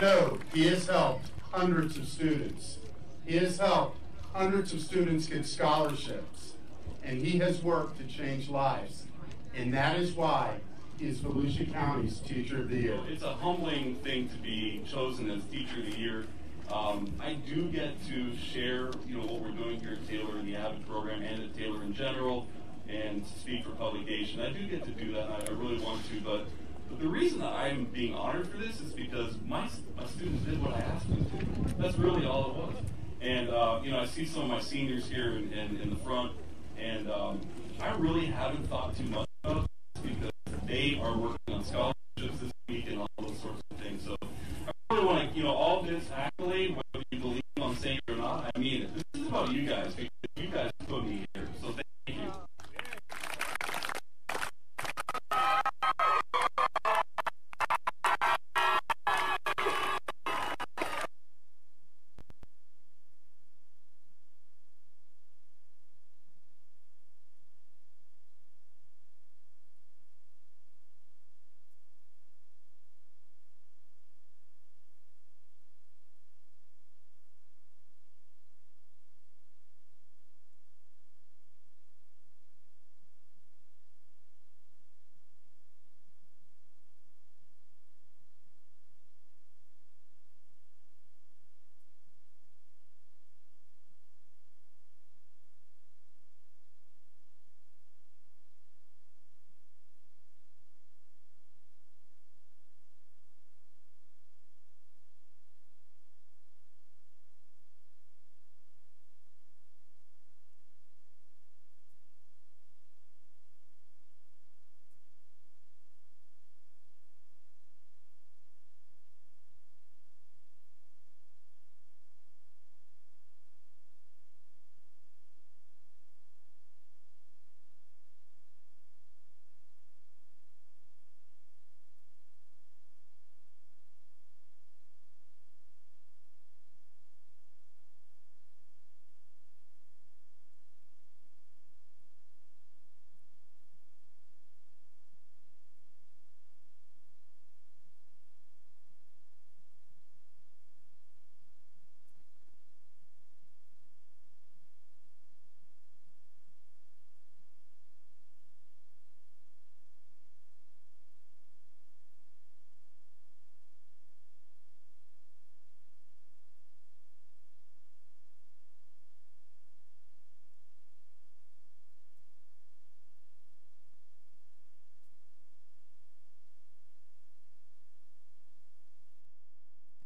know he has helped hundreds of students. He has helped hundreds of students get scholarships, and he has worked to change lives. And that is why he is Volusia County's Teacher of the Year. It's a humbling thing to be chosen as Teacher of the Year. I do get to share, what we're doing here at Taylor in the Avid program and at Taylor in general, and speak for publication. I do get to do that, and I really want to, but the reason that I'm being honored for this is because my students did what I asked them to. That's really all it was. And, I see some of my seniors here in the front, and I really haven't thought too much about this because they are working on scholarships this week and all those sorts of things. So I really want to, all this accolade, whether you believe I'm saying it or not, I mean it. This is about you guys because you guys put me here. So thank you.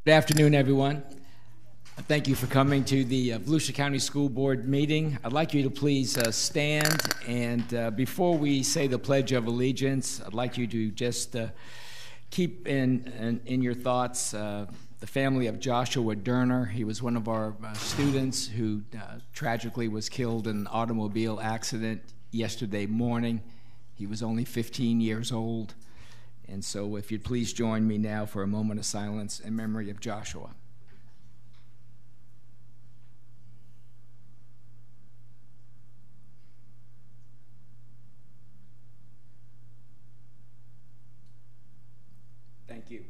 Good afternoon, everyone. Thank you for coming to the Volusia County School Board meeting. I'd like you to please stand, and before we say the Pledge of Allegiance, I'd like you to just keep in your thoughts the family of Joshua Derner. He was one of our students who tragically was killed in an automobile accident yesterday morning. He was only 15 years old. And so if you'd please join me now for a moment of silence in memory of Joshua. Thank you.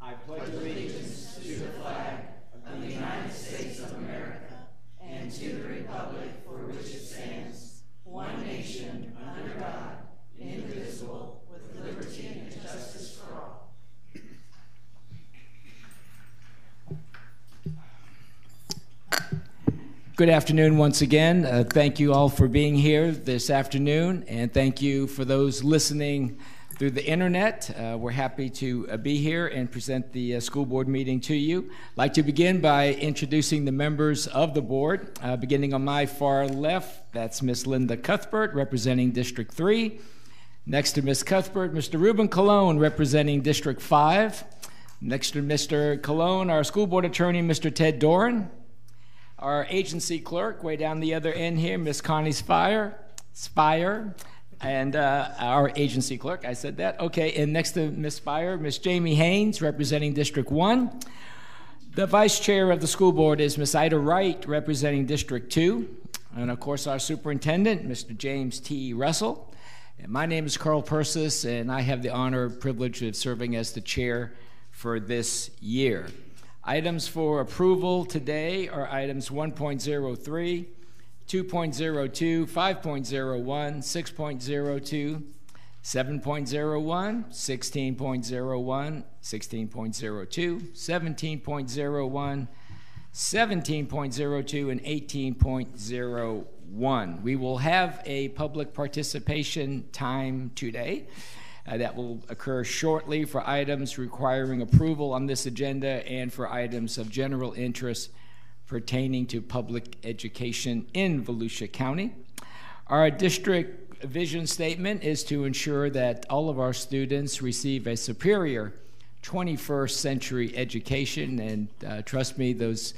I pledge allegiance to the flag of the United States of America and to the republic for which it stands, one nation, under God, indivisible, with liberty and justice for all. Good afternoon once again. Thank you all for being here this afternoon, and thank you for those listening through the internet. We're happy to be here and present the school board meeting to you. I'd like to begin by introducing the members of the board. Beginning on my far left, that's Miss Linda Cuthbert, representing District 3. Next to Ms. Cuthbert, Mr. Ruben Colon, representing District 5. Next to Mr. Colon, our school board attorney, Mr. Ted Doran. Our agency clerk, way down the other end here, Ms. Connie Spire. And our agency clerk, I said that. Okay, and next to Ms. Spire, Ms. Jamie Haynes, representing District 1. The vice chair of the school board is Ms. Ida Wright, representing District 2. And of course, our superintendent, Mr. James T. Russell. And my name is Carl Persis, and I have the honor and privilege of serving as the chair for this year. Items for approval today are items 1.03, 2.02, 5.01, 6.02, 7.01, 16.01, 16.02, 17.01, 17.02, and 18.01. We will have a public participation time today that will occur shortly for items requiring approval on this agenda and for items of general interest pertaining to public education in Volusia County. Our district vision statement is to ensure that all of our students receive a superior 21st century education, and trust me, those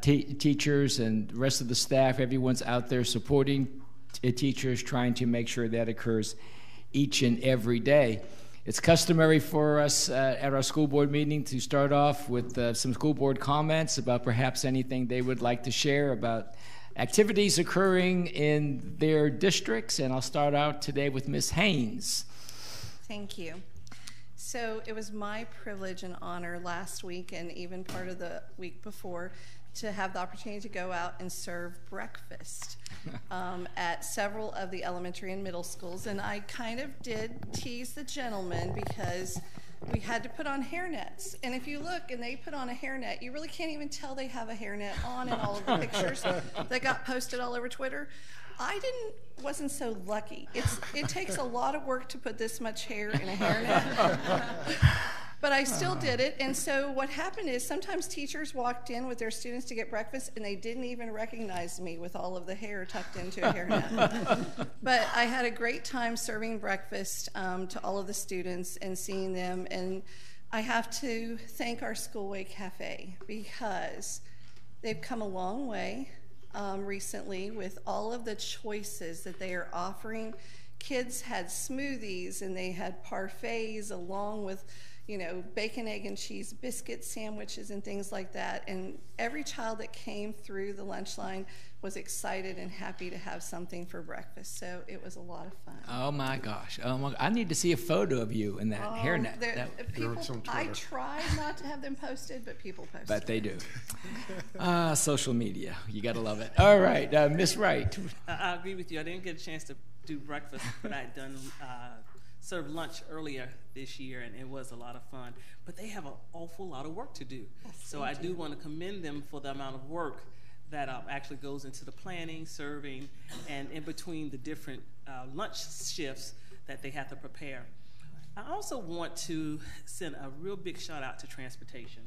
teachers and the rest of the staff, everyone's out there supporting teachers, trying to make sure that occurs each and every day. It's customary for us at our school board meeting to start off with some school board comments about perhaps anything they would like to share about activities occurring in their districts, and I'll start out today with Ms. Haynes. Thank you. So it was my privilege and honor last week and even part of the week before to have the opportunity to go out and serve breakfast at several of the elementary and middle schools. And I kind of did tease the gentleman because we had to put on hairnets. And if you look and they put on a hairnet, you really can't even tell they have a hairnet on in all of the pictures that got posted all over Twitter. I wasn't so lucky. It takes a lot of work to put this much hair in a hairnet. But I still did it, and so what happened is sometimes teachers walked in with their students to get breakfast, and they didn't even recognize me with all of the hair tucked into a hairnet. But I had a great time serving breakfast to all of the students and seeing them, and I have to thank our Schoolway Cafe because they've come a long way recently with all of the choices that they are offering. Kids had smoothies, and they had parfaits along with bacon, egg, and cheese biscuit sandwiches and things like that. And every child that came through the lunch line was excited and happy to have something for breakfast. So it was a lot of fun. Oh my gosh. I need to see a photo of you in that hairnet. I tried not to have them posted, but people posted. But they do. Social media. You got to love it. All right. Ms. Wright. I agree with you. I didn't get a chance to do breakfast, but I had done served lunch earlier this year, and it was a lot of fun. But they have an awful lot of work to do. Yes, so I do want to commend them for the amount of work that actually goes into the planning, serving, and in between the different lunch shifts that they have to prepare. I also want to send a real big shout out to transportation.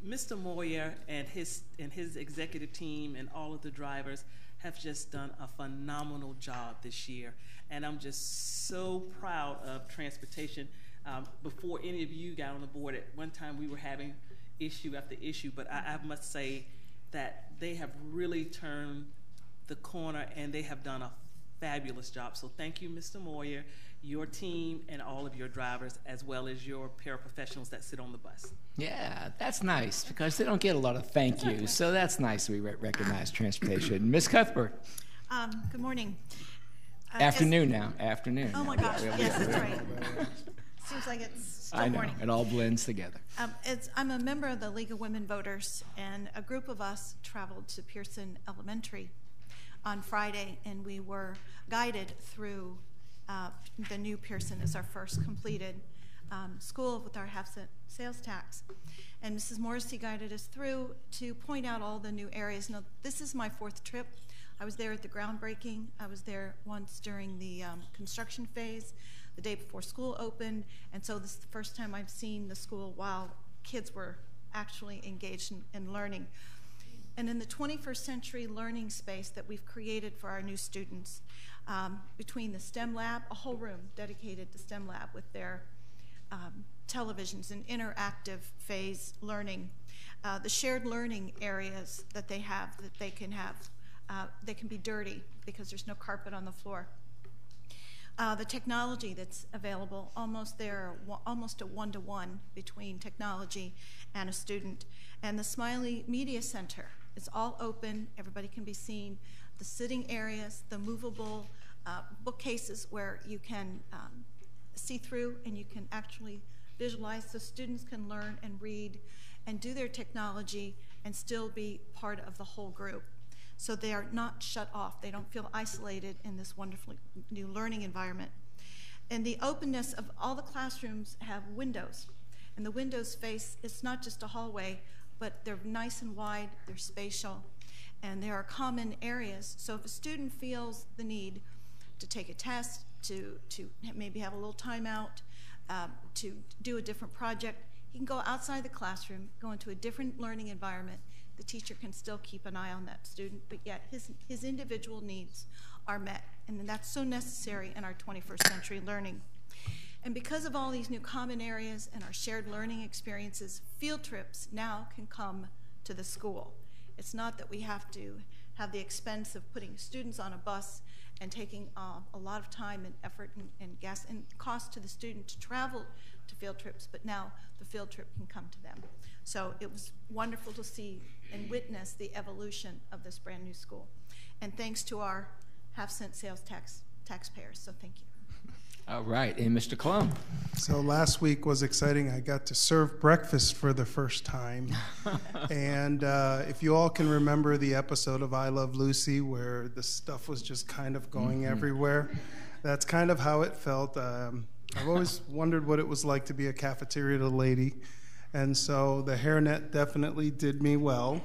Mr. Moyer and his executive team and all of the drivers have just done a phenomenal job this year. And I'm just so proud of transportation. Before any of you got on the board, at one time we were having issue after issue, but I must say that they have really turned the corner and they have done a fabulous job. So thank you, Mr. Moyer, your team, and all of your drivers, as well as your paraprofessionals that sit on the bus. Yeah, that's nice because they don't get a lot of thank yous. So that's nice we recognize transportation. Ms. Cuthbert. Good morning. Afternoon now. Afternoon. Oh my gosh, yes, that's right. Seems like it's still morning. It all blends together. I'm a member of the League of Women Voters, and a group of us traveled to Pearson Elementary on Friday, and we were guided through the new Pearson as our first completed school with our half-cent sales tax. And Mrs. Morrissey guided us through to point out all the new areas. Now, this is my 4th trip. I was there at the groundbreaking. I was there once during the construction phase, the day before school opened, and so this is the first time I've seen the school while kids were actually engaged in learning. And in the 21st century learning space that we've created for our new students, between the STEM lab, a whole room dedicated to STEM lab with their televisions and interactive phase learning, the shared learning areas that they have, that they can have, they can be dirty because there's no carpet on the floor. The technology that's available, almost a one-to-one between technology and a student. And the Smiley Media Center is all open. Everybody can be seen. The sitting areas, the movable bookcases where you can see through and you can actually visualize, so students can learn and read and do their technology and still be part of the whole group. So they are not shut off. They don't feel isolated in this wonderful new learning environment. And the openness of all the classrooms have windows. And the windows face, it's not just a hallway, but they're nice and wide, they're spatial, and there are common areas. So if a student feels the need to take a test, to maybe have a little timeout, to do a different project, he can go outside the classroom, go into a different learning environment. The teacher can still keep an eye on that student, but yet his individual needs are met. And that's so necessary in our 21st century learning. And because of all these new common areas and our shared learning experiences, field trips now can come to the school. It's not that we have to have the expense of putting students on a bus and taking a lot of time and effort and gas and cost to the student to travel to field trips, but now the field trip can come to them. So it was wonderful to see and witness the evolution of this brand new school. And thanks to our half-cent sales taxpayers, so thank you. All right, and Mr. Cologne. So last week was exciting. I got to serve breakfast for the first time. And if you all can remember the episode of I Love Lucy where the stuff was just kind of going everywhere, that's kind of how it felt. I've always wondered what it was like to be a cafeteria lady. And so the hairnet definitely did me well.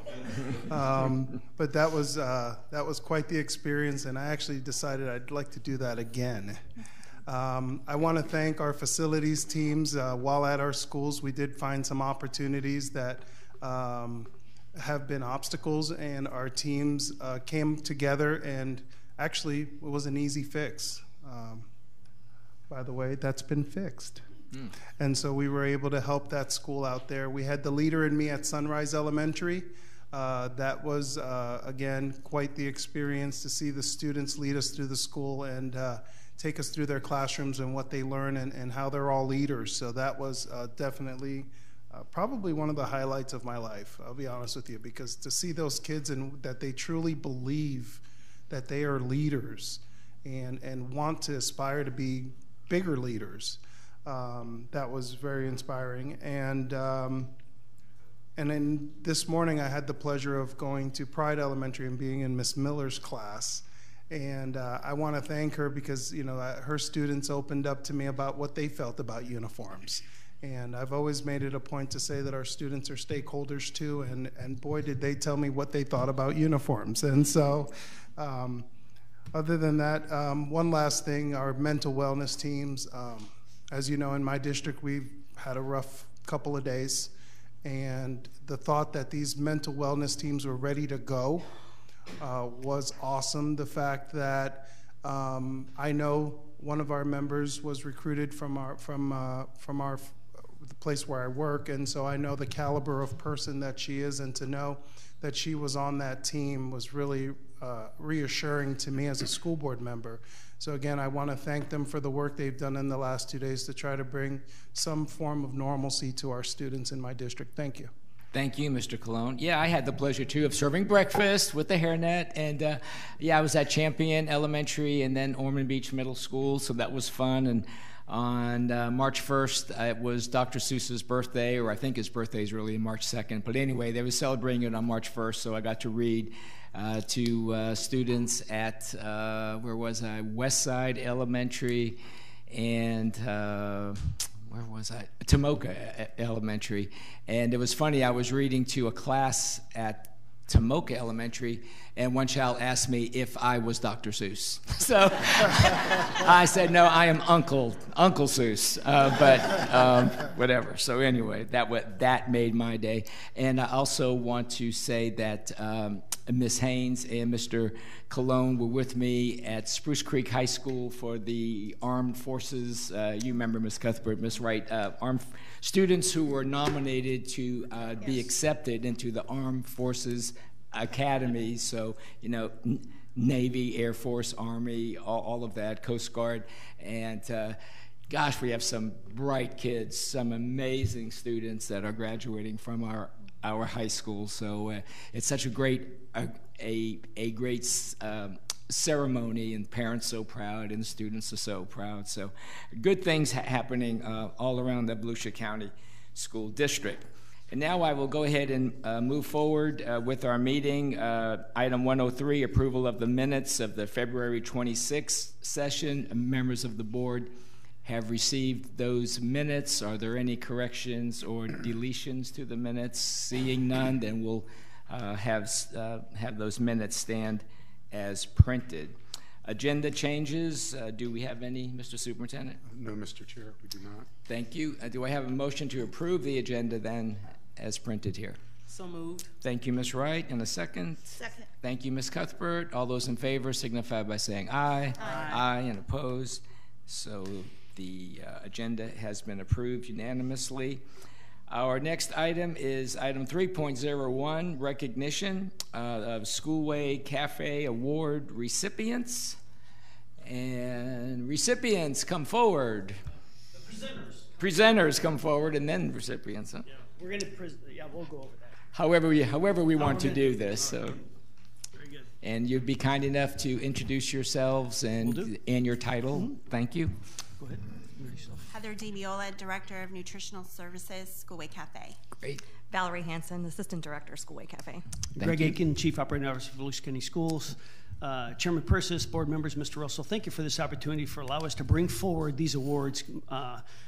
But that was quite the experience, and I actually decided I'd like to do that again. I want to thank our facilities teams. While at our schools, we did find some opportunities that have been obstacles, and our teams came together, and actually it was an easy fix. By the way, that's been fixed. And so we were able to help that school out there. We had the leader in me at Sunrise Elementary. That was, again, quite the experience to see the students lead us through the school and take us through their classrooms and what they learn and how they're all leaders. So that was definitely probably one of the highlights of my life, I'll be honest with you, because to see those kids and that they truly believe that they are leaders and want to aspire to be bigger leaders, that was very inspiring. And then this morning I had the pleasure of going to Pride Elementary and being in Miss Miller's class. And I want to thank her because, you know, her students opened up to me about what they felt about uniforms. And I've always made it a point to say that our students are stakeholders too, and boy, did they tell me what they thought about uniforms. And so, other than that, one last thing, our mental wellness teams, as you know, in my district, we've had a rough couple of days. And the thought that these mental wellness teams were ready to go was awesome. The fact that I know one of our members was recruited from the place where I work, and so I know the caliber of person that she is, and to know that she was on that team was really reassuring to me as a school board member. So again, I want to thank them for the work they've done in the last 2 days to try to bring some form of normalcy to our students in my district. Thank you. Thank you, Mr. Cologne. Yeah, I had the pleasure, too, of serving breakfast with the hairnet. And, yeah, I was at Champion Elementary and then Ormond Beach Middle School, so that was fun. And on March 1st, it was Dr. Seuss's birthday, or I think his birthday is really March 2nd. But anyway, they were celebrating it on March 1st, so I got to read to students at, where was I, Westside Elementary and where was I? Tomoka Elementary. And it was funny, I was reading to a class at Tomoka Elementary, and one child asked me if I was Dr. Seuss. So I said, no, I am Uncle Seuss, but whatever. So anyway, that made my day. And I also want to say that Ms. Haynes and Mr. Cologne were with me at Spruce Creek High School for the Armed Forces, you remember Ms. Cuthbert, Ms. Wright, armed students who were nominated to be accepted into the Armed Forces Academy. So, you know, Navy, Air Force, Army, all of that, Coast Guard. And gosh, we have some bright kids, some amazing students that are graduating from our high school. So it's such a great ceremony, and parents so proud and students are so proud. So good things happening all around the Volusia County School District. And now I will go ahead and move forward with our meeting. Item 103, approval of the minutes of the February 26th session. Members of the board have received those minutes. Are there any corrections or deletions to the minutes? Seeing none, then we'll have those minutes stand as printed. Agenda changes. Do we have any, Mr. Superintendent? No, Mr. Chair, we do not. Thank you. Do I have a motion to approve the agenda then as printed here? So moved. Thank you, Ms. Wright. And a second? Second. Thank you, Ms. Cuthbert. All those in favor signify by saying aye. Aye. Aye, and opposed. So the agenda has been approved unanimously. Our next item is item 3.01, recognition of Schoolway Cafe Award recipients. And recipients, come forward. The Presenters come forward, and then recipients. Huh? Yeah, we're gonna we'll go over that. However we want to do this. So. Very good. And you'd be kind enough to introduce yourselves and your title. Mm-hmm. Thank you. Go ahead. Heather DiMiola, Director of Nutritional Services, Schoolway Cafe. Great. Valerie Hansen, Assistant Director, Schoolway Cafe. Greg Aiken, Chief Operating Officer for Volusia County Schools. Chairman Persis, board members, Mr. Russell, thank you for this opportunity for allowing us to bring forward these awards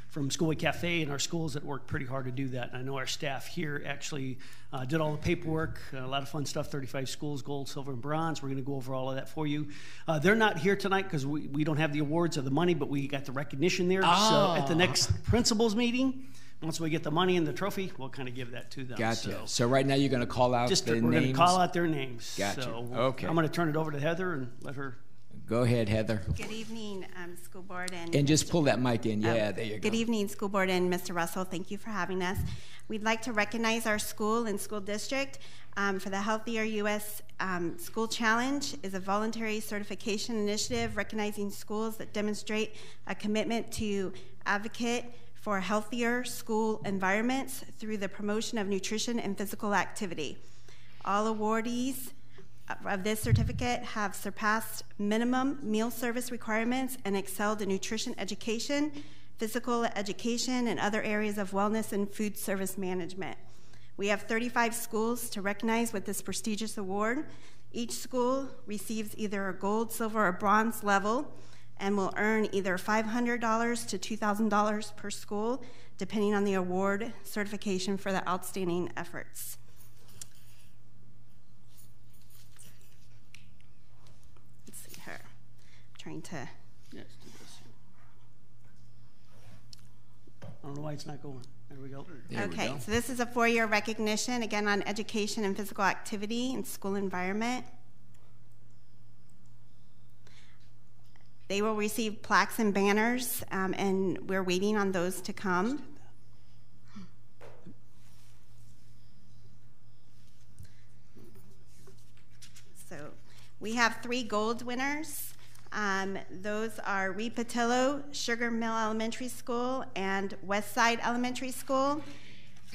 from Schoolway Cafe and our schools that worked pretty hard to do that. And I know our staff here actually did all the paperwork, a lot of fun stuff, 35 schools, gold, silver, and bronze. We're going to go over all of that for you. They're not here tonight because we don't have the awards or the money, but we got the recognition there. So at the next principals meeting, once we get the money and the trophy, we'll kind of give that to them. Gotcha. So right now you're going to call out the names? We're going to call out their names. Gotcha. So okay. I'm going to turn it over to Heather and let her. Go ahead, Heather. Good evening, school board. And just pull that mic in. Yeah, there you go. Good evening, school board and Mr. Russell. Thank you for having us. We'd like to recognize our school and school district for the Healthier U.S. School Challenge is a voluntary certification initiative recognizing schools that demonstrate a commitment to advocate for healthier school environments through the promotion of nutrition and physical activity. All awardees of this certificate have surpassed minimum meal service requirements and excelled in nutrition education, physical education, and other areas of wellness and food service management. We have 35 schools to recognize with this prestigious award. Each school receives either a gold, silver, or bronze level and will earn either $500 to $2,000 per school, depending on the award certification for the outstanding efforts. Let's see here. I'm trying to. Yes, do this. I don't know why it's not going. There we go. Okay, so this is a 4-year recognition, again, on education and physical activity and school environment. They will receive plaques and banners, and we're waiting on those to come. So we have 3 gold winners. Those are Reed Patillo, Sugar Mill Elementary School, and Westside Elementary School.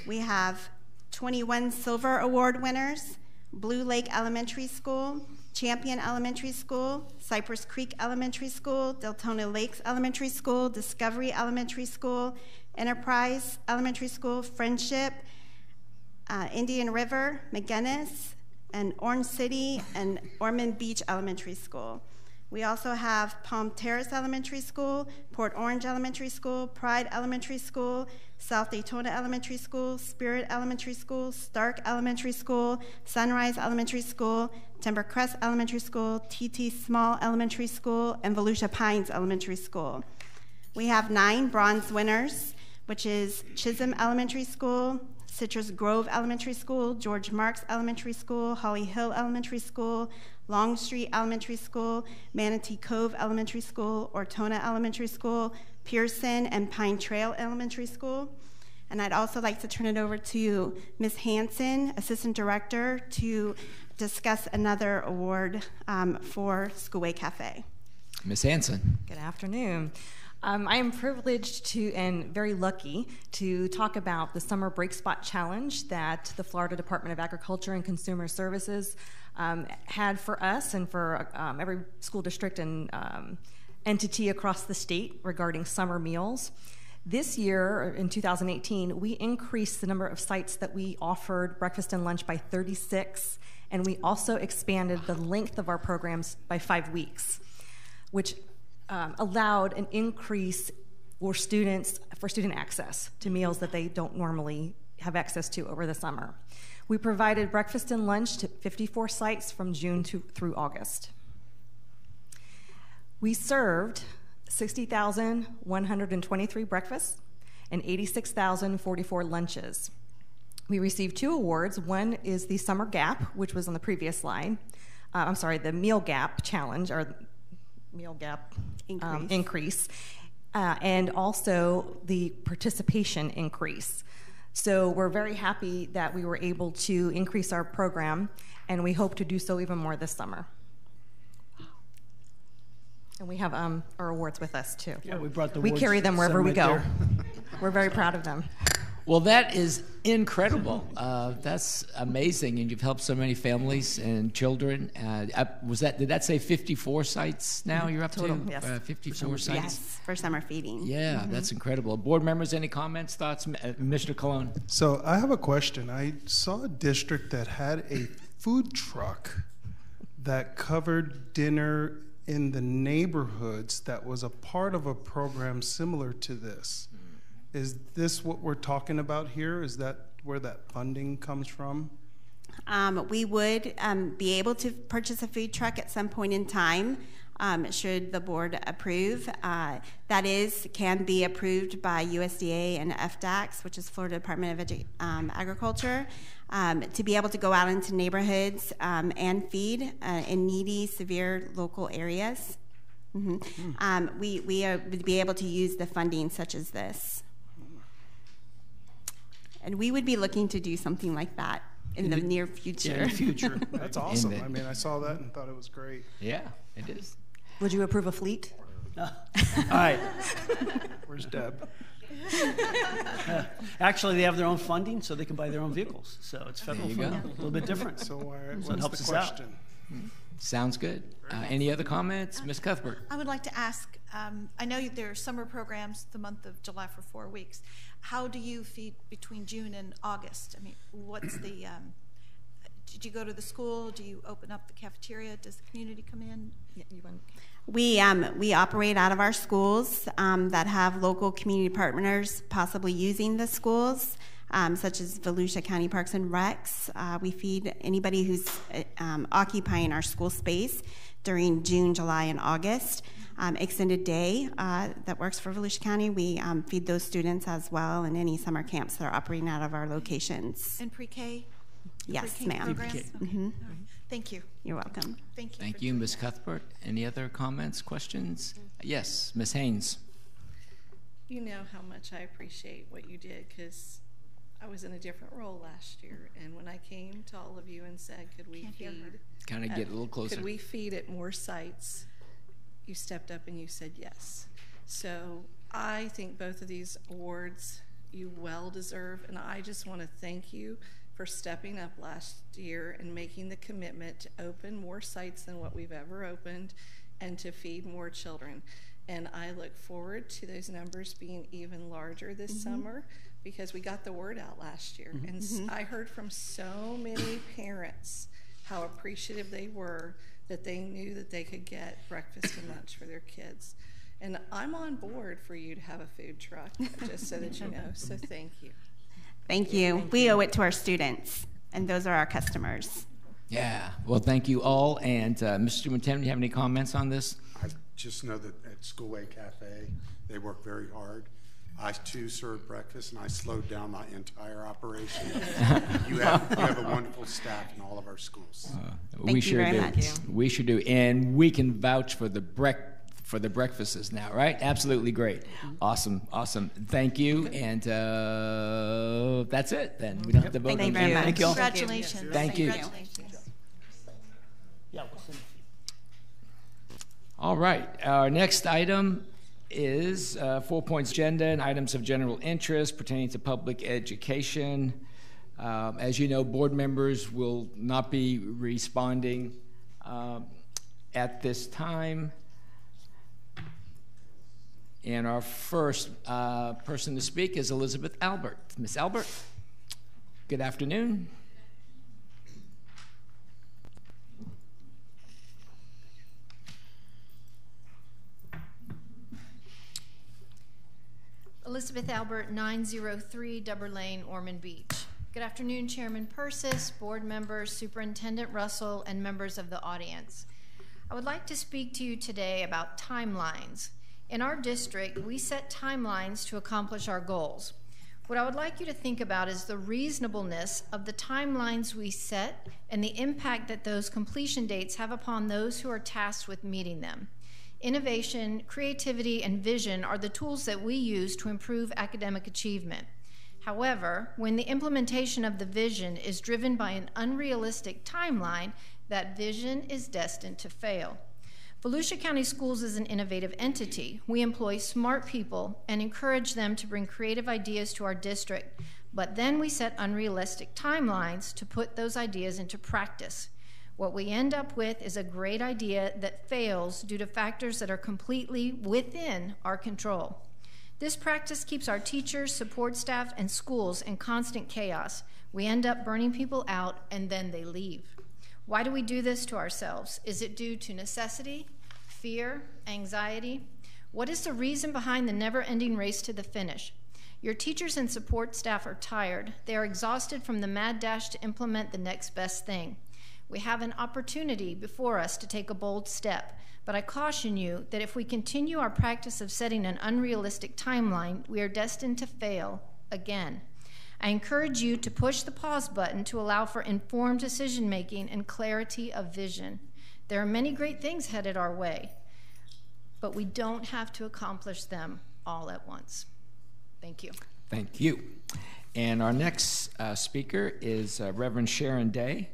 We have 21 silver award winners, Blue Lake Elementary School, Champion Elementary School, Cypress Creek Elementary School, Deltona Lakes Elementary School, Discovery Elementary School, Enterprise Elementary School, Friendship, Indian River, McGinnis, and Orange City and Ormond Beach Elementary School. We also have Palm Terrace Elementary School, Port Orange Elementary School, Pride Elementary School, South Daytona Elementary School, Spirit Elementary School, Stark Elementary School, Sunrise Elementary School, Timber Crest Elementary School, TT Small Elementary School, and Volusia Pines Elementary School. We have 9 bronze winners, which is Chisholm Elementary School, Citrus Grove Elementary School, George Marks Elementary School, Holly Hill Elementary School, Long Street Elementary School, Manatee Cove Elementary School, Ortona Elementary School, Pearson and Pine Trail Elementary School. And I'd also like to turn it over to Ms. Hansen, Assistant Director, to discuss another award for Schoolway Cafe. Ms. Hansen. Good afternoon. I am privileged to and very lucky to talk about the Summer Break Spot Challenge that the Florida Department of Agriculture and Consumer Services had for us and for every school district and entity across the state regarding summer meals. This year, in 2018, we increased the number of sites that we offered breakfast and lunch by 36, and we also expanded the length of our programs by 5 weeks, which allowed an increase for student access to meals that they don't normally have access to over the summer. We provided breakfast and lunch to 54 sites from June through August. We served 60,123 breakfasts and 86,044 lunches. We received 2 awards. One is the Summer Gap, which was on the previous slide. The Meal Gap Challenge, or Meal Gap increase, and also the participation increase. So we're very happy that we were able to increase our program, and we hope to do so even more this summer. And we have our awards with us too. Yeah, we brought the We awards, carry them wherever we right go. there. We're very proud of them. Well, that is incredible. That's amazing, and you've helped so many families and children. Did that say 54 sites now you're up Total, to? yes. 54 sites? Yes, for summer feeding. Yeah, that's incredible. Board members, any comments, thoughts? Mr. Colon? So I have a question. I saw a district that had a food truck that covered dinner in the neighborhoods that was a part of a program similar to this. Is this what we're talking about here? Is that where that funding comes from? We would be able to purchase a food truck at some point in time, should the board approve. That can be approved by USDA and FDACS, which is Florida Department of Agriculture, to be able to go out into neighborhoods and feed in needy, severe local areas. Mm-hmm. We would be able to use the funding such as this. And we would be looking to do something like that in the near future. Yeah, in the future. That's awesome. I mean, I saw that and thought it was great. Yeah, it is. Would you approve a fleet? All right. Where's Deb? Actually, they have their own funding, so they can buy their own vehicles. So it's federal There you funding, go. a little bit different. So it what's helps the us out. question? Sounds good. Any other comments? Ms. Cuthbert? I would like to ask, I know there are summer programs the month of July for 4 weeks. How do you feed between June and August? I mean, what's the, did you go to the school? Do you open up the cafeteria? Does the community come in? Yeah, you want. We operate out of our schools that have local community partners possibly using the schools, such as Volusia County Parks and Recs. We feed anybody who's occupying our school space during June, July, and August. Extended day that works for Volusia County, we feed those students as well, and any summer camps that are operating out of our locations. And pre-K? Yes, Pre-K ma'am. programs? Pre-K. Okay. Mm-hmm. All right. Thank you. You're welcome. Thank you. Thank for you, doing Ms. that. Cuthbert. Any other comments, questions? Yes, Ms. Haynes. You know how much I appreciate what you did, because I was in a different role last year, and when I came to all of you and said, could we Can't hear feed? her. Kind of get a little closer. Could we feed at more sites? You stepped up and you said yes. So I think both of these awards you well deserve, and I just want to thank you for stepping up last year and making the commitment to open more sites than what we've ever opened and to feed more children. And I look forward to those numbers being even larger this summer, because we got the word out last year. And I heard from so many parents how appreciative they were that they knew that they could get breakfast and lunch for their kids. And I'm on board for you to have a food truck, just so that you know. So thank you. Thank you. We owe it to our students, and those are our customers. Yeah. Well, thank you all. And Mr. Superintendent, do you have any comments on this? I just know that at Schoolway Cafe, they work very hard. I, too, served breakfast, and I slowed down my entire operation. You have a wonderful staff in all of our schools. Thank you very much. We sure do. And we can vouch for the breakfasts now, right? Absolutely great. Awesome. Thank you. And that's it then. We don't have to vote. Thank you very much. Thank you all. Congratulations. Thank you. Congratulations. Yeah, we'll send it. All right. Our next item is 4 points agenda and items of general interest pertaining to public education. As you know, board members will not be responding at this time. And our first person to speak is Elizabeth Albert. Ms. Albert, good afternoon. Elizabeth Albert, 903 Dubber Lane, Ormond Beach. Good afternoon, Chairman Persis, board members, Superintendent Russell, and members of the audience. I would like to speak to you today about timelines. In our district, we set timelines to accomplish our goals. What I would like you to think about is the reasonableness of the timelines we set and the impact that those completion dates have upon those who are tasked with meeting them. Innovation, creativity, and vision are the tools that we use to improve academic achievement. However, when the implementation of the vision is driven by an unrealistic timeline, that vision is destined to fail. Volusia County Schools is an innovative entity. We employ smart people and encourage them to bring creative ideas to our district, but then we set unrealistic timelines to put those ideas into practice. What we end up with is a great idea that fails due to factors that are completely within our control. This practice keeps our teachers, support staff, and schools in constant chaos. We end up burning people out, and then they leave. Why do we do this to ourselves? Is it due to necessity, fear, anxiety? What is the reason behind the never-ending race to the finish? Your teachers and support staff are tired. They are exhausted from the mad dash to implement the next best thing. We have an opportunity before us to take a bold step, but I caution you that if we continue our practice of setting an unrealistic timeline, we are destined to fail again. I encourage you to push the pause button to allow for informed decision-making and clarity of vision. There are many great things headed our way, but we don't have to accomplish them all at once. Thank you. Thank you. And our next speaker is Reverend Sharon Day.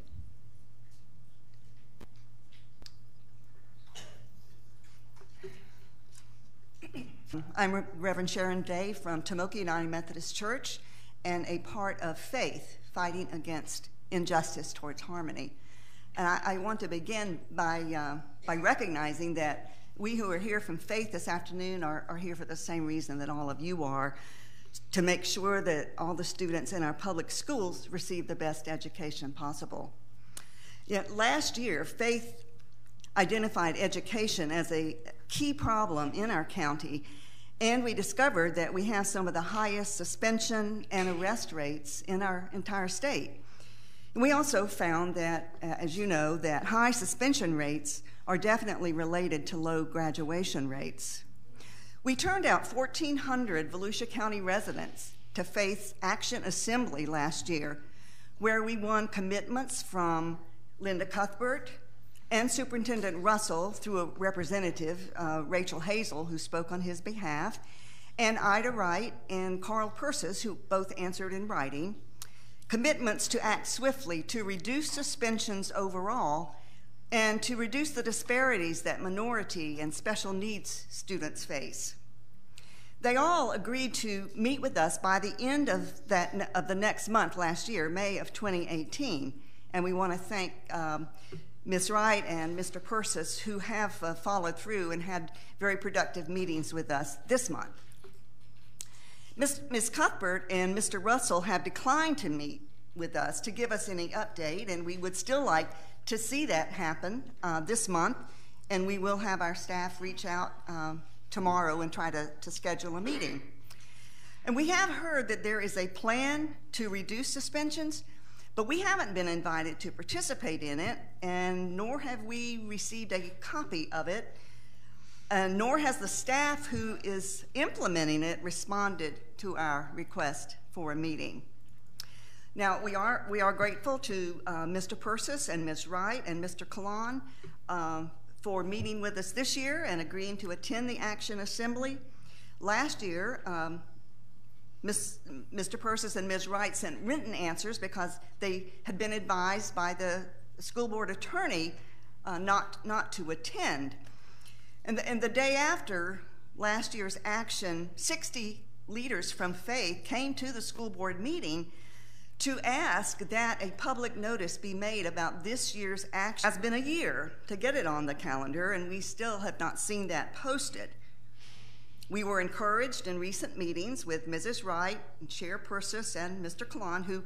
I'm Reverend Sharon Day from Tomoka United Methodist Church and a part of Faith, fighting against injustice towards harmony. And I want to begin by recognizing that we who are here from Faith this afternoon are here for the same reason that all of you are, to make sure that all the students in our public schools receive the best education possible. Yet last year, Faith identified education as a key problem in our county, and we discovered that we have some of the highest suspension and arrest rates in our entire state. And we also found that, as you know, that high suspension rates are definitely related to low graduation rates. We turned out 1,400 Volusia County residents to Faith's Action Assembly last year, where we won commitments from Linda Cuthbert and Superintendent Russell through a representative, Rachel Hazel, who spoke on his behalf, and Ida Wright and Carl Persis, who both answered in writing, commitments to act swiftly to reduce suspensions overall and to reduce the disparities that minority and special needs students face. They all agreed to meet with us by the end of the next month last year, May of 2018, and we want to thank Ms. Wright and Mr. Persis, who have followed through and had very productive meetings with us this month. Ms. Cuthbert and Mr. Russell have declined to meet with us to give us any update, and we would still like to see that happen this month, and we will have our staff reach out tomorrow and try to schedule a meeting. And we have heard that there is a plan to reduce suspensions, but we haven't been invited to participate in it, and nor have we received a copy of it, and nor has the staff who is implementing it responded to our request for a meeting. Now, we are grateful to Mr. Persis and Ms. Wright and Mr. Kalan for meeting with us this year and agreeing to attend the Action Assembly. Last year, Mr. Persis and Ms. Wright sent written answers because they had been advised by the school board attorney not to attend. And the day after last year's action, 60 leaders from Faith came to the school board meeting to ask that a public notice be made about this year's action. It has been a year to get it on the calendar, and we still have not seen that posted. We were encouraged in recent meetings with Mrs. Wright, and Chair Persis, and Mr. Kalan, who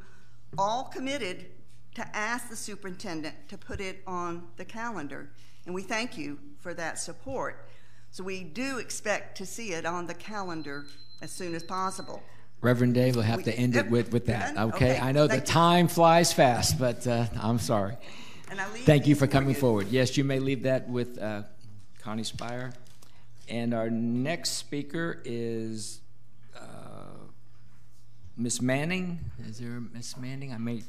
all committed to ask the superintendent to put it on the calendar. And we thank you for that support. So we do expect to see it on the calendar as soon as possible. Reverend Dave, we'll have to end it with that. Okay? I know the time flies fast, but I'm sorry. And Thank you for coming forward. Yes, you may leave that with Connie Spire. And our next speaker is Miss Manning. Is there a Miss Manning? I may.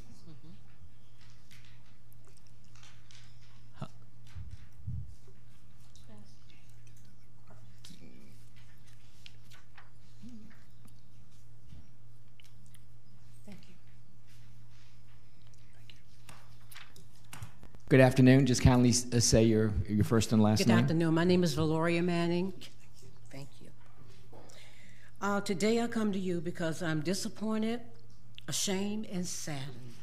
Good afternoon. Just kindly say your first and last name. Good afternoon. My name is Valoria Manning. Thank you. Today I come to you because I'm disappointed, ashamed, and saddened.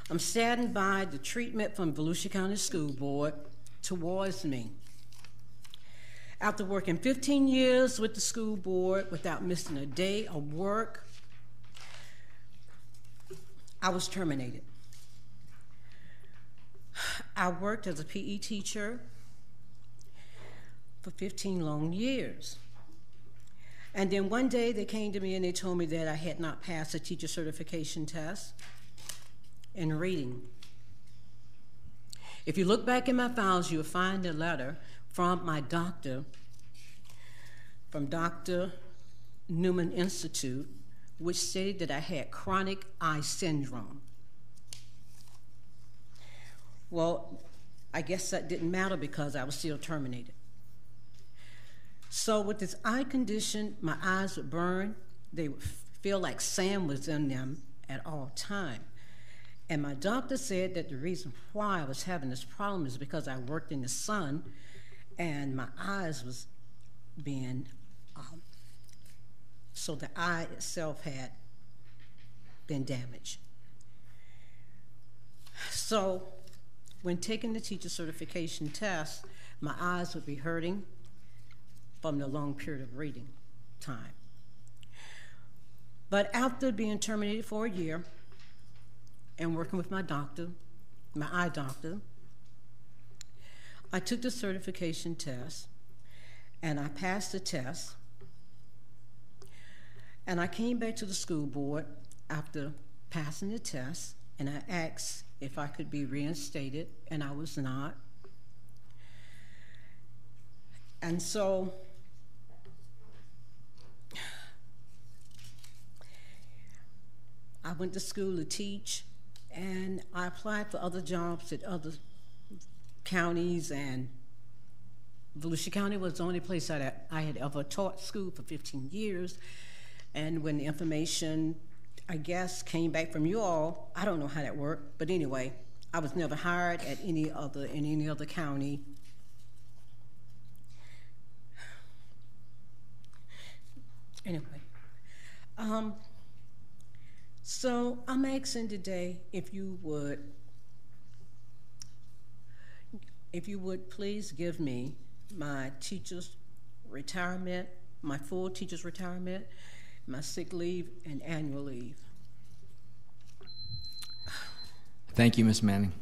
I'm saddened by the treatment from Volusia County School Board towards me. After working 15 years with the school board without missing a day of work, I was terminated. I worked as a PE teacher for 15 long years. And then one day they came to me and they told me that I had not passed a teacher certification test in reading. If you look back in my files, you'll find a letter from my doctor, from Dr. Newman Institute, which stated that I had chronic eye syndrome. Well, I guess that didn't matter because I was still terminated. So with this eye condition, my eyes would burn. They would feel like sand was in them at all time. And my doctor said that the reason why I was having this problem is because I worked in the sun and my eyes was being, so the eye itself had been damaged. So when taking the teacher certification test, my eyes would be hurting from the long period of reading time. But after being terminated for a year and working with my doctor, my eye doctor, I took the certification test and I passed the test. And I came back to the school board after passing the test and I asked if I could be reinstated, and I was not. And so I went to school to teach, and I applied for other jobs at other counties, and Volusia County was the only place I had ever taught school for 15 years. And when the information, I guess, came back from you all, I don't know how that worked, but anyway, I was never hired at in any other county. Anyway, so I'm asking today if you would please give me my teacher's retirement, my full teacher's retirement, my sick leave, and annual leave. Thank you, Ms. Manning.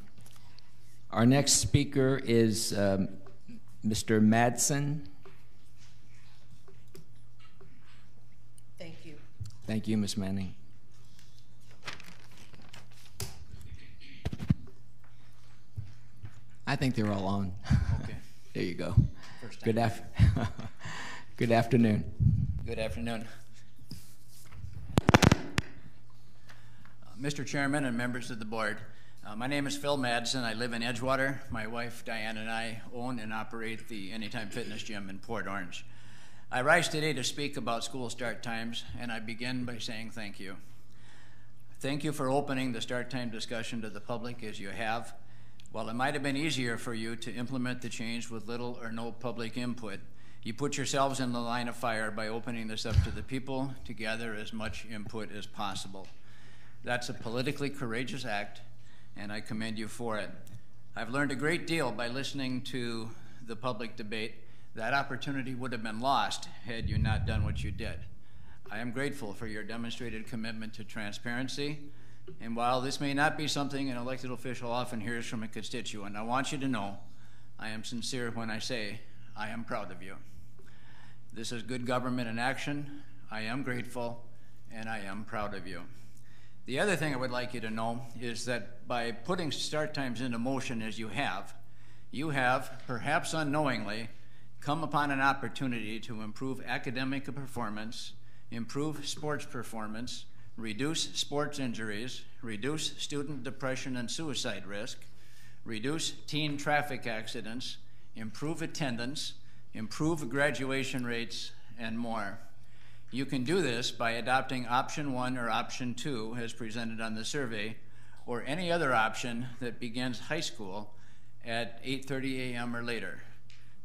Our next speaker is Mr. Madsen. Thank you. Thank you, Ms. Manning. I think they're all on. Okay. There you go. First time. Good afternoon. Good afternoon. Mr. Chairman and members of the board, my name is Phil Madsen. I live in Edgewater. My wife, Diane, and I own and operate the Anytime Fitness Gym in Port Orange. I rise today to speak about school start times, and I begin by saying thank you. Thank you for opening the start time discussion to the public as you have. While it might have been easier for you to implement the change with little or no public input, You put yourselves in the line of fire by opening this up to the people to gather as much input as possible. That's a politically courageous act, and I commend you for it. I've learned a great deal by listening to the public debate. That opportunity would have been lost had you not done what you did. I am grateful for your demonstrated commitment to transparency, and while this may not be something an elected official often hears from a constituent, I want you to know I am sincere when I say I am proud of you. This is good government in action. I am grateful, and I am proud of you. The other thing I would like you to know is that by putting start times into motion as you have, perhaps unknowingly, come upon an opportunity to improve academic performance, improve sports performance, reduce sports injuries, reduce student depression and suicide risk, reduce teen traffic accidents, improve attendance, improve graduation rates, and more. You can do this by adopting option 1 or option 2 as presented on the survey, or any other option that begins high school at 8:30 a.m. or later.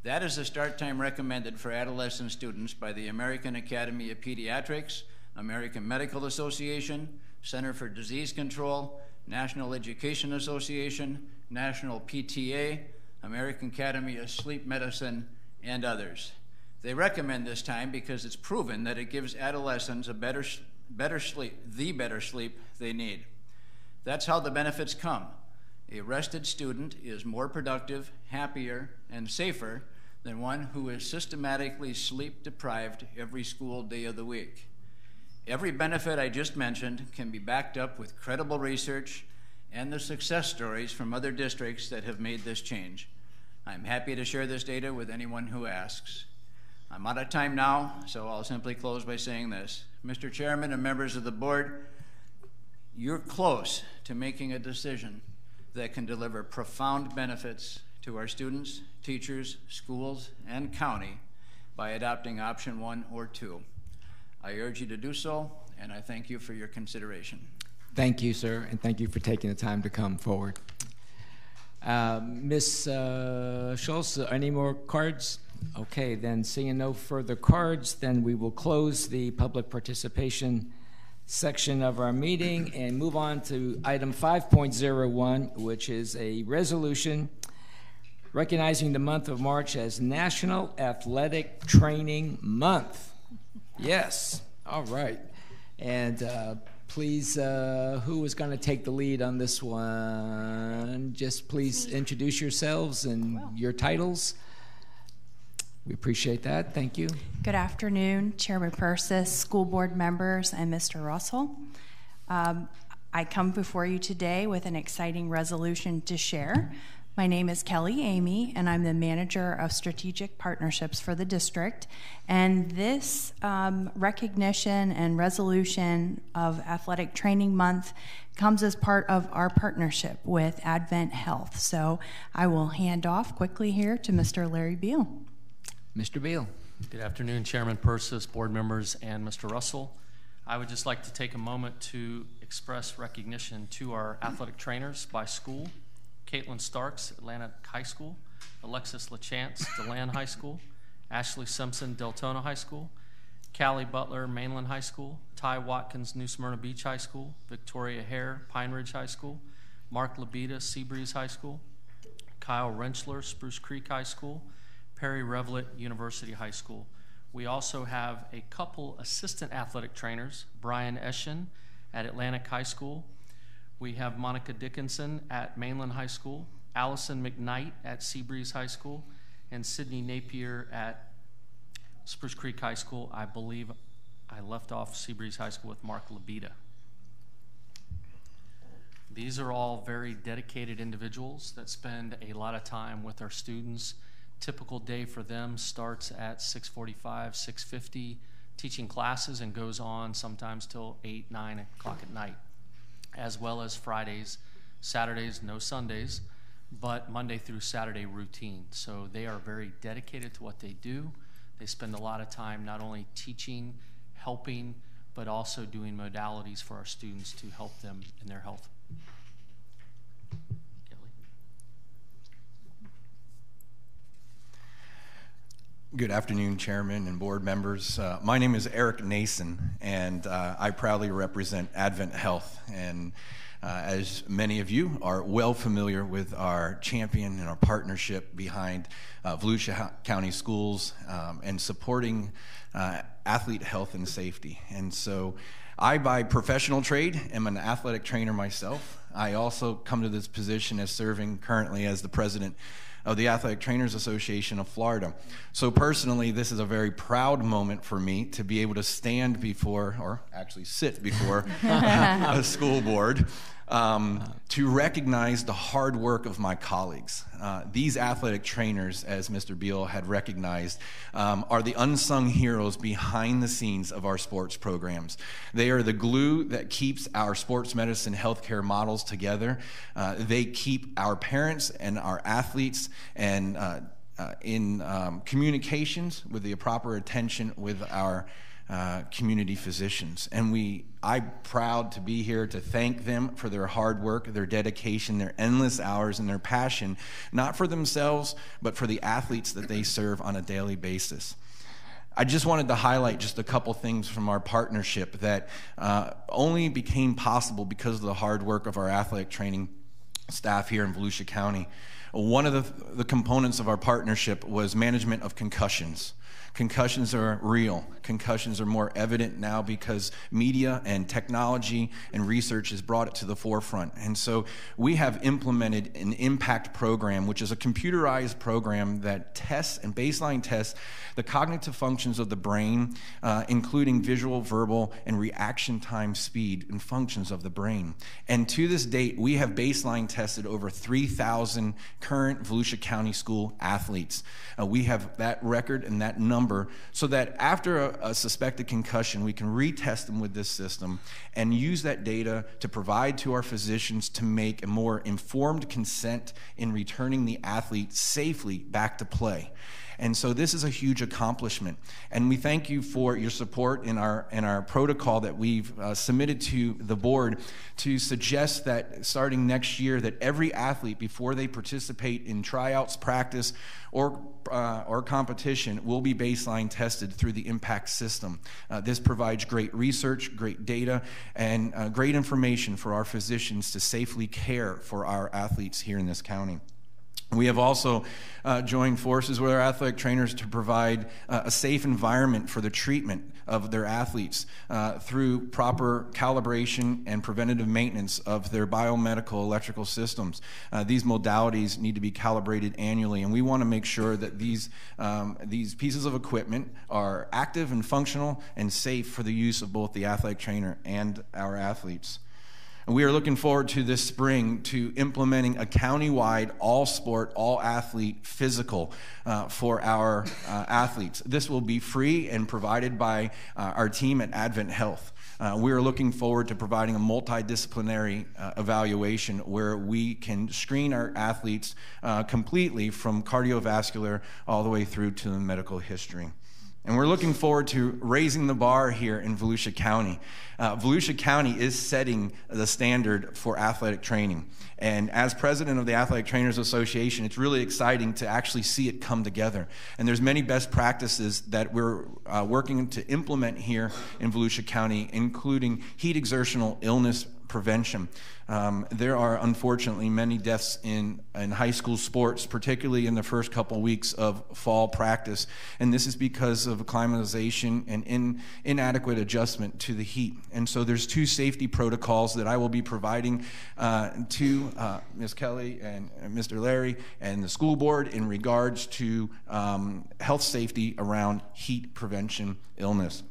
That is the start time recommended for adolescent students by the American Academy of Pediatrics, American Medical Association, Center for Disease Control, National Education Association, National PTA, American Academy of Sleep Medicine, and others. They recommend this time because it's proven that it gives adolescents a better sleep they need. That's how the benefits come. A rested student is more productive, happier, and safer than one who is systematically sleep deprived every school day of the week. Every benefit I just mentioned can be backed up with credible research and the success stories from other districts that have made this change. I'm happy to share this data with anyone who asks. I'm out of time now, so I'll simply close by saying this. Mr. Chairman and members of the board, you're close to making a decision that can deliver profound benefits to our students, teachers, schools, and county by adopting option 1 or 2. I urge you to do so, and I thank you for your consideration. Thank you, sir, and thank you for taking the time to come forward. Ms. Schultz, any more cards? Okay, then seeing no further cards, then we will close the public participation section of our meeting and move on to item 5.01, which is a resolution recognizing the month of March as National Athletic Training Month. Yes, all right. And please, who is going to take the lead on this one? Just please introduce yourselves and your titles. We appreciate that. Thank you. Good afternoon, Chairman Persis, school board members, and Mr. Russell. I come before you today with an exciting resolution to share. My name is Kelly Amy, and I'm the manager of strategic partnerships for the district. And this recognition and resolution of Athletic Training Month comes as part of our partnership with Advent Health. So I will hand off quickly here to Mr. Larry Beal. Mr. Beal. Good afternoon, Chairman Persis, board members, and Mr. Russell. I would just like to take a moment to express recognition to our athletic trainers by school. Caitlin Starks, Atlanta High School, Alexis LaChance, DeLand High School, Ashley Simpson, Deltona High School, Callie Butler, Mainland High School, Ty Watkins, New Smyrna Beach High School, Victoria Hare, Pine Ridge High School, Mark Labita, Seabreeze High School, Kyle Renchler, Spruce Creek High School, Perry Revelett, University High School. We also have a couple assistant athletic trainers, Brian Eschen at Atlantic High School. We have Monica Dickinson at Mainland High School, Allison McKnight at Seabreeze High School, and Sydney Napier at Spruce Creek High School. I believe I left off Seabreeze High School with Mark Labita. These are all very dedicated individuals that spend a lot of time with our students. Typical day for them starts at 6:45, 6:50, teaching classes and goes on sometimes till 8, 9 o'clock at night, as well as Fridays, Saturdays, no Sundays, but Monday through Saturday routine. So they are very dedicated to what they do. They spend a lot of time not only teaching, helping, but also doing modalities for our students to help them in their health. Good afternoon, Chairman and board members. My name is Eric Nason, and I proudly represent Advent Health. And as many of you are well familiar with our champion and our partnership behind Volusia County Schools and supporting athlete health and safety. And so I, by professional trade, am an athletic trainer myself. I also come to this position as serving currently as the president of the Athletic Trainers Association of Florida. So personally, this is a very proud moment for me to be able to stand before, or actually sit before, a school board to recognize the hard work of my colleagues. These athletic trainers, as Mr. Beal had recognized, are the unsung heroes behind the scenes of our sports programs. They are the glue that keeps our sports medicine healthcare models together. They keep our parents and our athletes and in communications with the proper attention with our community physicians. And I'm proud to be here to thank them for their hard work, their dedication, their endless hours, and their passion, not for themselves, but for the athletes that they serve on a daily basis. I just wanted to highlight just a couple things from our partnership that only became possible because of the hard work of our athletic training staff here in Volusia County. One of the components of our partnership was management of concussions. Concussions are real. Concussions are more evident now because media and technology and research has brought it to the forefront. And so we have implemented an impact program, which is a computerized program that tests and baseline tests the cognitive functions of the brain, including visual, verbal, and reaction time speed and functions of the brain. And to this date, we have baseline tested over 3,000 current Volusia County school athletes. We have that record and that number so that after a suspected concussion, we can retest them with this system and use that data to provide to our physicians to make a more informed consent in returning the athlete safely back to play. And so this is a huge accomplishment. And we thank you for your support in our protocol that we've submitted to the board to suggest that starting next year that every athlete, before they participate in tryouts, practice, or competition, will be baseline tested through the impact system. This provides great research, great data, and great information for our physicians to safely care for our athletes here in this county. We have also joined forces with our athletic trainers to provide a safe environment for the treatment of their athletes through proper calibration and preventative maintenance of their biomedical electrical systems. These modalities need to be calibrated annually, and we want to make sure that these pieces of equipment are active and functional and safe for the use of both the athletic trainer and our athletes. And we are looking forward to this spring to implementing a countywide all-sport, all-athlete physical for our athletes. This will be free and provided by our team at Advent Health. We are looking forward to providing a multidisciplinary evaluation where we can screen our athletes completely from cardiovascular all the way through to the medical history. And we're looking forward to raising the bar here in Volusia County. Volusia County is setting the standard for athletic training. And as president of the Athletic Trainers Association, it's really exciting to actually see it come together. And there's many best practices that we're working to implement here in Volusia County, including heat exertional illness prevention. There are unfortunately many deaths in high school sports, particularly in the first couple weeks of fall practice, and this is because of acclimatization and inadequate adjustment to the heat. And so there's two safety protocols that I will be providing to Ms. Kelly and Mr. Larry and the school board in regards to health safety around heat prevention illness.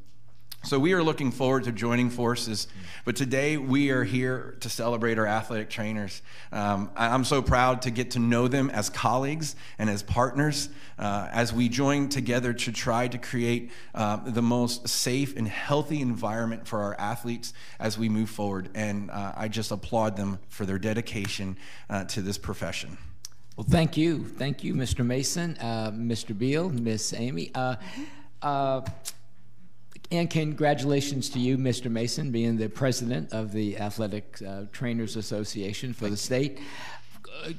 So we are looking forward to joining forces, but today we are here to celebrate our athletic trainers. I'm so proud to get to know them as colleagues and as partners as we join together to try to create the most safe and healthy environment for our athletes as we move forward. And I just applaud them for their dedication to this profession. Well, thank you. Thank you, Mr. Mason, Mr. Beal, Miss Amy. And congratulations to you, Mr. Mason, being the president of the Athletic Trainers Association for the state.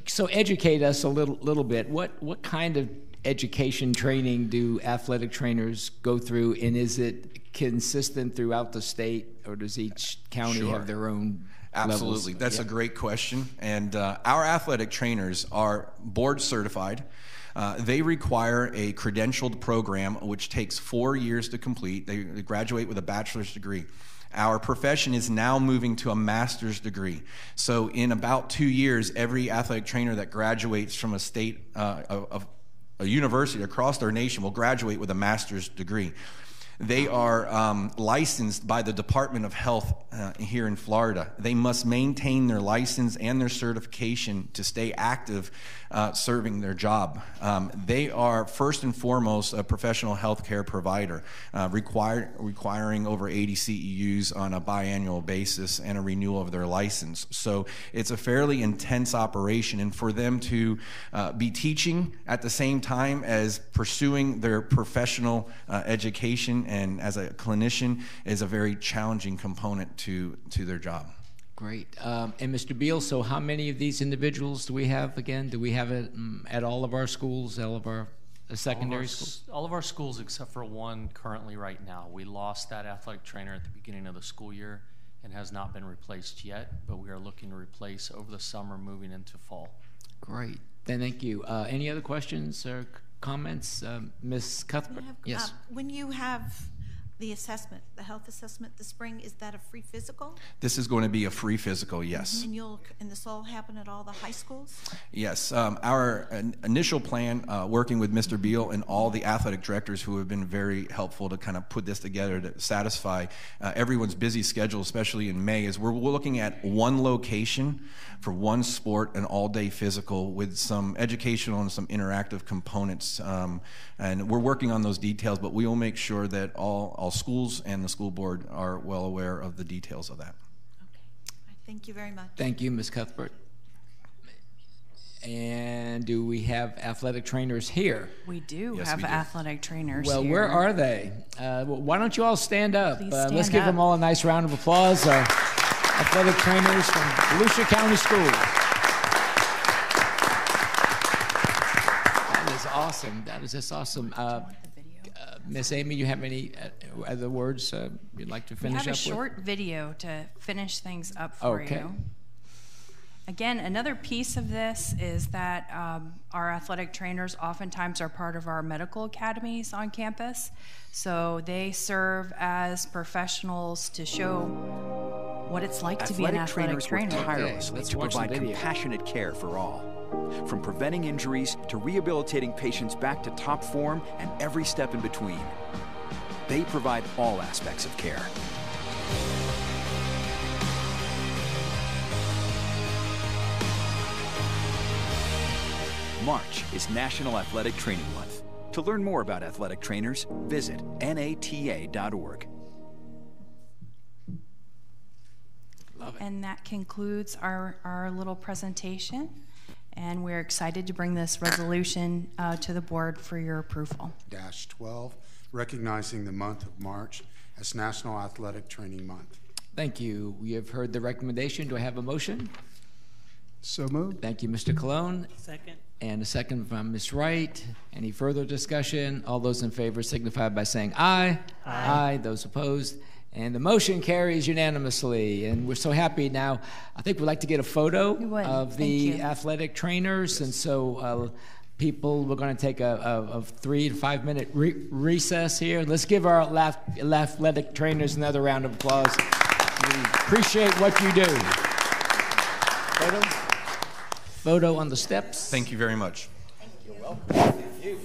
So educate us a little bit. What kind of education training do athletic trainers go through, and is it consistent throughout the state, or does each county Sure. have their own Absolutely. levels? That's a great question. And our athletic trainers are board certified. They require a credentialed program, which takes 4 years to complete. They graduate with a bachelor's degree. Our profession is now moving to a master's degree. So in about 2 years, every athletic trainer that graduates from a state, of a university across our nation will graduate with a master's degree. They are licensed by the Department of Health here in Florida. They must maintain their license and their certification to stay active serving their job. They are first and foremost a professional health care provider, requiring over 80 CEUs on a biannual basis and a renewal of their license. So it's a fairly intense operation, and for them to be teaching at the same time as pursuing their professional education and as a clinician is a very challenging component to their job. Great. And Mr. Beal, so how many of these individuals do we have again? Do we have it at all of our schools, all of our secondary schools? All of our schools except for one currently right now. We lost that athletic trainer at the beginning of the school year and has not been replaced yet, but we are looking to replace over the summer moving into fall. Great. Then thank you. Any other questions or comments? Ms. Cuthbert? Yes. When you have the assessment, the health assessment this spring, is that a free physical? This is going to be a free physical, yes. And this all happen at all the high schools? Yes. Our initial plan, working with Mr. Beal and all the athletic directors who have been very helpful to kind of put this together to satisfy everyone's busy schedule, especially in May, is we're looking at one location for one sport, an all-day physical with some educational and some interactive components. And we're working on those details, but we will make sure that all schools and the school board are well aware of the details of that. Okay. Thank you very much. Thank you, Ms. Cuthbert. And do we have athletic trainers here? We do have athletic trainers Well, here. where are they? Why don't you all stand up? Please Let's stand give up. them all a nice round of applause. Athletic trainers from Volusia County Schools. That is awesome. That is just awesome. Miss Amy, you have any other words you'd like to finish up with? We have a short video to finish things up for you. Again, another piece of this is that our athletic trainers oftentimes are part of our medical academies on campus. So they serve as professionals to show what it's like to be an athletic trainer. Work tirelessly to provide compassionate care for all. From preventing injuries to rehabilitating patients back to top form and every step in between. They provide all aspects of care. March is National Athletic Training Month. To learn more about athletic trainers, visit nata.org. And that concludes our little presentation. And we're excited to bring this resolution to the board for your approval. -12, recognizing the month of March as National Athletic Training Month. Thank you. We have heard the recommendation. Do I have a motion? So moved. Thank you, Mr. Colon. Second. And a second from Ms. Wright. Any further discussion? All those in favor signify by saying aye. Aye. Those opposed? And the motion carries unanimously. And we're so happy now. I think we'd like to get a photo of the athletic trainers. And so people, we're going to take a 3 to 5 minute recess here. Let's give our athletic trainers another round of applause. We appreciate what you do. Photo on the steps. Thank you very much. You're welcome. Thank you.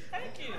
Thank you.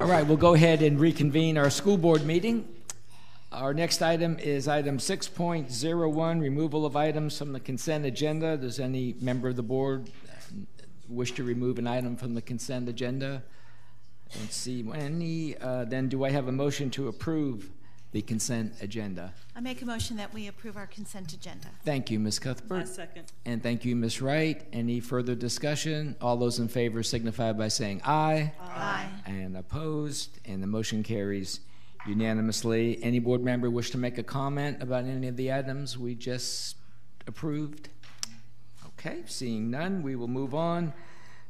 All right, we'll go ahead and reconvene our school board meeting. Our next item is item 6.01, removal of items from the consent agenda. Does any member of the board wish to remove an item from the consent agenda? I don't see any. Then do I have a motion to approve the consent agenda? I make a motion that we approve our consent agenda. Thank you, Ms. Cuthbert. I second. And thank you, Ms. Wright. Any further discussion? All those in favor signify by saying aye. Aye. And opposed, and the motion carries unanimously. Any board member wish to make a comment about any of the items we just approved? Okay, seeing none, we will move on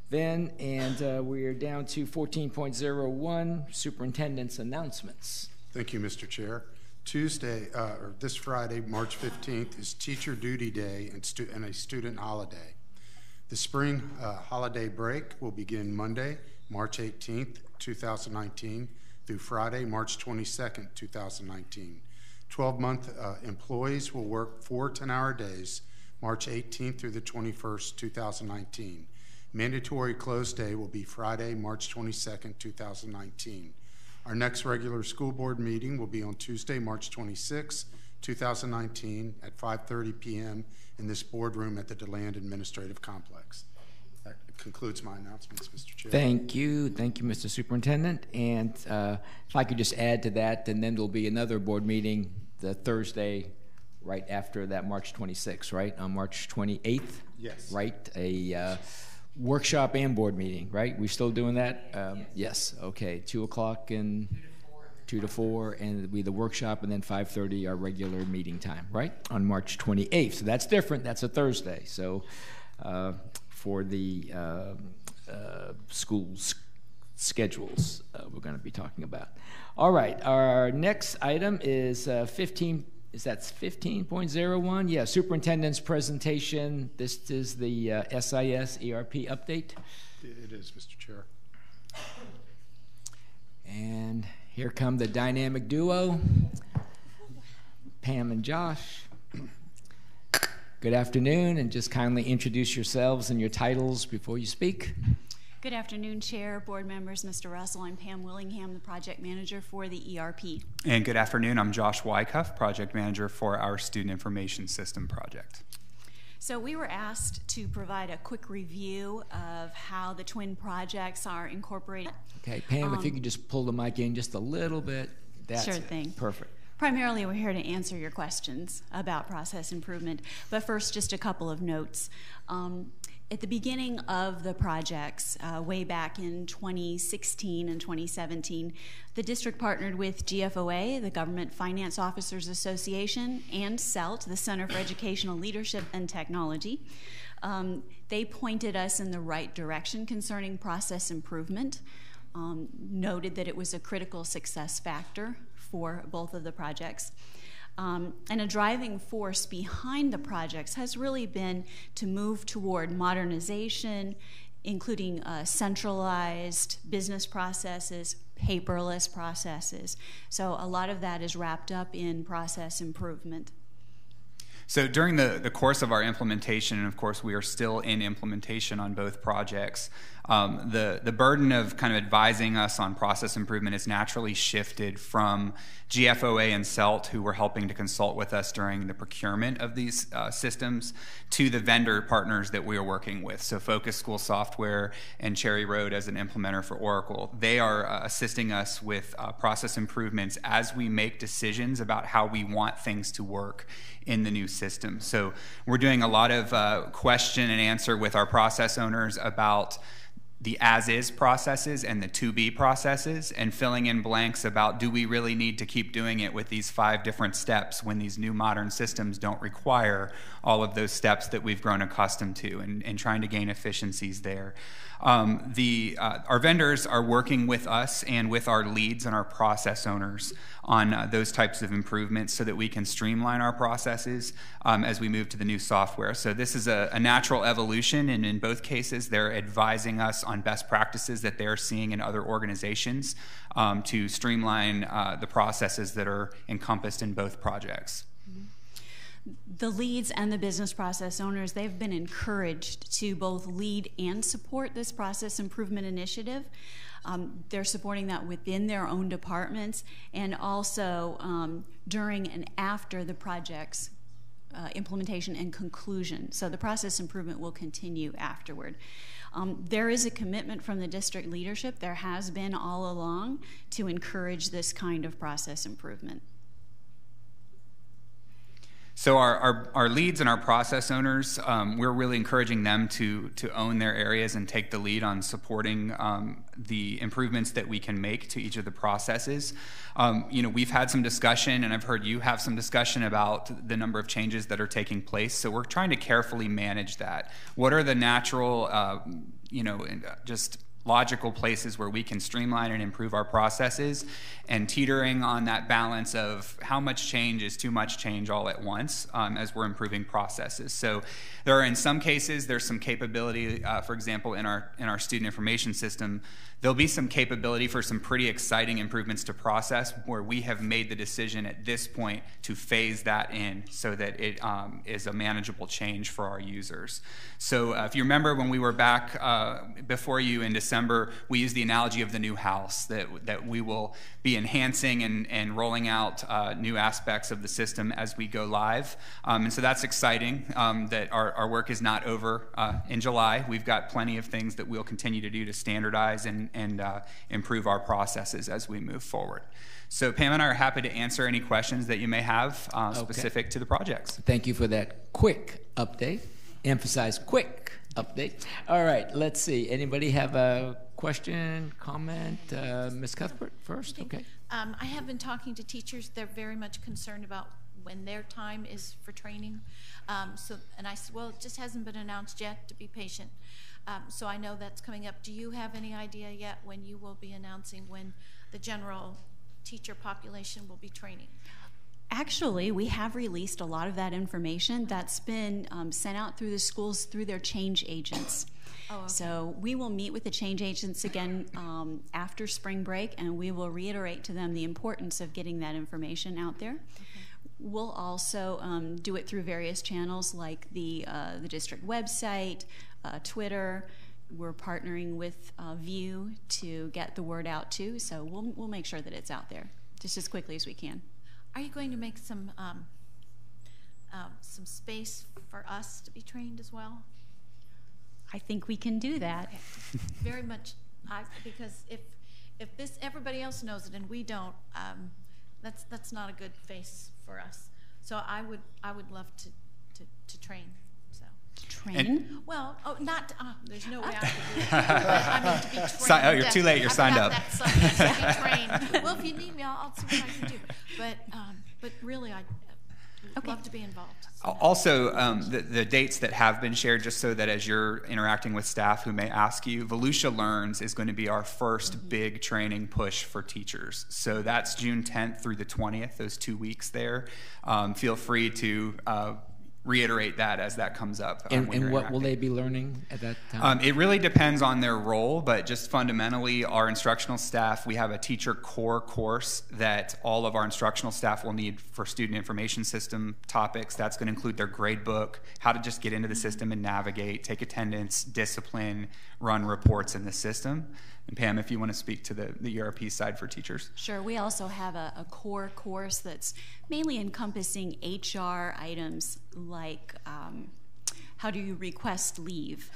then, and we are down to 14.01, superintendent's announcements. Thank you, Mr. Chair. Tuesday, or this Friday, March 15th, is Teacher Duty Day and a student holiday. The spring holiday break will begin Monday, March 18th, 2019, through Friday, March 22nd, 2019. 12-month employees will work 4 10-hour days, March 18th through the 21st, 2019. Mandatory close day will be Friday, March 22nd, 2019. Our next regular school board meeting will be on Tuesday, March 26, 2019 at 5:30 p.m. in this boardroom at the DeLand Administrative Complex. That concludes my announcements, Mr. Chair. Thank you, Mr. Superintendent. And if I could just add to that, and then there'll be another board meeting the Thursday right after that, March 26th, right? On March 28th? Yes. Right? A workshop and board meeting, right? We still doing that? Yes. Okay. 2 o'clock and 2 to 4, and it'll be the workshop, and then 5:30 our regular meeting time, right? On March 28th. So that's different. That's a Thursday. So for the schools schedules we're going to be talking about. All right. Our next item is 15. Is that 15.01? Yeah, superintendent's presentation. This is the SIS ERP update. It is, Mr. Chair. And here come the dynamic duo, Pam and Josh. Good afternoon, and just kindly introduce yourselves and your titles before you speak. Good afternoon, Chair, board members, Mr. Russell. I'm Pam Willingham, the project manager for the ERP. And good afternoon, I'm Josh Wycuff, project manager for our Student Information System project. So we were asked to provide a quick review of how the twin projects are incorporated. Okay, Pam, if you could just pull the mic in just a little bit. That's sure thing. Perfect. Primarily, we're here to answer your questions about process improvement. But first, just a couple of notes. At the beginning of the projects, way back in 2016 and 2017, the district partnered with GFOA, the Government Finance Officers Association, and CELT, the Center for Educational Leadership and Technology. They pointed us in the right direction concerning process improvement, noted that it was a critical success factor for both of the projects. And a driving force behind the projects has really been to move toward modernization, including centralized business processes, paperless processes. So a lot of that is wrapped up in process improvement. So during the course of our implementation, and of course we are still in implementation on both projects, the burden of kind of advising us on process improvement has naturally shifted from GFOA and CELT, who were helping to consult with us during the procurement of these systems, to the vendor partners that we are working with. So Focus School Software and Cherry Road as an implementer for Oracle. They are assisting us with process improvements as we make decisions about how we want things to work in the new system. So we're doing a lot of question and answer with our process owners about the as-is processes and the to-be processes, and filling in blanks about, do we really need to keep doing it with these 5 different steps when these new modern systems don't require all of those steps that we've grown accustomed to, and trying to gain efficiencies there. Our vendors are working with us and with our leads and our process owners on those types of improvements so that we can streamline our processes as we move to the new software. So this is a natural evolution, and in both cases they're advising us on best practices that they're seeing in other organizations to streamline the processes that are encompassed in both projects. The leads and the business process owners, they've been encouraged to both lead and support this process improvement initiative. They're supporting that within their own departments and also during and after the project's implementation and conclusion. So the process improvement will continue afterward. There is a commitment from the district leadership, there has been all along, to encourage this kind of process improvement. So our leads and our process owners, we're really encouraging them to own their areas and take the lead on supporting the improvements that we can make to each of the processes. We've had some discussion, and I've heard you have some discussion about the number of changes that are taking place. So we're trying to carefully manage that. What are the natural, just logical places where we can streamline and improve our processes, and teetering on that balance of how much change is too much change all at once as we're improving processes. So there are, in some cases, there's some capability, for example, in our student information system, there'll be some capability for some pretty exciting improvements to process where we have made the decision at this point to phase that in so that it is a manageable change for our users. So if you remember when we were back before you in December, we used the analogy of the new house, that we will be enhancing and rolling out new aspects of the system as we go live. And so that's exciting that our work is not over in July. We've got plenty of things that we'll continue to do to standardize and improve our processes as we move forward. So Pam and I are happy to answer any questions that you may have specific to the projects. Thank you for that quick update. Emphasize quick update. All right, let's see. Anybody have a question, comment? Ms. Cuthbert first? Okay. I have been talking to teachers. They're very much concerned about when their time is for training. And I said, well, it just hasn't been announced yet, to be patient. So I know that's coming up. Do you have any idea yet when you will be announcing when the general teacher population will be training? Actually, we have released a lot of that information that's been sent out through the schools through their change agents. Oh, okay. So we will meet with the change agents again after spring break, and we will reiterate to them the importance of getting that information out there. Okay. We'll also do it through various channels like the district website, Twitter. We're partnering with View to get the word out too, so we'll make sure that it's out there just as quickly as we can. Are you going to make some space for us to be trained as well? I think we can do that. Okay. Very much, because if this everybody else knows it and we don't, that's not a good face for us. So I would love to train. So train? Well, there's no way I could do it. I mean, to be trained. Oh, you're too late. You're signed up. Well, if you need me, I'll see what I can do. But really, I'd love to be involved. So. Also, the dates that have been shared, just so that as you're interacting with staff who may ask you, Volusia Learns is going to be our first big training push for teachers. So that's June 10th through the 20th, those 2 weeks there. Feel free to reiterate that as that comes up. And what will they be learning at that time? It really depends on their role, but just fundamentally, our instructional staff, we have a teacher core course that all of our instructional staff will need for student information system topics. That's going to include their grade book, how to just get into the system and navigate, take attendance, discipline, run reports in the system. And Pam, if you want to speak to the ERP side for teachers. Sure. We also have a core course that's mainly encompassing HR items like how do you request leave.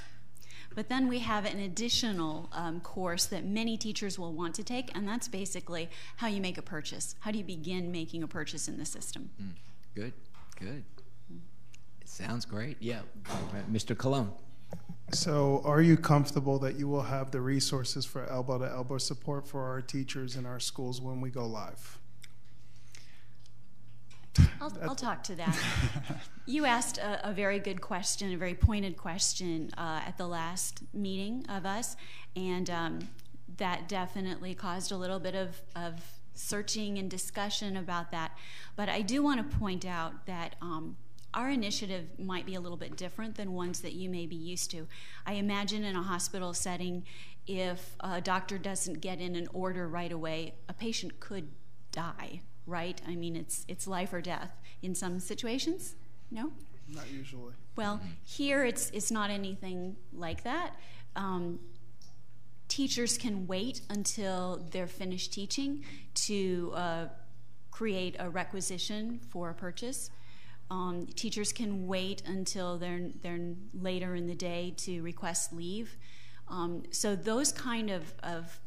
But then we have an additional course that many teachers will want to take, and that's basically how you make a purchase. How do you begin making a purchase in the system? Good, good. It sounds great. Yeah. Mr. Colon. So are you comfortable that you will have the resources for elbow-to-elbow support for our teachers in our schools when we go live? I'll talk to that. You asked a very good question, a very pointed question at the last meeting of us, and that definitely caused a little bit of searching and discussion about that. But I do want to point out that our initiative might be a little bit different than ones that you may be used to. I imagine in a hospital setting, if a doctor doesn't get in an order right away, a patient could die, right? I mean, it's life or death in some situations, no? Not usually. Well, here it's not anything like that. teachers can wait until they're finished teaching to create a requisition for a purchase. Teachers can wait until they're later in the day to request leave. So those kind of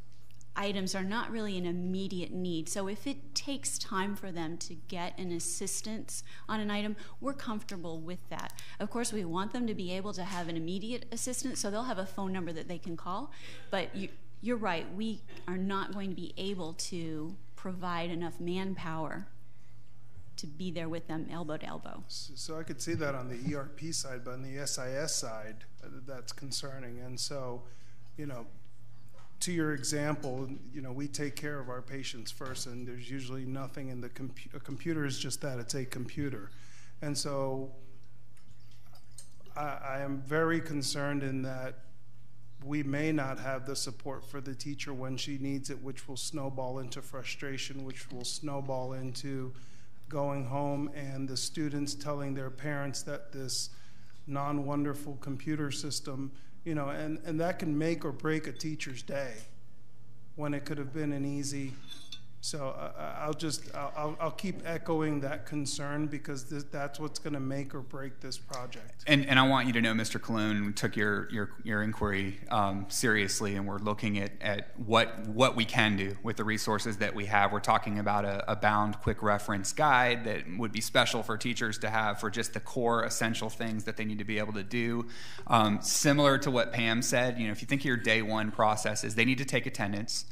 items are not really an immediate need. So if it takes time for them to get an assistance on an item, we're comfortable with that. Of course, we want them to be able to have an immediate assistance, so they'll have a phone number that they can call. But you're right, we are not going to be able to provide enough manpower to be there with them elbow to elbow. So I could see that on the ERP side, but on the SIS side, that's concerning. And so, you know, to your example, you know, we take care of our patients first, and there's usually nothing in the a computer is just that, it's a computer. And so I am very concerned in that we may not have the support for the teacher when she needs it, which will snowball into frustration, which will snowball into going home and the students telling their parents that this non-wonderful computer system, you know, and that can make or break a teacher's day when it could have been an easy. So I'll keep echoing that concern, because that's what's going to make or break this project. And I want you to know, Mr. Colon, we took your inquiry seriously, and we're looking at what we can do with the resources that we have. We're talking about a bound quick reference guide that would be special for teachers to have for just the core essential things that they need to be able to do. Similar to what Pam said, you know, if you think of your day one processes, they need to take attendance.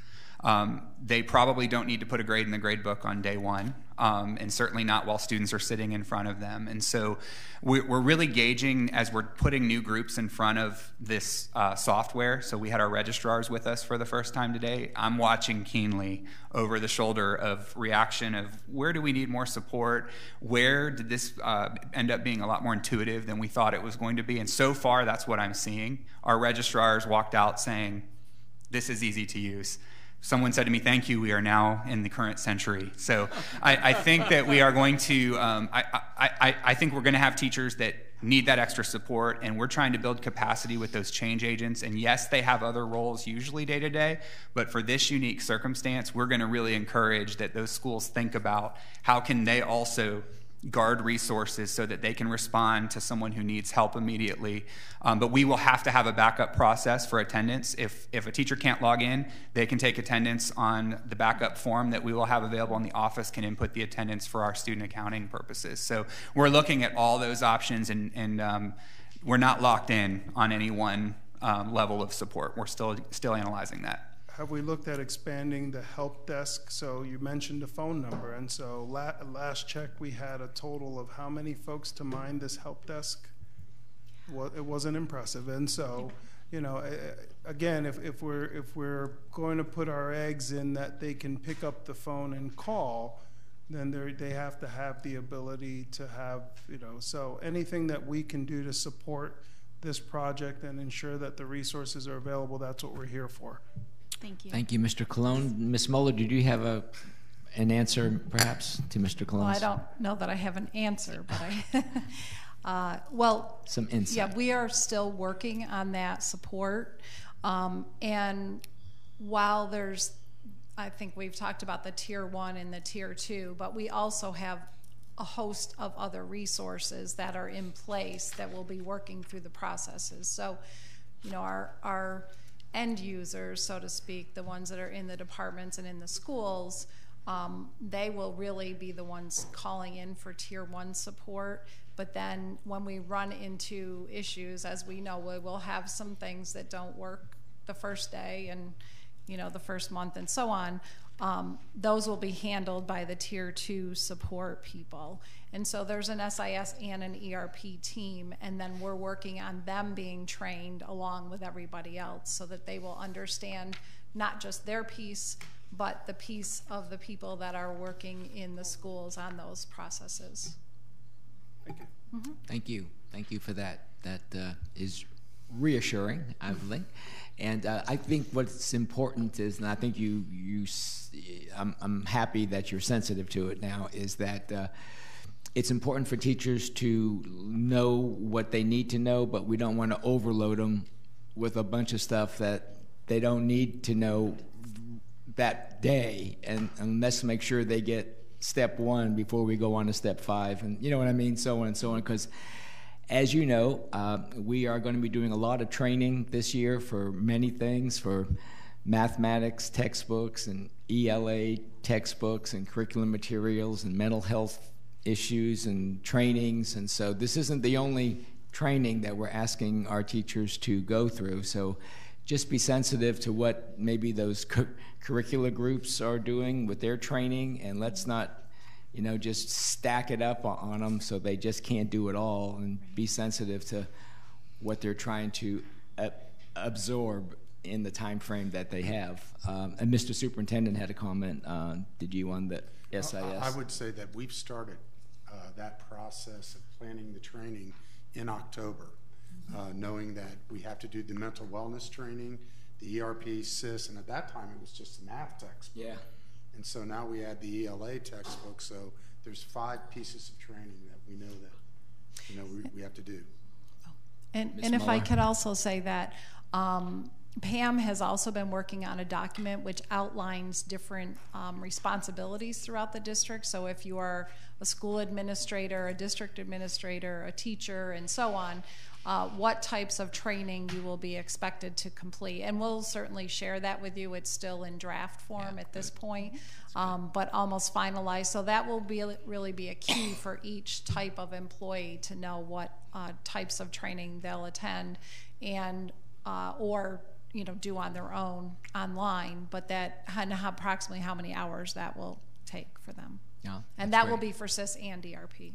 They probably don't need to put a grade in the grade book on day one, and certainly not while students are sitting in front of them. And so we're really gauging as we're putting new groups in front of this software. So we had our registrars with us for the first time today. I'm watching keenly over the shoulder of reaction of where do we need more support? Where did this end up being a lot more intuitive than we thought it was going to be? And so far, that's what I'm seeing. Our registrars walked out saying, this is easy to use. Someone said to me, thank you, we are now in the current century. So I think that we are going to, I think we're going to have teachers that need that extra support, and we're trying to build capacity with those change agents. And yes, they have other roles usually day to day, but for this unique circumstance, we're going to really encourage that those schools think about how can they also guard resources so that they can respond to someone who needs help immediately. But we will have to have a backup process for attendance. If a teacher can't log in, they can take attendance on the backup form that we will have available in the office, can input the attendance for our student accounting purposes. So we're looking at all those options, and we're not locked in on any one level of support. We're still analyzing that. Have we looked at expanding the help desk? So you mentioned a phone number, and so last check we had a total of how many folks to mind this help desk? Well, it wasn't impressive, and so, you know, again, if we're going to put our eggs in that they can pick up the phone and call, then they have to have the ability to have, you know, so anything that we can do to support this project and ensure that the resources are available, that's what we're here for. Thank you. Thank you, Mr. Colon. Ms. Muller, did you have an answer, perhaps, to Mr. Colon? Well, I don't know that I have an answer, but well, some insight. Yeah, we are still working on that support. And while there's, I think we've talked about the Tier 1 and the Tier 2, but we also have a host of other resources that are in place that will be working through the processes. So, you know, our end users, so to speak, the ones that are in the departments and in the schools, they will really be the ones calling in for Tier 1 support. But then when we run into issues, as we know, we will have some things that don't work the first day and, you know, the first month and so on. Those will be handled by the Tier 2 support people. And so there's an SIS and an ERP team, and then we're working on them being trained along with everybody else so that they will understand not just their piece, but the piece of the people that are working in the schools on those processes. Thank you. Mm-hmm. Thank you. Thank you for that. That is reassuring, I believe. And I think what's important is, and I think I'm happy that you're sensitive to it now, is that it's important for teachers to know what they need to know, but we don't want to overload them with a bunch of stuff that they don't need to know that day, and let's make sure they get step 1 before we go on to step 5, and you know what I mean, so on and so on. Because as you know, we are going to be doing a lot of training this year for many things, for mathematics textbooks and ELA textbooks and curriculum materials and mental health issues and trainings. And so this isn't the only training that we're asking our teachers to go through. So just be sensitive to what maybe those curricular groups are doing with their training, and let's not, just stack it up on them so they just can't do it all, and be sensitive to what they're trying to absorb in the time frame that they have. And Mr. Superintendent had a comment. Did you on the SIS? I would say that we've started that process of planning the training in October, knowing that we have to do the mental wellness training, the ERP, SIS, and at that time it was just a math textbook. Yeah. And so now we add the ELA textbook, so there's 5 pieces of training that we know that we have to do. And if I could also say that Pam has also been working on a document which outlines different responsibilities throughout the district. So if you are a school administrator, a district administrator, a teacher, and so on, what types of training you will be expected to complete. And we'll certainly share that with you. It's still in draft form at this point, but almost finalized. So that will really be a key for each type of employee to know what types of training they'll attend and or do on their own online, but that approximately how many hours that will take for them. Yeah, and that will be for SIS and DRP.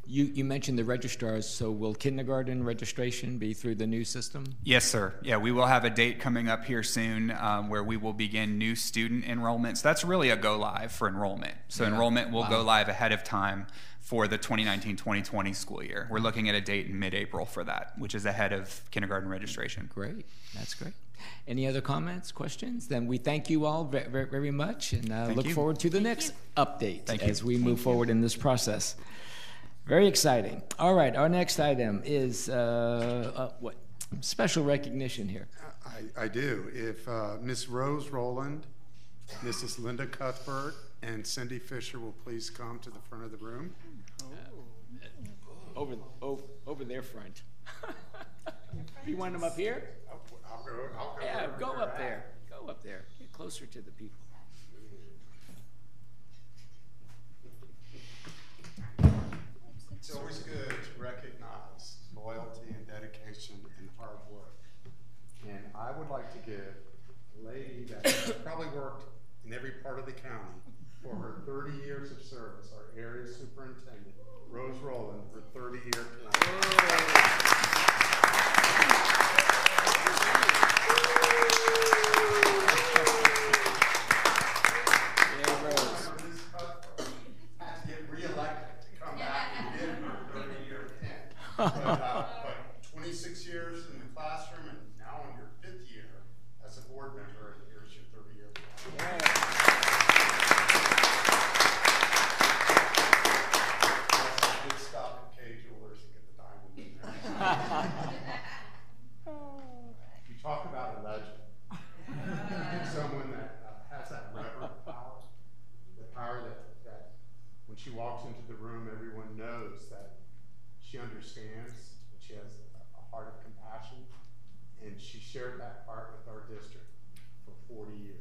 You mentioned the registrars, so will kindergarten registration be through the new system? Yes, sir. Yeah, we will have a date coming up here soon where we will begin new student enrollments. That's really a go live for enrollment. So enrollment will go live ahead of time for the 2019-2020 school year. We're looking at a date in mid-April for that, which is ahead of kindergarten registration. Great. That's great. Any other comments, questions? Then we thank you all very, very much, and look forward to the next update as we move forward in this process. Very exciting. All right, our next item is what? Special recognition here. I do. If Miss Rose Rowland, Mrs. Linda Cuthbert, and Cindy Fisher will please come to the front of the room. Over their front. You want them up here? I'll go. Yeah, go up there. Go up there. Get closer to the people. It's always good to recognize loyalty and dedication and hard work. And I would like to give a lady that has probably worked in every part of the county for her 30 years of service, our area superintendent, Rose Rowland, for 30-year but 26 years in the classroom, and now in your 5th year as a board member, and here's your 30-year plan. Did stop at K Jewelers to get the diamond in there. You talk about a legend. Someone that has that reverent power, the power that when she walks into the room, everyone knows that she understands, she has a heart of compassion, and she shared that heart with our district for 40 years.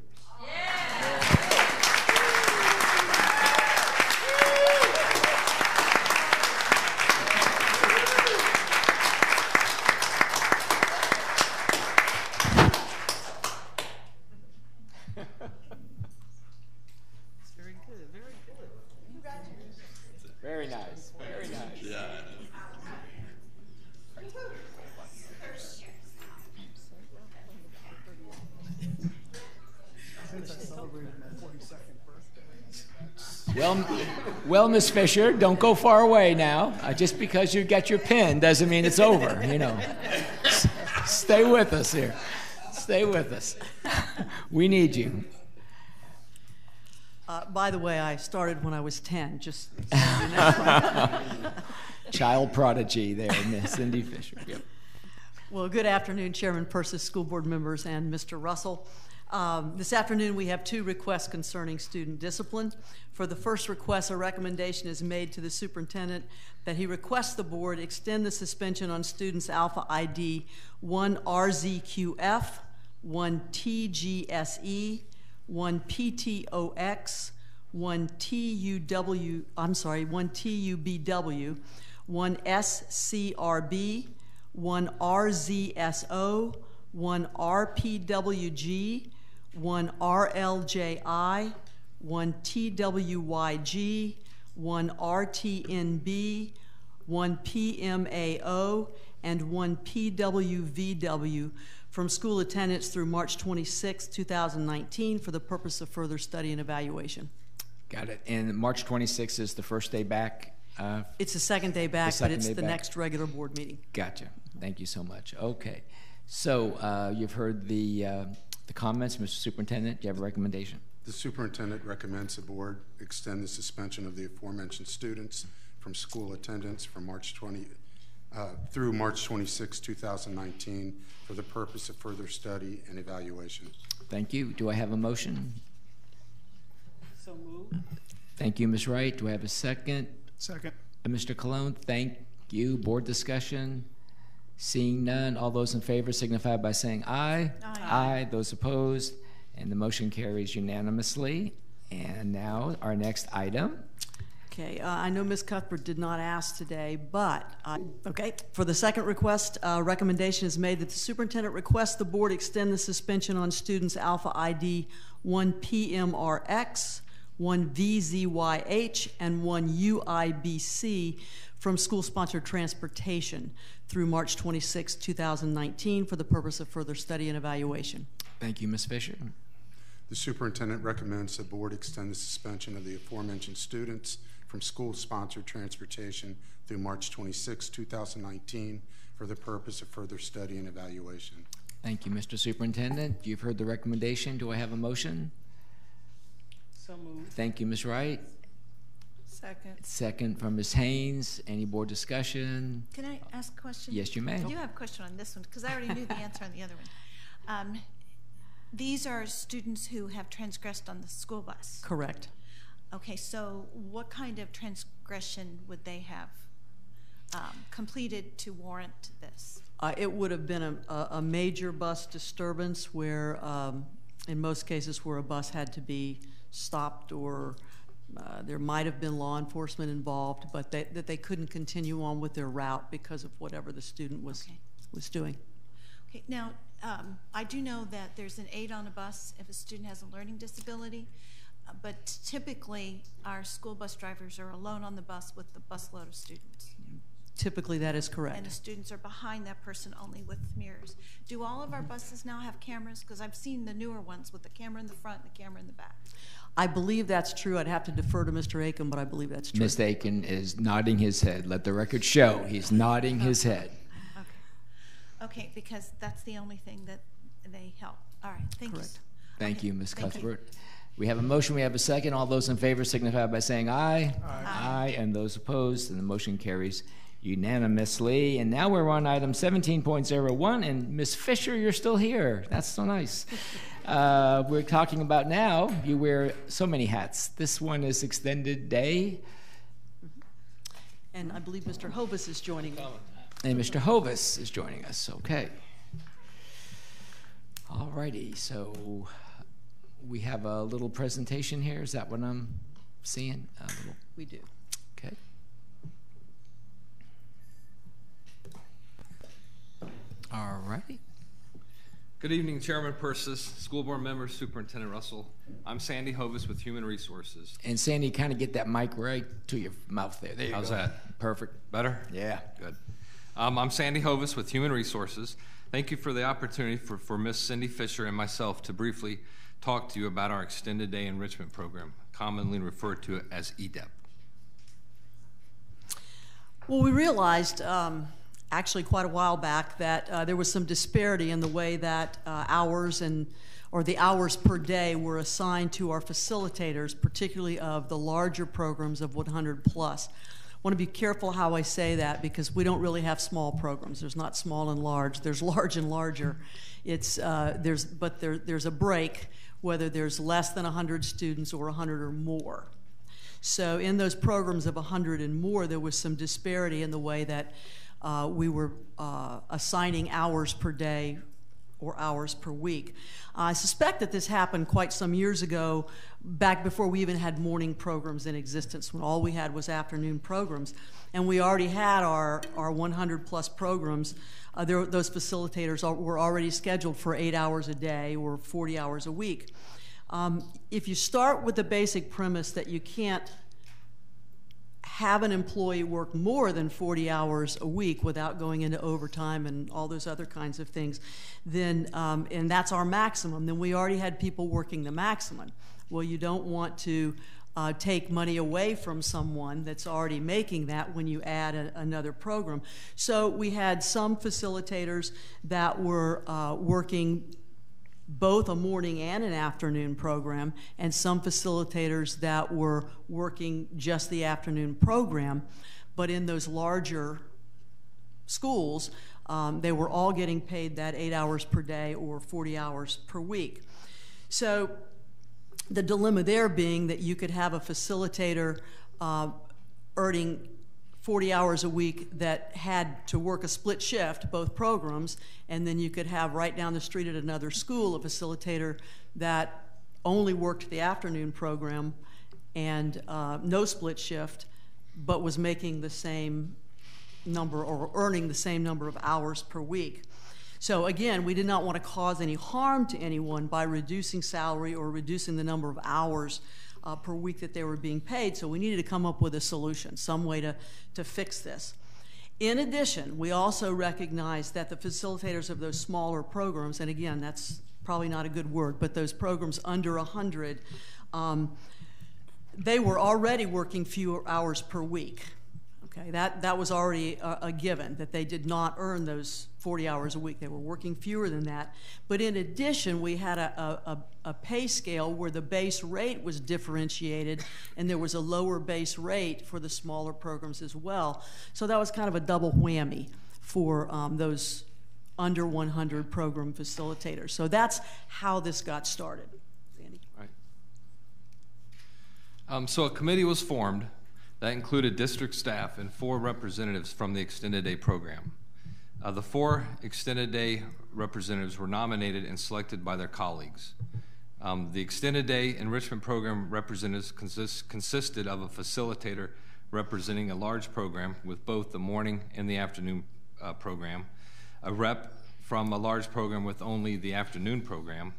Very good, very good. Very nice, very nice. Yeah. Well, Miss Fisher, don't go far away now. Just because you get your pin doesn't mean it's over, Stay with us here. Stay with us. We need you. By the way, I started when I was 10, just so you know. Child prodigy there, Miss Cindy Fisher. Yep. Well, good afternoon, Chairman Persis, school board members, and Mr. Russell. This afternoon we have two requests concerning student discipline. For the first request, a recommendation is made to the superintendent that he requests the board extend the suspension on students Alpha ID 1 RZQF, 1 TGSE, 1 PTOX, 1 TUBW, 1 SCRB, 1 RZSO, 1 RPWG, 1 RLJI, 1 TWYG, 1 RTNB, 1 PMAO, and 1 PWVW from school attendance through March 26, 2019 for the purpose of further study and evaluation. Got it. And March 26th is the first day back? It's the second day back, but it's the next regular board meeting. Gotcha. Thank you so much. Okay. So you've heard the comments. Mr. Superintendent, do you have a recommendation? The superintendent recommends the board extend the suspension of the aforementioned students from school attendance from through March 26, 2019 for the purpose of further study and evaluation. Thank you. Do I have a motion? So moved. Thank you, Ms. Wright. Do I have a second? Second. Mr. Colon, thank you. Board discussion? Seeing none, all those in favor signify by saying aye. Aye. Aye. Those opposed, and the motion carries unanimously. And now our next item. Okay, I know Ms. Cuthbert did not ask today, but, for the second request, recommendation is made that the superintendent request the board extend the suspension on students Alpha ID 1 PMRX, 1 VZYH, and 1 UIBC from school-sponsored transportation through March 26, 2019 for the purpose of further study and evaluation. Thank you, Ms. Fisher. The superintendent recommends the board extend the suspension of the aforementioned students from school-sponsored transportation through March 26, 2019 for the purpose of further study and evaluation. Thank you, Mr. Superintendent. You've heard the recommendation. Do I have a motion? So moved. Thank you, Ms. Wright. Second. Second from Ms. Haynes. Any board discussion? Can I ask a question? Yes, you may. I do have a question on this one because I already knew the answer on the other one. These are students who have transgressed on the school bus. Correct. Okay, so what kind of transgression would they have completed to warrant this? It would have been a major bus disturbance where, in most cases, where a bus had to be stopped or there might have been law enforcement involved, but that they couldn't continue on with their route because of whatever the student was doing. Okay, now, I do know that there's an aid on a bus if a student has a learning disability, but typically our school bus drivers are alone on the bus with the busload of students. Typically that is correct. And the students are behind that person only with mirrors. Do all of our buses now have cameras? Because I've seen the newer ones with the camera in the front and the camera in the back. I believe that's true. I'd have to defer to Mr. Aiken, but I believe that's true. Mr. Aiken is nodding his head. Let the record show he's nodding his head. Okay, because that's the only thing that they help. All right, thank you. Thank you, Ms. Cuthbert. We have a motion, we have a second. All those in favor signify by saying aye. Aye. Aye. And those opposed, and the motion carries unanimously. And now we're on item 17.01, and Ms. Fisher, you're still here. That's so nice. We're talking about now, you wear so many hats. This one is extended day. And I believe Mr. Hovis is joining us. And Mr. Hovis is joining us. Okay. All righty. So we have a little presentation here. Is that what I'm seeing? We do. Okay. All righty. Good evening, Chairman Persis, school board members, Superintendent Russell. I'm Sandy Hovis with Human Resources. And Sandy, kind of get that mic right to your mouth there. There you go. How's that? Perfect. Better? Yeah. Good. I'm Sandy Hovis with Human Resources. Thank you for the opportunity for Ms. Cindy Fisher and myself to briefly talk to you about our Extended Day Enrichment Program, commonly referred to as EDEP. Well, we realized actually quite a while back that there was some disparity in the way that the hours per day were assigned to our facilitators, particularly of the larger programs of 100 plus. want to be careful how I say that because we don't really have small programs. There's not small and large. There's large and larger. There's a break whether there's less than 100 students or 100 or more. So in those programs of 100 and more, there was some disparity in the way that we were assigning hours per day or hours per week. I suspect that this happened quite some years ago, back before we even had morning programs in existence, when all we had was afternoon programs. And we already had our 100 plus programs. Those facilitators were already scheduled for 8 hours a day or 40 hours a week. If you start with the basic premise that you can't have an employee work more than 40 hours a week without going into overtime and all those other kinds of things, then, and that's our maximum, then we already had people working the maximum. Well, you don't want to take money away from someone that's already making that when you add another program. So we had some facilitators that were working both a morning and an afternoon program, and some facilitators that were working just the afternoon program. But in those larger schools, they were all getting paid that 8 hours per day or 40 hours per week. So the dilemma there being that you could have a facilitator earning 40 hours a week that had to work a split shift, both programs, and then you could have right down the street at another school a facilitator that only worked the afternoon program and no split shift, but was making the same number or earning the same number of hours per week. So again, we did not want to cause any harm to anyone by reducing salary or reducing the number of hours per week that they were being paid, so we needed to come up with a solution, some way to fix this. In addition, we also recognized that the facilitators of those smaller programs, and again, that's probably not a good word, but those programs under 100, they were already working fewer hours per week. Okay, that was already a given, that they did not earn those 40 hours a week. They were working fewer than that. But in addition, we had a pay scale where the base rate was differentiated, and there was a lower base rate for the smaller programs as well. So that was kind of a double whammy for those under 100 program facilitators. So that's how this got started. Sandy? Right. So a committee was formed that included district staff and 4 representatives from the extended day program. The 4 extended day representatives were nominated and selected by their colleagues. The extended day enrichment program representatives consisted of a facilitator representing a large program with both the morning and the afternoon program, a rep from a large program with only the afternoon program,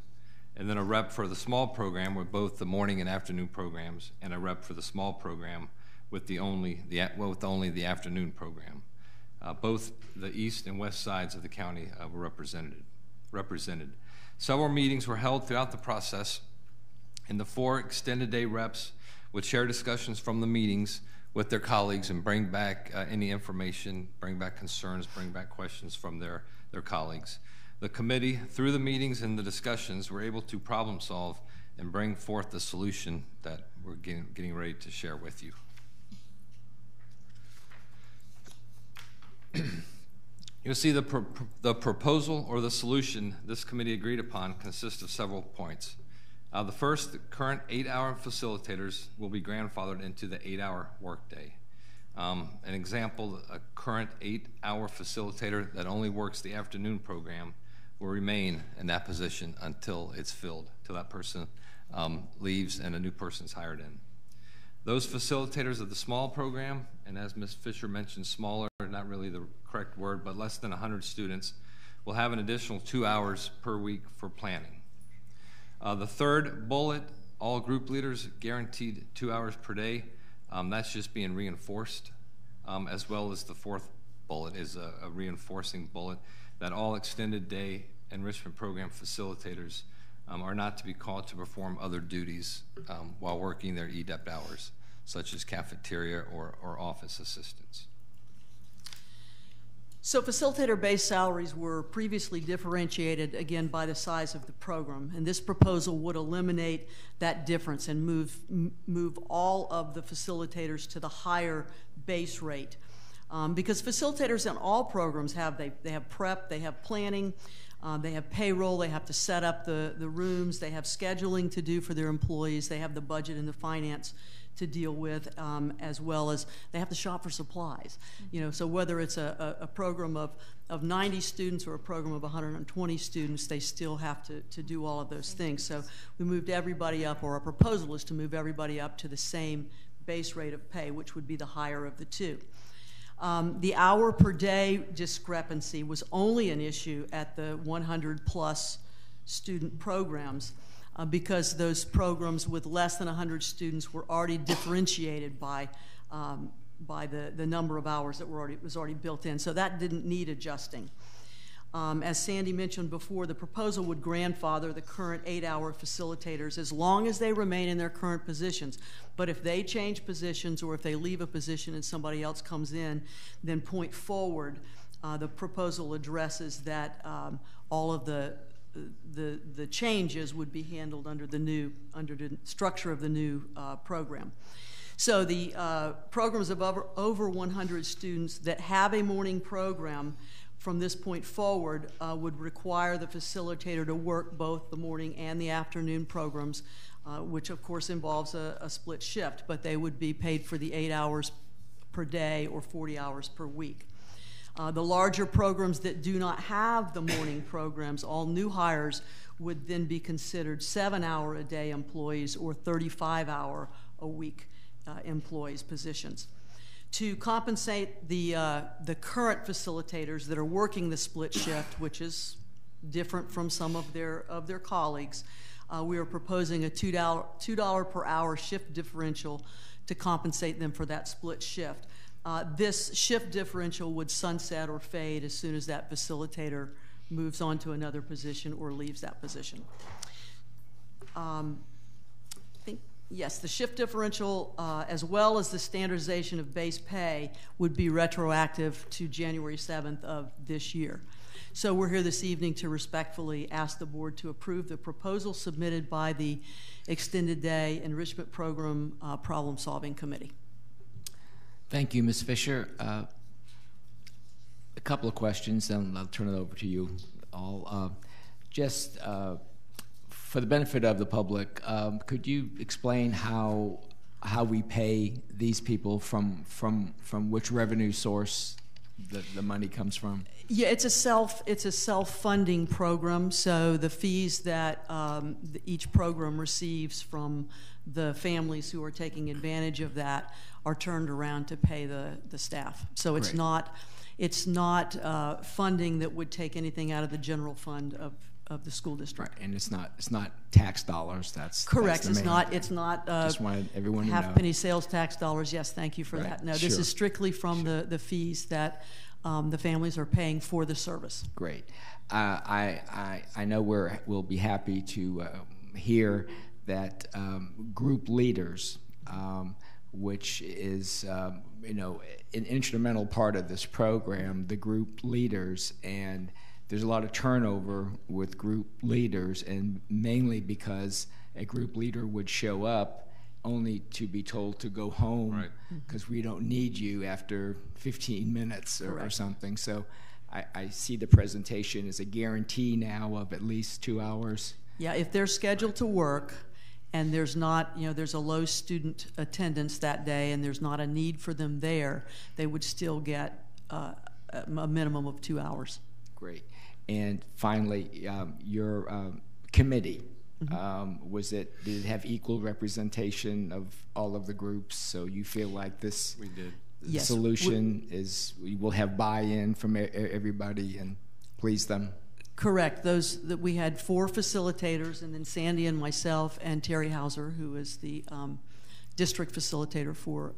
and then a rep for the small program with both the morning and afternoon programs, and a rep for the small program with only the afternoon program. Both the east and west sides of the county were represented. Several meetings were held throughout the process, and the 4 extended day reps would share discussions from the meetings with their colleagues and bring back any information, bring back concerns, bring back questions from their colleagues. The committee, through the meetings and the discussions, were able to problem solve and bring forth the solution that we're getting ready to share with you. You'll see the proposal or the solution this committee agreed upon consists of several points. The first, the current 8-hour facilitators will be grandfathered into the 8-hour workday. An example, a current 8-hour facilitator that only works the afternoon program will remain in that position until it's filled, till that person leaves and a new person's hired in. Those facilitators of the small program, and as Ms. Fisher mentioned, smaller, not really the correct word, but less than 100 students, will have an additional 2 hours per week for planning. The third bullet, all group leaders guaranteed 2 hours per day. That's just being reinforced, as well as the fourth bullet is a reinforcing bullet that all extended day enrichment program facilitators are not to be called to perform other duties while working their EDEP hours, such as cafeteria or office assistants. So facilitator base salaries were previously differentiated, again, by the size of the program, and this proposal would eliminate that difference and move all of the facilitators to the higher base rate. Because facilitators in all programs they have prep, they have planning, they have payroll, they have to set up the rooms, they have scheduling to do for their employees, they have the budget and the finance to deal with, as well as they have to shop for supplies. You know, so whether it's a program of 90 students or a program of 120 students, they still have to do all of those things. So we moved everybody up, or our proposal is to move everybody up to the same base rate of pay, which would be the higher of the two. The hour per day discrepancy was only an issue at the 100+ student programs, because those programs with less than 100 students were already differentiated by the number of hours that was already built in. So that didn't need adjusting. As Sandy mentioned before, the proposal would grandfather the current 8-hour facilitators as long as they remain in their current positions. But if they change positions, or if they leave a position and somebody else comes in, then point forward, the proposal addresses that all of the changes would be handled under the structure of the new program. So the programs of over 100 students that have a morning program from this point forward would require the facilitator to work both the morning and the afternoon programs, which of course involves a split shift, but they would be paid for the 8 hours per day or 40 hours per week. The larger programs that do not have the morning programs, all new hires would then be considered 7-hour-a-day employees or 35-hour-a-week employees positions. To compensate the current facilitators that are working the split shift, which is different from some of their colleagues, we are proposing a $2 per hour shift differential to compensate them for that split shift. This shift differential would sunset or fade as soon as that facilitator moves on to another position or leaves that position. Yes, the shift differential, as well as the standardization of base pay, would be retroactive to January 7th of this year. So we're here this evening to respectfully ask the board to approve the proposal submitted by the Extended Day Enrichment Program Problem Solving Committee. Thank you, Ms. Fisher. A couple of questions, and I'll turn it over to you all. For the benefit of the public, could you explain how we pay these people, from which revenue source the money comes from? Yeah, it's a self-funding program. So the fees that each program receives from the families who are taking advantage of that are turned around to pay the staff. So it's not funding that would take anything out of the general fund of the school district. Right, and it's not tax dollars. That's correct. That's It's not just wanted everyone to know. Half-penny sales tax dollars. Yes, thank you for that. No, this is strictly from the fees that the families are paying for the service. Great. I know we'll be happy to hear that group leaders, which is an instrumental part of this program, the group leaders, and there's a lot of turnover with group leaders, and mainly because a group leader would show up only to be told to go home because we don't need you after 15 minutes or something. So I see the presentation as a guarantee now of at least 2 hours. Yeah, if they're scheduled to work and there's not, there's a low student attendance that day and there's not a need for them there, they would still get a minimum of 2 hours. Great. And finally, your committee, did it have equal representation of all of the groups? So you feel like this solution will have buy-in from everybody and please them? Correct. We had 4 facilitators, and then Sandy and myself and Terry Hauser, who is the district facilitator for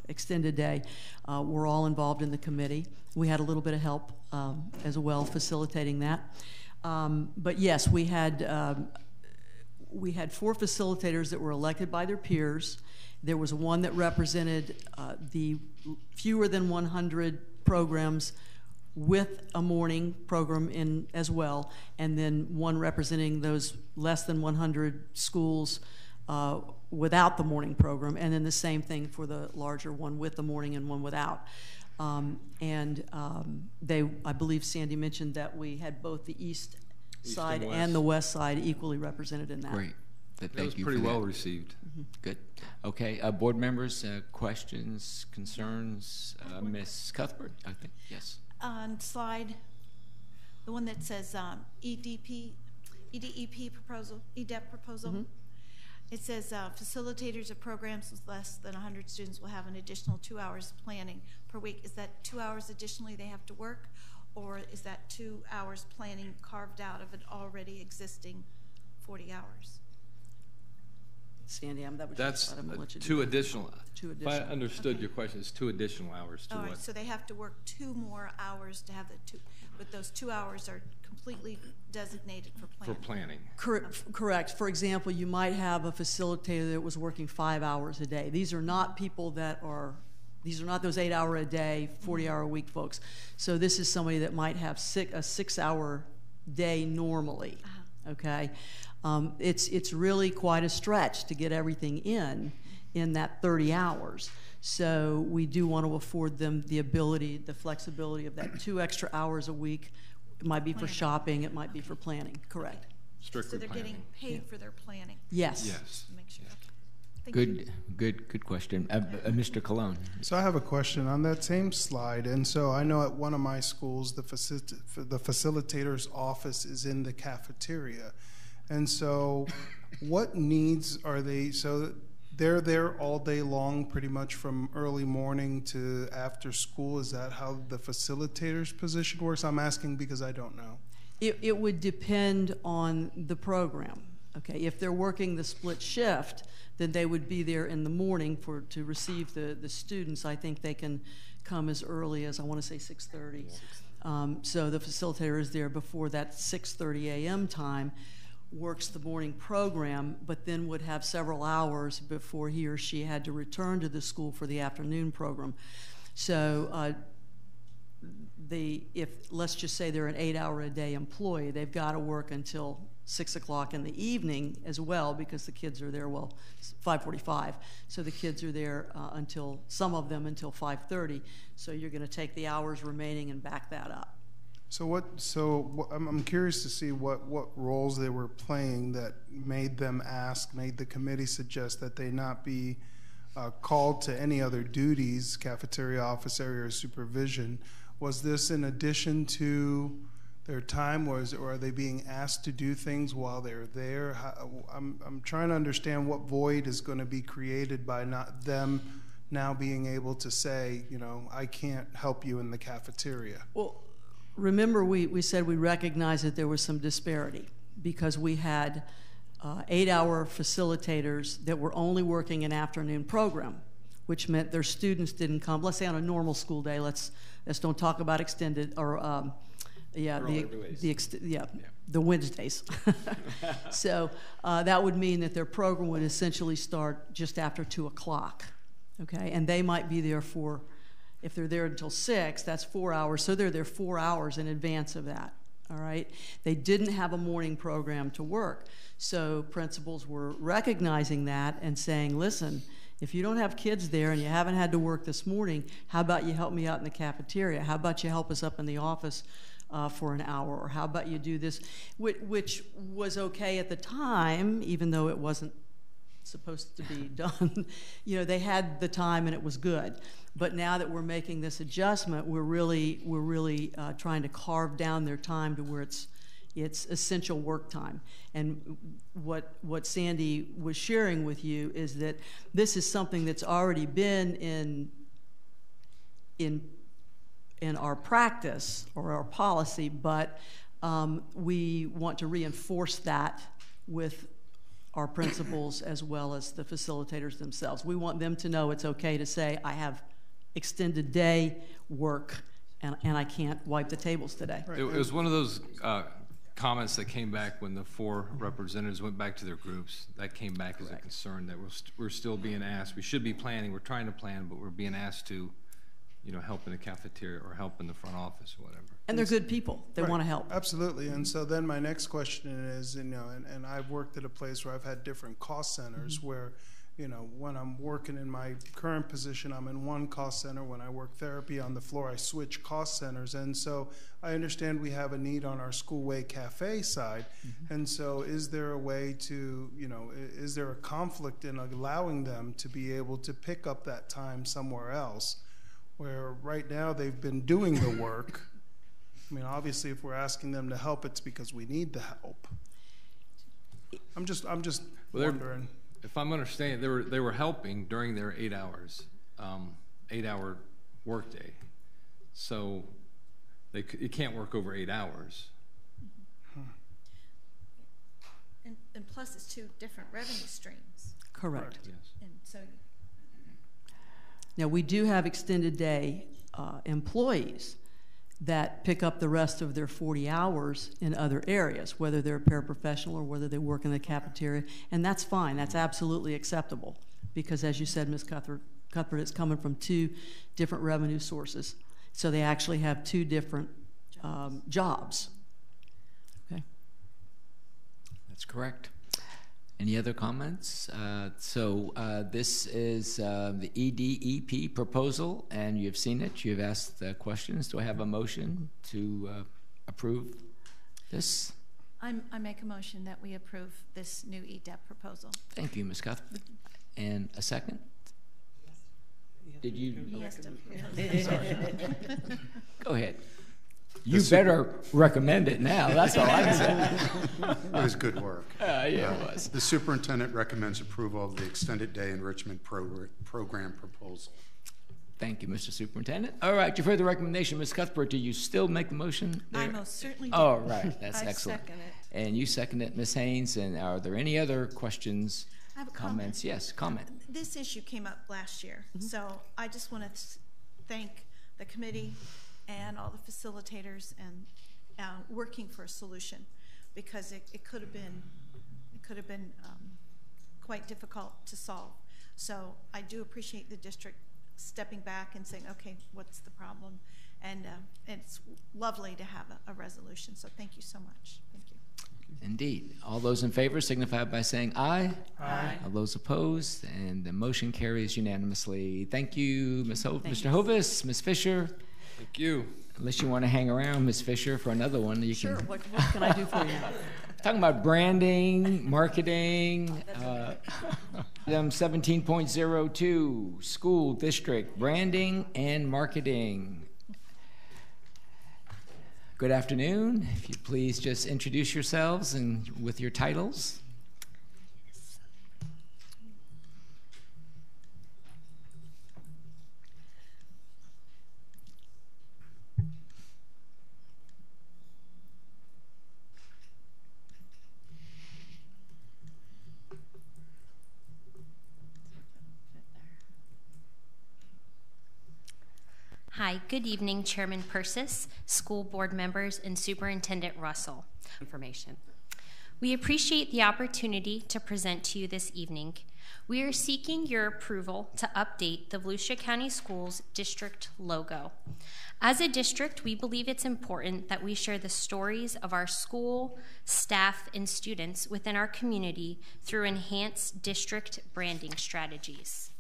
Extended Day, were all involved in the committee. We had a little bit of help as well facilitating that. But yes, we had we had 4 facilitators that were elected by their peers. There was one that represented the fewer than 100 programs with a morning program in as well, and then one representing those less than 100 schools without the morning program, and then the same thing for the larger one with the morning and one without. I believe Sandy mentioned that we had both the east side and the west side equally represented in that. Great. That was pretty well received. Good. Okay, board members, questions, concerns? Ms. Cuthbert, I think, yes. On slide, the one that says EDP proposal, EDEP proposal, it says facilitators of programs with less than 100 students will have an additional 2 hours planning per week. Is that 2 hours additionally they have to work, or is that 2 hours planning carved out of an already existing 40 hours? Sandy, that's two additional. If I understood your question, it's 2 additional hours to All right, what? so they have to work 2 more hours to have the 2, but those 2 hours are completely designated for planning. For planning. Correct. For example, you might have a facilitator that was working 5 hours a day. These are not people that are, these are not those 8-hour a day, 40-hour a week folks. So this is somebody that might have a 6-hour day normally, okay? It's really quite a stretch to get everything in that 30 hours. So we do want to afford them the ability, the flexibility of that 2 extra hours a week. It might be for shopping, it might be for planning, correct. Strictly so they're planning. getting paid for their planning. Yes. Yes. Make sure. Okay. Good question. Mr. Colon. So I have a question on that same slide. And so I know at one of my schools, the facilitator's office is in the cafeteria. And so what needs are they, so they're there all day long pretty much from early morning to after school? Is that how the facilitator's position works? I'm asking because I don't know. It would depend on the program. Okay, if they're working the split shift, then they would be there in the morning to receive the students. I think they can come as early as, I want to say 6:30. So the facilitator is there before that 6:30 a.m. time, works the morning program, but then would have several hours before he or she had to return to the school for the afternoon program. So if let's just say they're an 8-hour-a-day employee, they've got to work until 6 o'clock in the evening as well, because the kids are there, well, 5:45. So the kids are there until, some of them until 5:30. So you're going to take the hours remaining and back that up. So I'm curious to see what roles they were playing that made the committee suggest that they not be called to any other duties, cafeteria, office area, or supervision. Was this in addition to their time, or are they being asked to do things while they're there? I'm trying to understand what void is going to be created by not them now being able to say, you know, I can't help you in the cafeteria. Well, remember we said we recognized that there was some disparity because we had 8-hour facilitators that were only working an afternoon program, which meant their students didn't come. Let's say on a normal school day, let's don't talk about extended or the Wednesdays. So that would mean that their program would essentially start just after 2 o'clock, okay? And they might be there for, if they're there until 6, that's 4 hours, so they're there 4 hours in advance of that, all right? They didn't have a morning program to work, so principals were recognizing that and saying, listen, if you don't have kids there and you haven't had to work this morning, how about you help me out in the cafeteria? How about you help us up in the office for an hour? Or how about you do this? Which was okay at the time, even though it wasn't supposed to be done. You know, they had the time and it was good. But now that we're making this adjustment, we're really trying to carve down their time to where it's essential work time. And what Sandy was sharing with you is that this is something that's already been in our practice or our policy, but we want to reinforce that with our principals as well as the facilitators themselves. We want them to know it's okay to say, I have extended day work and I can't wipe the tables today. It was one of those comments that came back when the 4 representatives went back to their groups. That came back as a concern that we're still being asked. We should be planning. We're trying to plan, but we're being asked to, help in the cafeteria or help in the front office or whatever. And they're good people. They want to help. Absolutely. And so then my next question is, and I've worked at a place where I've had different cost centers where, when I'm working in my current position, I'm in one cost center. When I work therapy on the floor, I switch cost centers. And so I understand we have a need on our Schoolway Cafe side. And so is there a way to, is there a conflict in allowing them to be able to pick up that time somewhere else, where right now they've been doing the work? I mean, obviously, if we're asking them to help, it's because we need the help. I'm just wondering. If I'm understanding, they were helping during their 8 hours, 8-hour workday. So it can't work over 8 hours. And plus, it's 2 different revenue streams. Correct. Yes. And so. Now, we do have extended day employees that pick up the rest of their 40 hours in other areas, whether they're a paraprofessional or whether they work in the cafeteria, and that's fine. That's absolutely acceptable because, as you said, Ms. Cuthbert, it's coming from 2 different revenue sources. So they actually have 2 different jobs. Okay. That's correct. Any other comments? This is the EDEP proposal, and you've seen it. You've asked questions. Do I have a motion to approve this? I make a motion that we approve this new EDEP proposal. Thank you, Ms. Cuthbert. And a second? Did you? Yes. Sorry. Go ahead. You better recommend it now. That's all I can say. It was good work. Yeah, it was. The superintendent recommends approval of the extended day enrichment program proposal. Thank you, Mr. Superintendent. All right, you've heard the recommendation. Ms. Cuthbert, do you still make the motion there? I most certainly do. All right, that's I excellent. second it. And you second it, Ms. Haynes. And are there any other questions, I have a comments? comment. Yes, comment. This issue came up last year, so I just want to thank the committee and all the facilitators and working for a solution, because it could have been quite difficult to solve. So I do appreciate the district stepping back and saying, okay, what's the problem? And it's lovely to have a resolution. So thank you so much. Thank you. Indeed. All those in favor signify by saying aye. Aye. All those opposed, and the motion carries unanimously. Thank you, Mr. Hovis, Ms. Fisher. Thank you. Unless you want to hang around, Ms. Fisher, for another one, you Sure. can. What can I do for you? Talking about branding, marketing. Item 17.02, school district branding and marketing. Good afternoon. If you please just introduce yourselves and with your titles. Hi, good evening, Chairman Persis, school board members, and Superintendent Russell. Information. We appreciate the opportunity to present to you this evening. We are seeking your approval to update the Volusia County Schools district logo. As a district, we believe it's important that we share the stories of our school, staff, and students within our community through enhanced district branding strategies.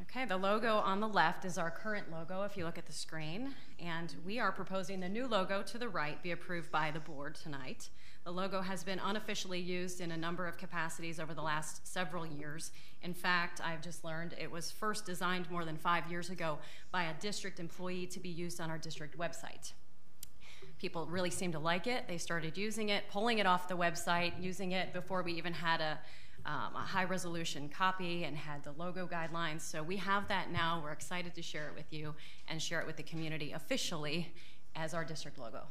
Okay, the logo on the left is our current logo if you look at the screen, and we are proposing the new logo to the right be approved by the board tonight. The logo has been unofficially used in a number of capacities over the last several years. In fact, I've just learned it was first designed more than 5 years ago by a district employee to be used on our district website. People really seemed to like it. They started using it, pulling it off the website, using it before we even had a high-resolution copy and had the logo guidelines. So we have that now. We're excited to share it with you and share it with the community officially as our district logo.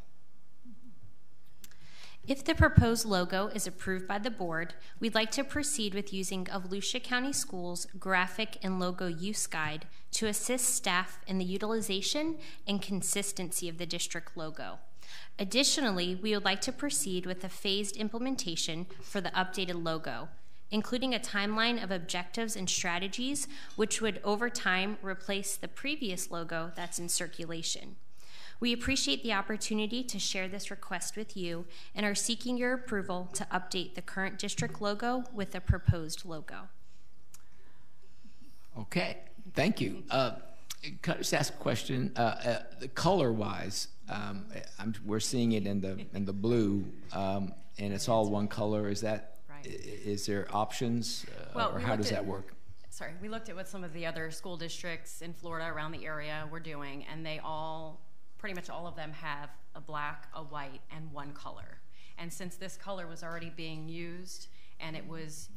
If the proposed logo is approved by the board, we'd like to proceed with using a Volusia County Schools graphic and logo use guide to assist staff in the utilization and consistency of the district logo. Additionally, we would like to proceed with a phased implementation for the updated logo, including a timeline of objectives and strategies, which would over time replace the previous logo that's in circulation. We appreciate the opportunity to share this request with you and are seeking your approval to update the current district logo with the proposed logo. Okay, thank you. Can I just ask a question? Color-wise, we're seeing it in the blue, and it's all one color. Is that? Right. Is there options, or how does that work? Sorry, we looked at what some of the other school districts in Florida around the area were doing, and they all, pretty much all of them, have a black, a white, and one color. And since this color was already being used, and it was,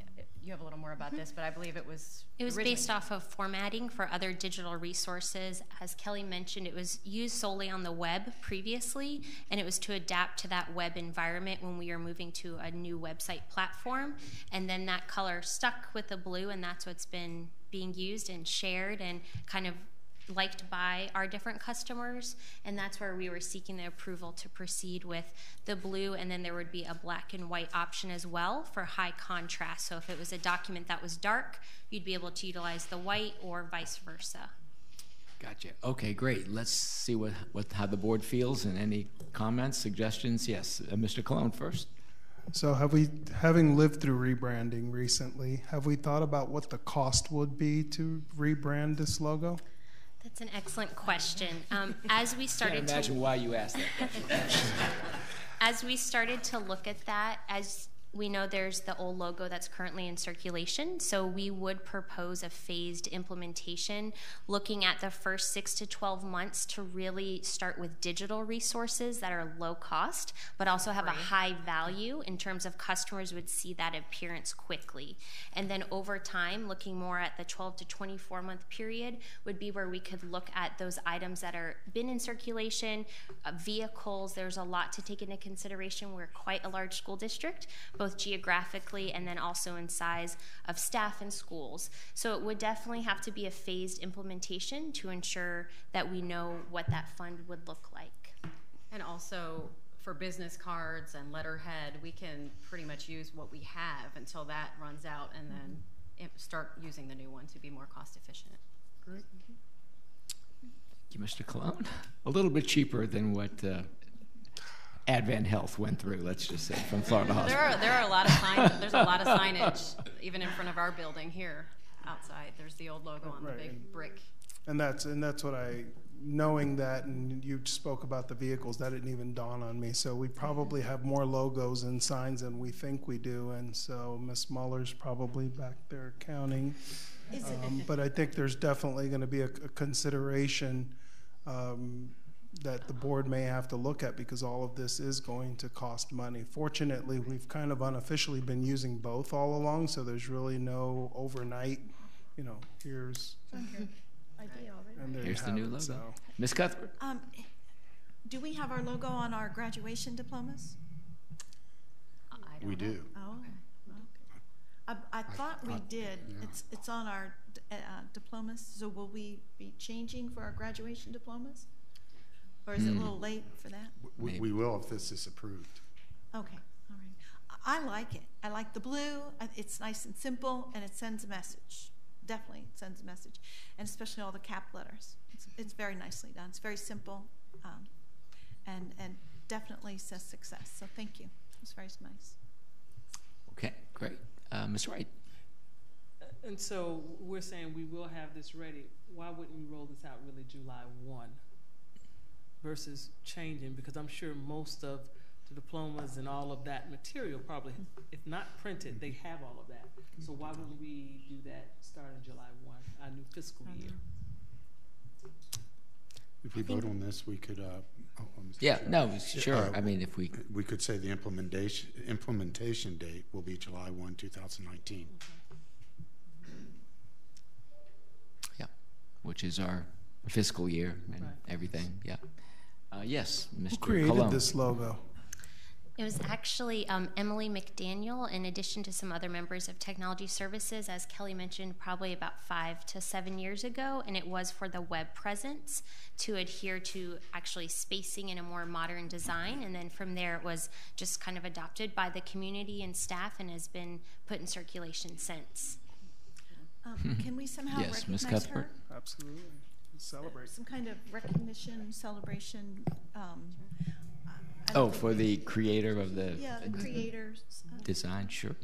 you have a little more about this, but I believe it was based off of formatting for other digital resources. As Kelly mentioned, it was used solely on the web previously, and it was to adapt to that web environment when we were moving to a new website platform. And then that color stuck with the blue, and that's what's been being used and shared and kind of liked by our different customers, and that's where we were seeking the approval to proceed with the blue, and then there would be a black and white option as well for high contrast. So if it was a document that was dark, you'd be able to utilize the white or vice versa. Gotcha. Okay, great. Let's see how the board feels, and any comments, suggestions? Yes, Mr. Colon first. So having lived through rebranding recently, have we thought about what the cost would be to rebrand this logo? That's an excellent question. As we started I can't imagine why you asked that. As we started to look at that, as we know there's the old logo that's currently in circulation, so we would propose a phased implementation, looking at the first 6 to 12 months to really start with digital resources that are low cost, but also have a high value in terms of customers would see that appearance quickly. And then over time, looking more at the 12 to 24 month period would be where we could look at those items that are been in circulation, vehicles. There's a lot to take into consideration. We're quite a large school district, both geographically and then also in size of staff and schools. So it would definitely have to be a phased implementation to ensure that we know what that fund would look like. And also for business cards and letterhead, we can pretty much use what we have until that runs out, and then start using the new one to be more cost efficient. Great. Thank you, Mr. Colon. A little bit cheaper than what Advent Health went through, let's just say, from Florida Hospital. There are a lot of signage. There's a lot of signage, even in front of our building here, outside. There's the old logo on the big brick. And that's what knowing that, and you spoke about the vehicles, that didn't even dawn on me. So we probably have more logos and signs than we think we do, and so Ms. Muller's probably back there counting. But I think there's definitely going to be a consideration that the board may have to look at, because all of this is going to cost money. Fortunately, we've kind of unofficially been using both all along, so there's really no overnight, here's the new logo. So. Ms. Cuthbert. Do we have our logo on our graduation diplomas? We do. Oh, okay. I thought we did. Yeah. It's on our diplomas, so will we be changing for our graduation diplomas? Or is it a little late for that? We will if this is approved. Okay, all right. I like it. I like the blue. It's nice and simple, and it sends a message. Definitely sends a message, and especially all the cap letters. It's very nicely done. It's very simple, and definitely says success. So thank you. It's very nice. Okay, great. Ms. Wright. And so we're saying we will have this ready. Why wouldn't we roll this out really July 1? Versus changing, because I'm sure most of the diplomas and all of that material probably, if not printed, they have all of that. So why wouldn't we do that starting July 1, our new fiscal year? If we vote on this, we could. Sure. I mean, if we could say the implementation date will be July 1, 2019. Yeah, which is our fiscal year and everything. Yeah. Yes, Mr. Who created Colon. this logo? It was actually Emily McDaniel, in addition to some other members of Technology Services, as Kelly mentioned, probably about 5 to 7 years ago, and it was for the web presence to adhere to actually spacing in a more modern design, and then from there it was just kind of adopted by the community and staff and has been put in circulation since. Can we somehow Yes, Ms. recognize Cuthbert. her? Absolutely. Celebrate. Some kind of recognition, celebration. Oh, for the creator of the creators. Design, sure.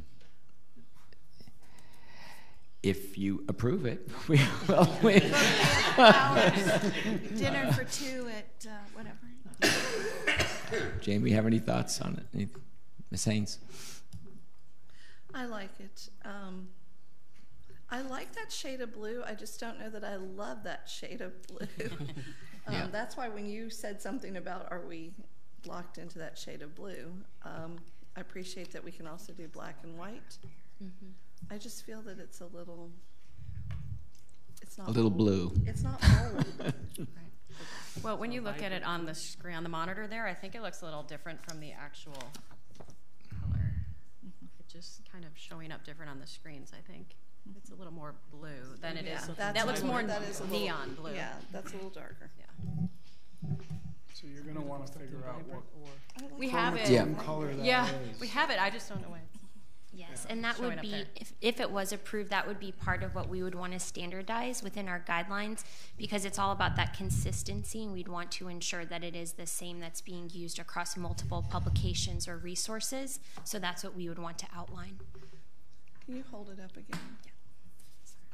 If you approve it, we will. Dinner for 2 at whatever. Jamie, have any thoughts on it? Ms. Haynes? I like it. I like that shade of blue. I just don't know that I love that shade of blue. Yeah. That's why when you said something about are we locked into that shade of blue, I appreciate that we can also do black and white. Mm-hmm. I just feel that it's a little, it's not A little bold. blue. It's not bold. Right. Well, when you look at it on the screen, on the monitor there, I think it looks a little different from the actual color. It's just kind of showing up different on the screens, I think. It's a little more blue than it is. That looks more neon blue. Yeah, that's a little darker. Yeah. So you're going to want to figure out what We have it. Yeah. color that Yeah, is. we have it. I just don't know when. Yes, and that Showing would up be, there. if it was approved, that would be part of what we would want to standardize within our guidelines, because it's all about that consistency, and we'd want to ensure that it is the same that's being used across multiple publications or resources. So that's what we would want to outline. Can you hold it up again?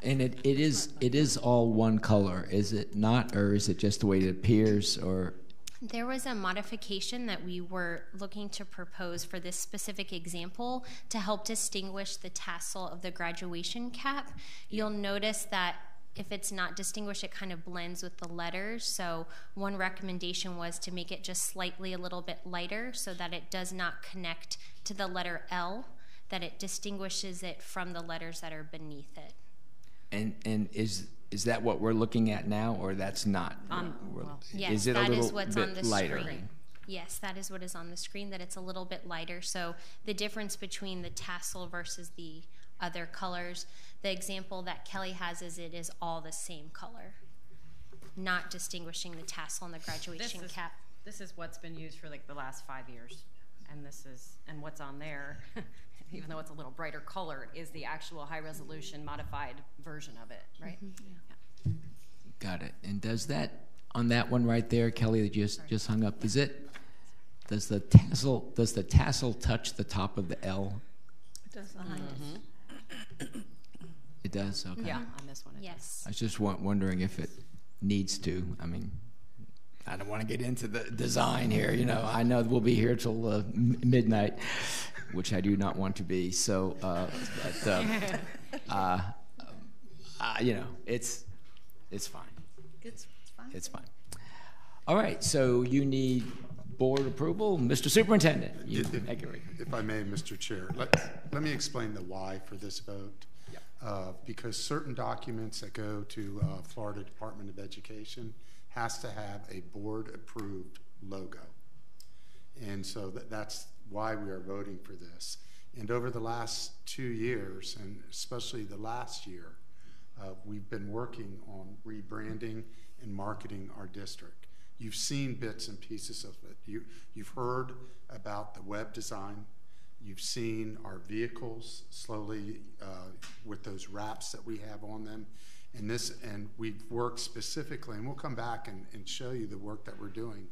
And it is all one color, is it not, or is it just the way it appears, or? There was a modification that we were looking to propose for this specific example to help distinguish the tassel of the graduation cap. You'll notice that if it's not distinguished, it kind of blends with the letters. So one recommendation was to make it just slightly a little bit lighter so that it does not connect to the letter L, that it distinguishes it from the letters that are beneath it. And is that what we're looking at now, or that's not? Yes, is it that a little is what's bit on the lighter? screen. Yes, that is what is on the screen, that it's a little bit lighter. So the difference between the tassel versus the other colors, the example that Kelly has is it is all the same color, not distinguishing the tassel and the graduation cap. This is what's been used for like the last 5 years, and what's on there. Even though it's a little brighter colored, is the actual high-resolution modified version of it, right? Mm-hmm. Yeah. Got it. And does that, on that one right there, Kelly, that just hung up, does the tassel touch the top of the L? It does. It does, okay. Yeah, on this one. Yes. I was just wondering if it needs to. I mean, I don't want to get into the design here. You know, I know we'll be here till midnight, which I do not want to be. So, you know, it's fine. It's fine. It's fine. All right. So you need board approval, Mr. Superintendent. If I may, Mr. Chair, let me explain the why for this vote. Because certain documents that go to Florida Department of Education has to have a board-approved logo. And so that's why we are voting for this. And over the last 2 years, and especially the last year, we've been working on rebranding and marketing our district. You've seen bits and pieces of it. You've heard about the web design. You've seen our vehicles slowly with those wraps that we have on them. And we've worked specifically, and we'll come back and show you the work that we're doing,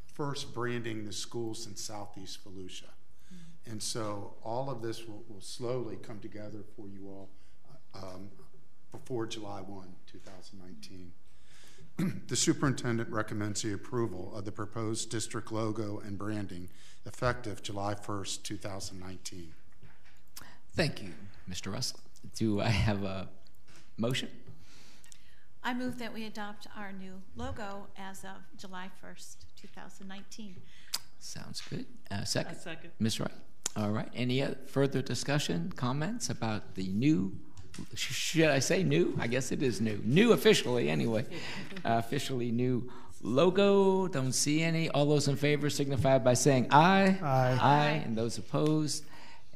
first branding the schools in Southeast Volusia. Mm-hmm. And so all of this will slowly come together for you all before July 1, 2019. The superintendent recommends the approval of the proposed district logo and branding effective July 1st, 2019. Thank you, Mr. Russell. Do I have a motion? I move that we adopt our new logo as of July 1st, 2019. Sounds good. Second? I second. Ms. Wright. All right. Any further discussion, comments about the new, should I say new? I guess it is new. New officially, anyway. Officially new logo. Don't see any. All those in favor signify by saying aye. Aye. Aye. And those opposed.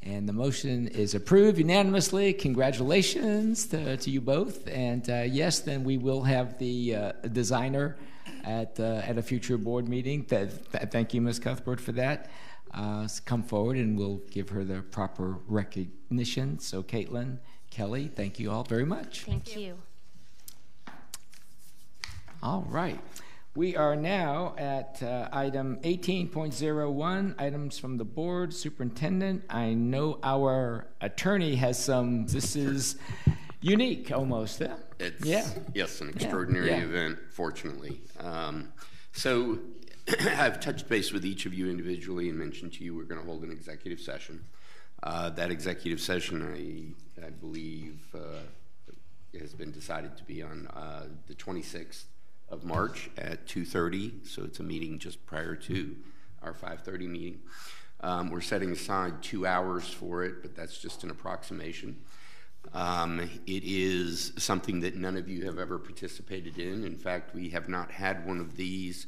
And the motion is approved unanimously. Congratulations to you both. And yes, then we will have the designer at a future board meeting. Thank you, Ms. Cuthbert, for that. Come forward and we'll give her the proper recognition. So Caitlin, Kelly, thank you all very much. Thank you. All right. We are now at item 18.01, items from the board. Superintendent, I know our attorney has some, this is unique almost. It's, yeah. Yes, an extraordinary event, fortunately. So I've touched base with each of you individually and mentioned to you we're going to hold an executive session. That executive session, I believe, has been decided to be on the 26th of March at 2:30, so it's a meeting just prior to our 5:30 meeting. We're setting aside 2 hours for it, but that's just an approximation. It is something that none of you have ever participated in. In fact, we have not had one of these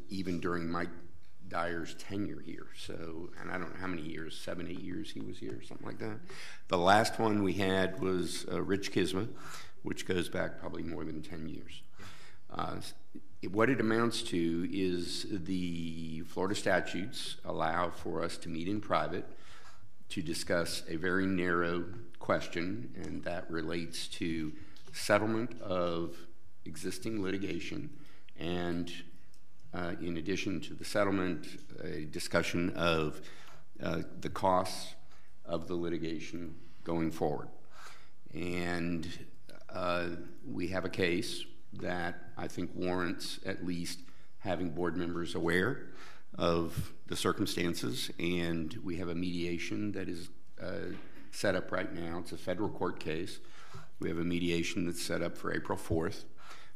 even during Mike Dyer's tenure here. So, and I don't know how many years, 7, 8 years he was here, something like that. The last one we had was Rich Kisma, which goes back probably more than 10 years. What it amounts to is the Florida statutes allow for us to meet in private to discuss a very narrow question, and that relates to settlement of existing litigation and in addition to the settlement, a discussion of the costs of the litigation going forward. And we have a case that I think warrants at least having board members aware of the circumstances, and we have a mediation that is set up right now. It's a federal court case. We have a mediation that's set up for April 4th.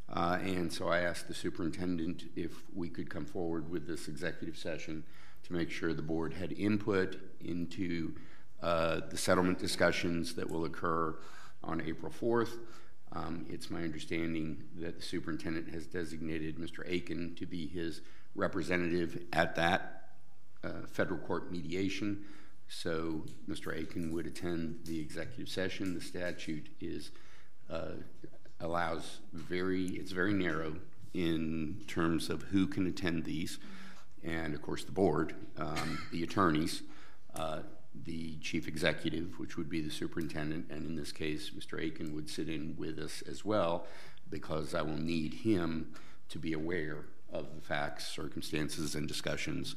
And so I asked the superintendent if we could come forward with this executive session to make sure the board had input into the settlement discussions that will occur on April 4th. It's my understanding that the superintendent has designated Mr. Aiken to be his representative at that federal court mediation. So Mr. Aiken would attend the executive session. The statute is it's very narrow in terms of who can attend these, and of course the board, the attorneys, the chief executive, which would be the superintendent, and in this case Mr. Aiken would sit in with us as well, because I will need him to be aware of the facts, circumstances, and discussions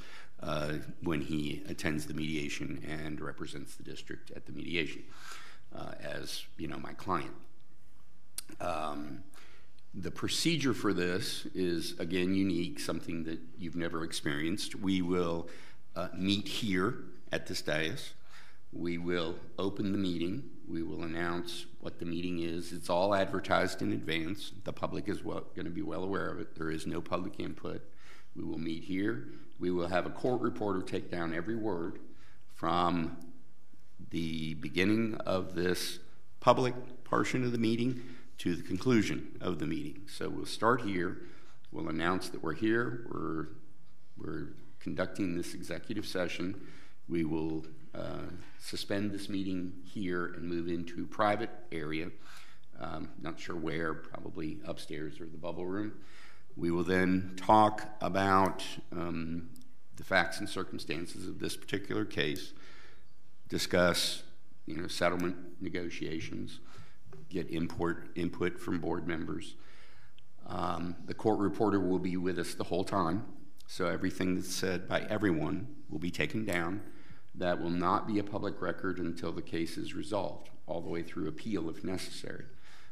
when he attends the mediation and represents the district at the mediation as my client. The procedure for this is, again, unique, something that you've never experienced. We will meet here at this dais. We will open the meeting. We will announce what the meeting is. It's all advertised in advance. The public is going to be well aware of it. There is no public input. We will meet here. We will have a court reporter take down every word from the beginning of this public portion of the meeting to the conclusion of the meeting. So we'll start here. We'll announce that we're here. We're conducting this executive session. We will suspend this meeting here and move into a private area. Not sure where, probably upstairs or the bubble room. We will then talk about the facts and circumstances of this particular case, discuss settlement negotiations, get input from board members. The court reporter will be with us the whole time, so everything that's said by everyone will be taken down. That will not be a public record until the case is resolved, all the way through appeal if necessary.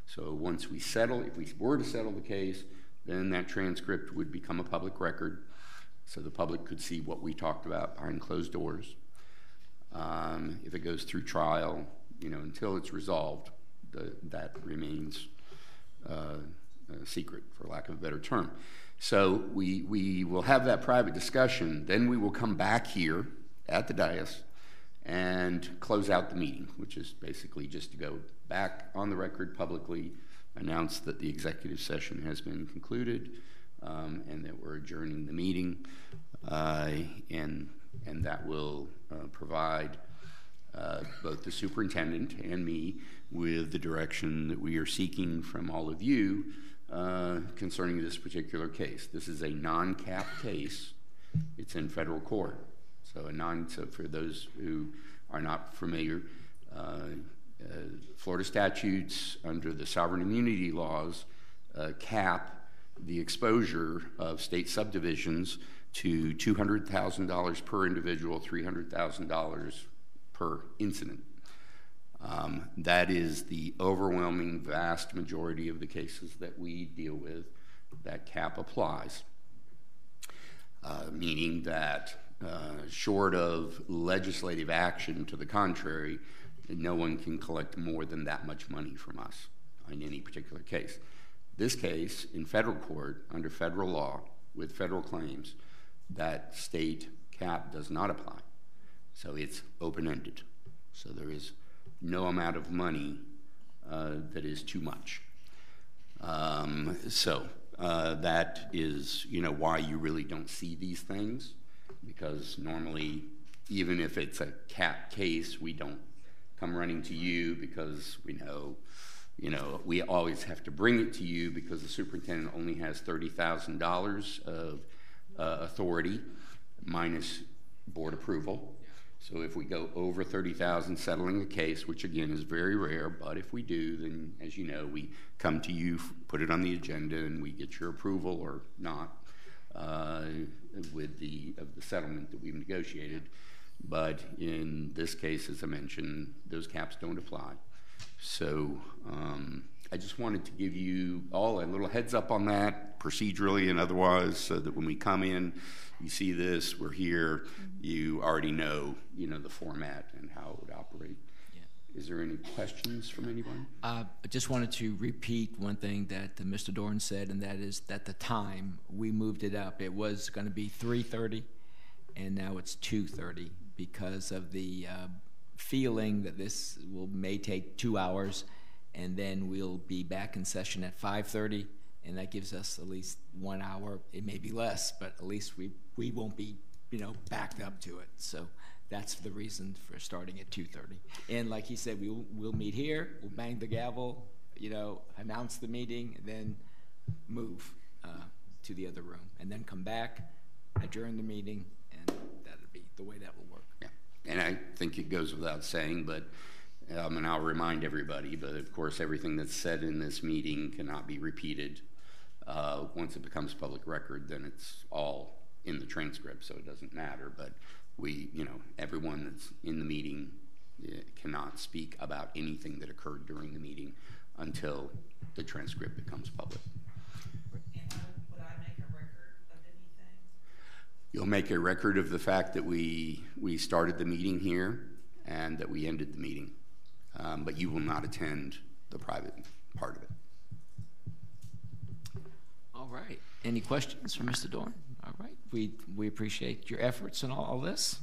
So once we settle, if we were to settle the case, then that transcript would become a public record, so the public could see what we talked about behind closed doors. If it goes through trial, until it's resolved, that remains secret, for lack of a better term. So we will have that private discussion. Then we will come back here at the dais and close out the meeting, which is basically just to go back on the record publicly, announce that the executive session has been concluded, and that we're adjourning the meeting, and that will provide both the superintendent and me with the direction that we are seeking from all of you concerning this particular case. This is a non-cap case. It's in federal court. So for those who are not familiar, Florida statutes under the sovereign immunity laws cap the exposure of state subdivisions to $200,000 per individual, $300,000 per incident. That is the overwhelming vast majority of the cases that we deal with. That cap applies, meaning that short of legislative action to the contrary, no one can collect more than that much money from us in any particular case. This case, in federal court, under federal law, with federal claims, that state cap does not apply. So it's open-ended. So there is no amount of money that is too much. That is, why you really don't see these things, because normally, even if it's a cap case, we don't come running to you because we know, we always have to bring it to you because the superintendent only has $30,000 of authority minus board approval. So if we go over $30,000 settling a case, which again is very rare, but if we do, then as you know, we come to you, put it on the agenda, and we get your approval or not with the settlement that we've negotiated. But in this case, as I mentioned, those caps don't apply. So I just wanted to give you all a little heads up on that, procedurally and otherwise, so that when we come in, you see this, we're here, you already know, the format and how it would operate. Yeah. Is there any questions from anyone? I just wanted to repeat one thing that Mr. Dorn said, and that is that the time, we moved it up. It was going to be 3:30, and now it's 2:30 because of the feeling that this may take 2 hours, and then we'll be back in session at 5:30, and that gives us at least 1 hour. It may be less, but at least we won't be backed up to it. So that's the reason for starting at 2:30. And like he said, we'll meet here, we'll bang the gavel, announce the meeting, and then move to the other room, and then come back, adjourn the meeting, and that'll be the way that will work. Yeah, and I think it goes without saying, but and I'll remind everybody, but of course everything that's said in this meeting cannot be repeated. Once it becomes public record, then it's all in the transcript, so it doesn't matter. But everyone that's in the meeting cannot speak about anything that occurred during the meeting until the transcript becomes public. Would I make a record of anything? You'll make a record of the fact that we started the meeting here and that we ended the meeting, but you will not attend the private part of it. All right. Any questions for Mr. Dorn? All right. We appreciate your efforts in all this.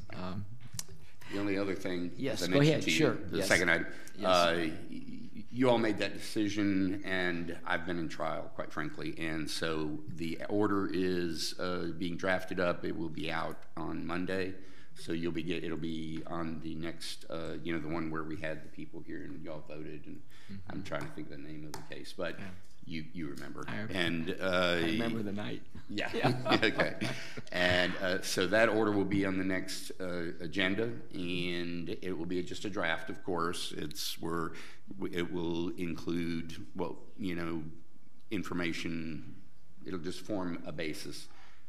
The only other thing, yes, as I go mentioned ahead. to you, Sure. the Yes. second item, Yes. You all made that decision, and I've been in trial, quite frankly, and so the order is being drafted up. It will be out on Monday, so it'll be on the next, the one where we had the people here and y'all voted, and I'm trying to think of the name of the case, but you remember. I remember. And I remember the night. Yeah. Okay. And so that order will be on the next agenda, and it will be just a draft, of course. It will include information. It'll just form a basis.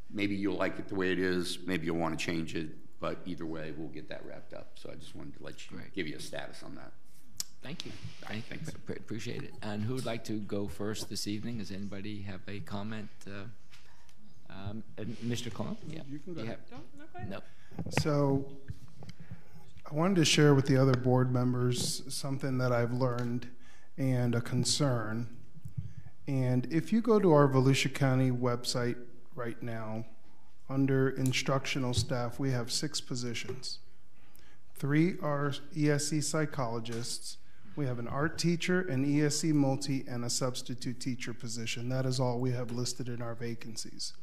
Maybe you'll like it the way it is. Maybe you'll want to change it. But either way, we'll get that wrapped up. So I just wanted to give you a status on that. Thank you. Thanks. Appreciate it. And who would like to go first this evening? Does anybody have a comment? Mr. Cologne? Yeah. You can go ahead. No. So I wanted to share with the other board members something that I've learned and a concern. And if you go to our Volusia County website right now, under instructional staff, we have 6 positions. 3 are ESE psychologists. We have an art teacher, an ESE multi, and a substitute teacher position. That is all we have listed in our vacancies.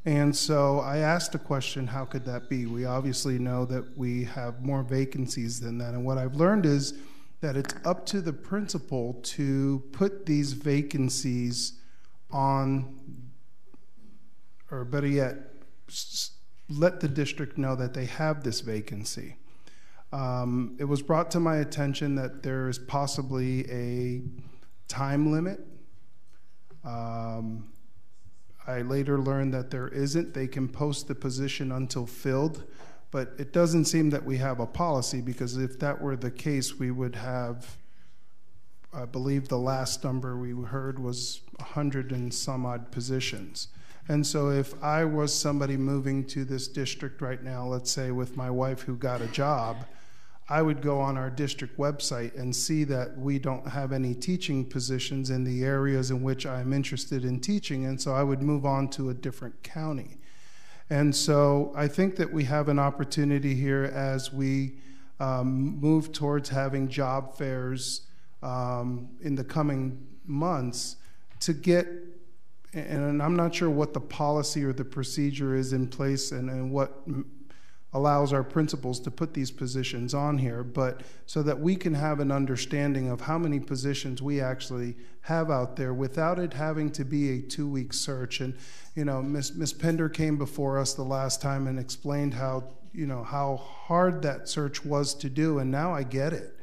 And so I asked a question, how could that be? We obviously know that we have more vacancies than that. And what I've learned is that it's up to the principal to put these vacancies on, or better yet, let the district know that they have this vacancy. It was brought to my attention that there is possibly a time limit. I later learned that there isn't. They can post the position until filled, but it doesn't seem that we have a policy, because if that were the case, we would have, I believe the last number we heard was 100 and some odd positions. And so if I was somebody moving to this district right now, let's say with my wife who got a job, I would go on our district website and see that we don't have any teaching positions in the areas in which I'm interested in teaching, and so I would move on to a different county. And so I think that we have an opportunity here as we move towards having job fairs in the coming months to get, and I'm not sure what the policy or the procedure is in place and what allows our principals to put these positions on here, but so that we can have an understanding of how many positions we actually have out there without it having to be a 2-week search. And you know, Ms. Pender came before us the last time and explained how, you know, how hard that search was to do, and now I get it.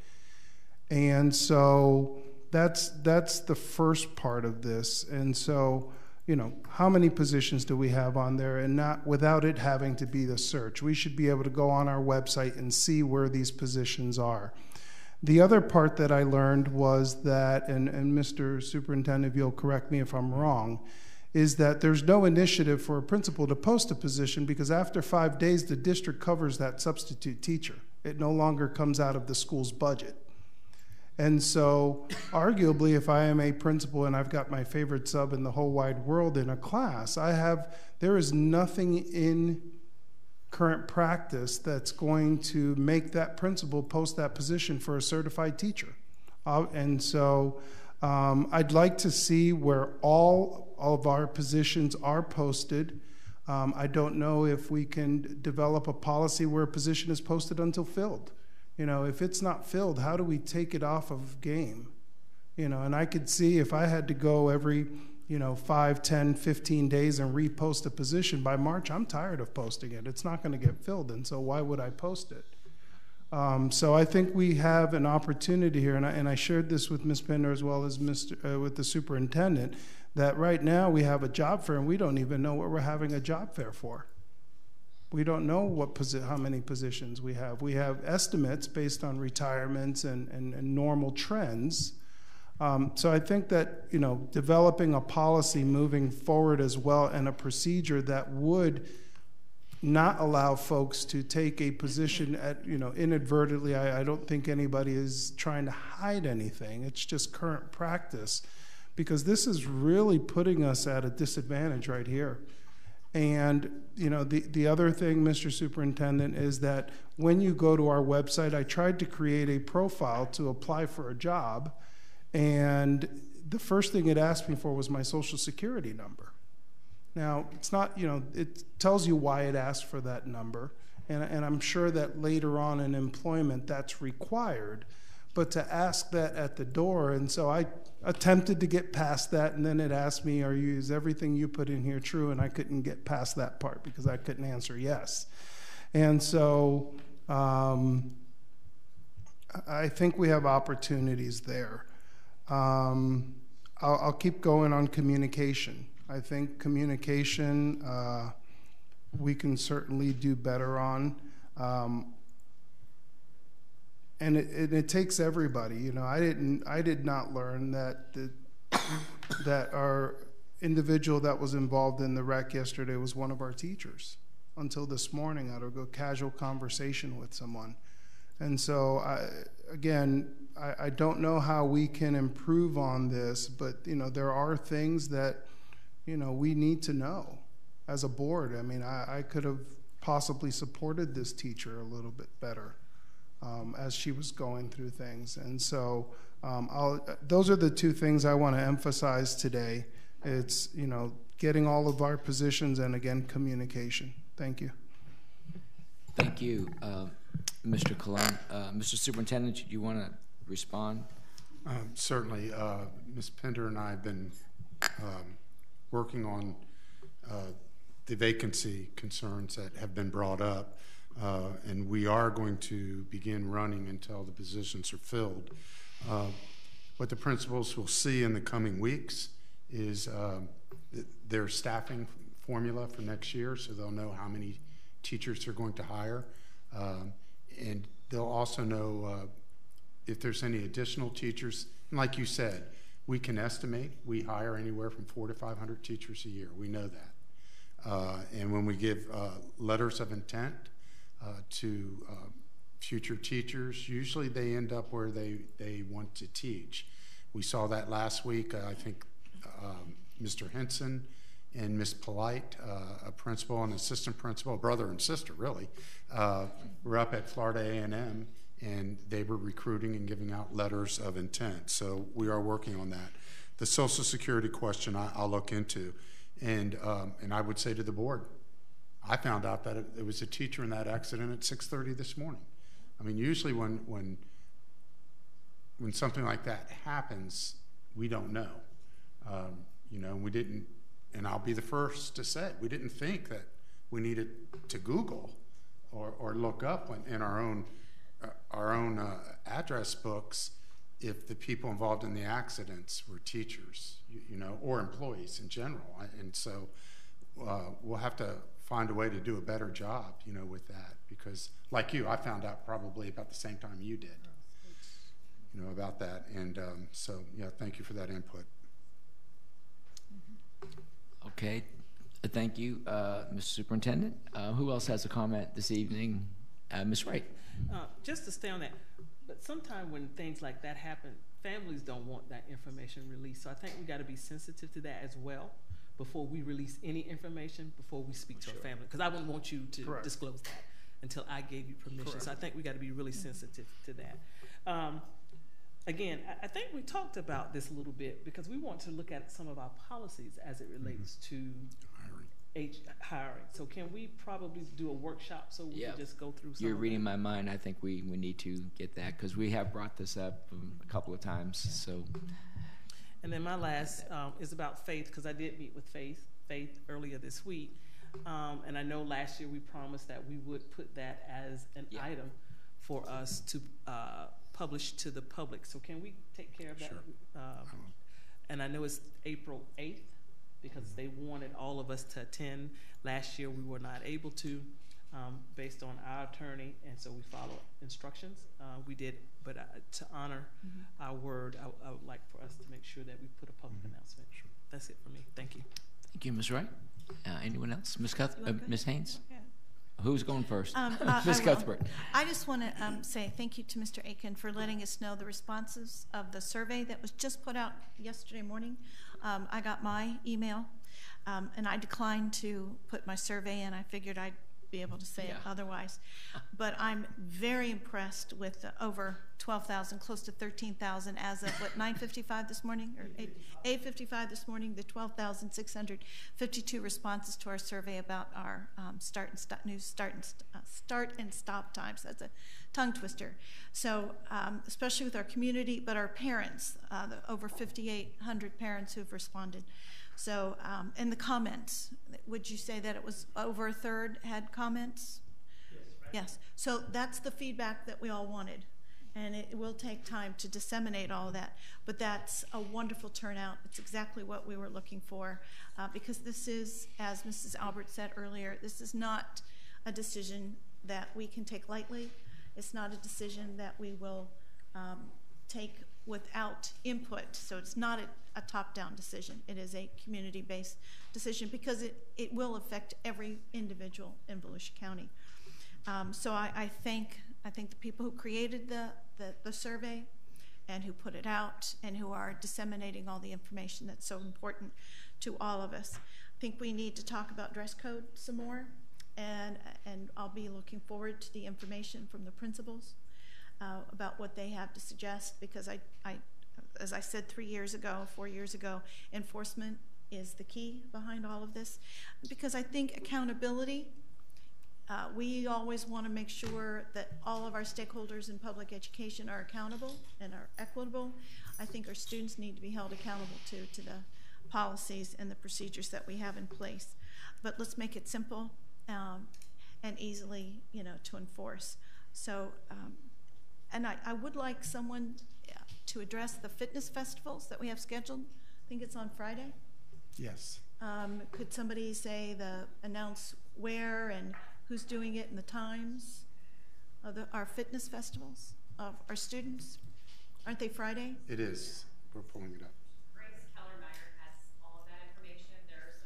And so that's the first part of this. And so, you know, how many positions do we have on there, and not without it having to be the search. We should be able to go on our website and see where these positions are. The other part that I learned was that, and Mr. Superintendent, if you'll correct me if I'm wrong, is that there's no initiative for a principal to post a position, because after 5 days, the district covers that substitute teacher. It no longer comes out of the school's budget. And so arguably, if I am a principal and I've got my favorite sub in the whole wide world in a class, there is nothing in current practice that's going to make that principal post that position for a certified teacher. And so I'd like to see where all of our positions are posted. I don't know if we can develop a policy where a position is posted until filled. You know, if it's not filled, how do we take it off of game? You know, and I could see if I had to go every, 5, 10, 15 days and repost a position, by March, I'm tired of posting it. It's not going to get filled, and so why would I post it? So I think we have an opportunity here, and I shared this with Ms. Pender as well as with the superintendent, that right now we have a job fair, and we don't even know what we're having a job fair for. We don't know how many positions we have. We have estimates based on retirements and normal trends. So I think that, developing a policy moving forward as well, and a procedure that would not allow folks to take a position at, inadvertently. I don't think anybody is trying to hide anything. It's just current practice, because this is really putting us at a disadvantage right here. And the other thing, Mr. Superintendent, is that when you go to our website, I tried to create a profile to apply for a job, and the first thing it asked me for was my Social Security number. Now, it's not, it tells you why it asked for that number, and I'm sure that later on in employment that's required, but to ask that at the door, and so I attempted to get past that, and then it asked me, is everything you put in here true? And I couldn't get past that part because I couldn't answer yes. And so I think we have opportunities there. I'll keep going on communication. I think communication we can certainly do better on. And it takes everybody. I did not learn that that our individual that was involved in the wreck yesterday was one of our teachers until this morning out of a casual conversation with someone. And so I don't know how we can improve on this, but there are things that we need to know as a board. I mean, I could have possibly supported this teacher a little bit better. as she was going through things. And so those are the two things I want to emphasize today. It's, getting all of our positions and, again, communication. Thank you. Thank you, Mr. Cologne. Mr. Superintendent, do you want to respond? Certainly. Ms. Pender and I have been working on the vacancy concerns that have been brought up, and we are going to begin running until the positions are filled. What the principals will see in the coming weeks is their staffing formula for next year, so they'll know how many teachers they're going to hire, and they'll also know if there's any additional teachers. And like you said, we can estimate we hire anywhere from 400 to 500 teachers a year. We know that. And when we give letters of intent to future teachers, usually they end up where they want to teach. We saw that last week. I think Mr. Henson and Ms. Polite, a principal and assistant principal, brother and sister really, were up at Florida A&M, and they were recruiting and giving out letters of intent. So we are working on that. The Social Security question I'll look into, and I would say to the board, I found out that it was a teacher in that accident at 6:30 this morning. I mean, usually when something like that happens, we don't know. We didn't, and I'll be the first to say, we didn't think that we needed to Google or look up in our own address books if the people involved in the accidents were teachers, or employees in general. And so we'll have to find a way to do a better job, with that, because like you, I found out probably about the same time you did, about that. And so, yeah, thank you for that input. Okay, thank you, Mr. Superintendent. Who else has a comment this evening? Ms. Wright. Just to stay on that, but sometimes when things like that happen, families don't want that information released. So I think we got to be sensitive to that as well before we release any information, before we speak to a family, because I wouldn't want you to disclose that until I gave you permission. Correct. So I think we got to be really sensitive to that. Again, I think we talked about this a little bit because we want to look at some of our policies as it relates to hiring. So can we probably do a workshop so we can just go through some You're of reading that? my mind. I think we need to get that because we have brought this up a couple of times. So. And then my last is about faith, because I did meet with Faith earlier this week. And I know last year we promised that we would put that as an item for us to publish to the public. So can we take care of that? Sure. And I know it's April 8th because they wanted all of us to attend. Last year we were not able to based on our attorney, and so we followed instructions. We did, but to honor our word, I would like for us to make sure that we put a public announcement. Sure. That's it for me. Thank you. Thank you, Ms. Wright. Anyone else? Ms. Haynes? Yeah. Who's going first? Ms. Cuthbert. I just want to say thank you to Mr. Aiken for letting us know the responses of the survey that was just put out yesterday morning. I got my email, and I declined to put my survey in. I figured I'd be able to say it otherwise. But I'm very impressed with the over 12,000, close to 13,000 as of, 9:55 this morning, or 8:55 this morning, the 12,652 responses to our survey about our start and stop times. That's a tongue twister. So especially with our community, but our parents, the over 5,800 parents who've responded. So in the comments, would you say that it was over a third had comments? Yes. So that's the feedback that we all wanted. And it will take time to disseminate all of that. But that's a wonderful turnout. It's exactly what we were looking for. Because this is, as Mrs. Albert said earlier, this is not a decision that we can take lightly. It's not a decision that we will take without input. So it's not a top-down decision. It is a community-based decision because it will affect every individual in Volusia County. So I thank the people who created the survey and who put it out and who are disseminating all the information that's so important to all of us. I think we need to talk about dress code some more, and I'll be looking forward to the information from the principals. about what they have to suggest, because I as I said 4 years ago, enforcement is the key behind all of this, because I think accountability, we always want to make sure that all of our stakeholders in public education are accountable and are equitable. I think our students need to be held accountable to the policies and the procedures that we have in place. But let's make it simple and easily, to enforce. So, and I would like someone to address the fitness festivals that we have scheduled. I think it's on Friday. Yes. Could somebody announce where and who's doing it and the times of our fitness festivals of our students? Aren't they Friday? It is. We're pulling it up. Grace Keller-Meyer has all of that information. There's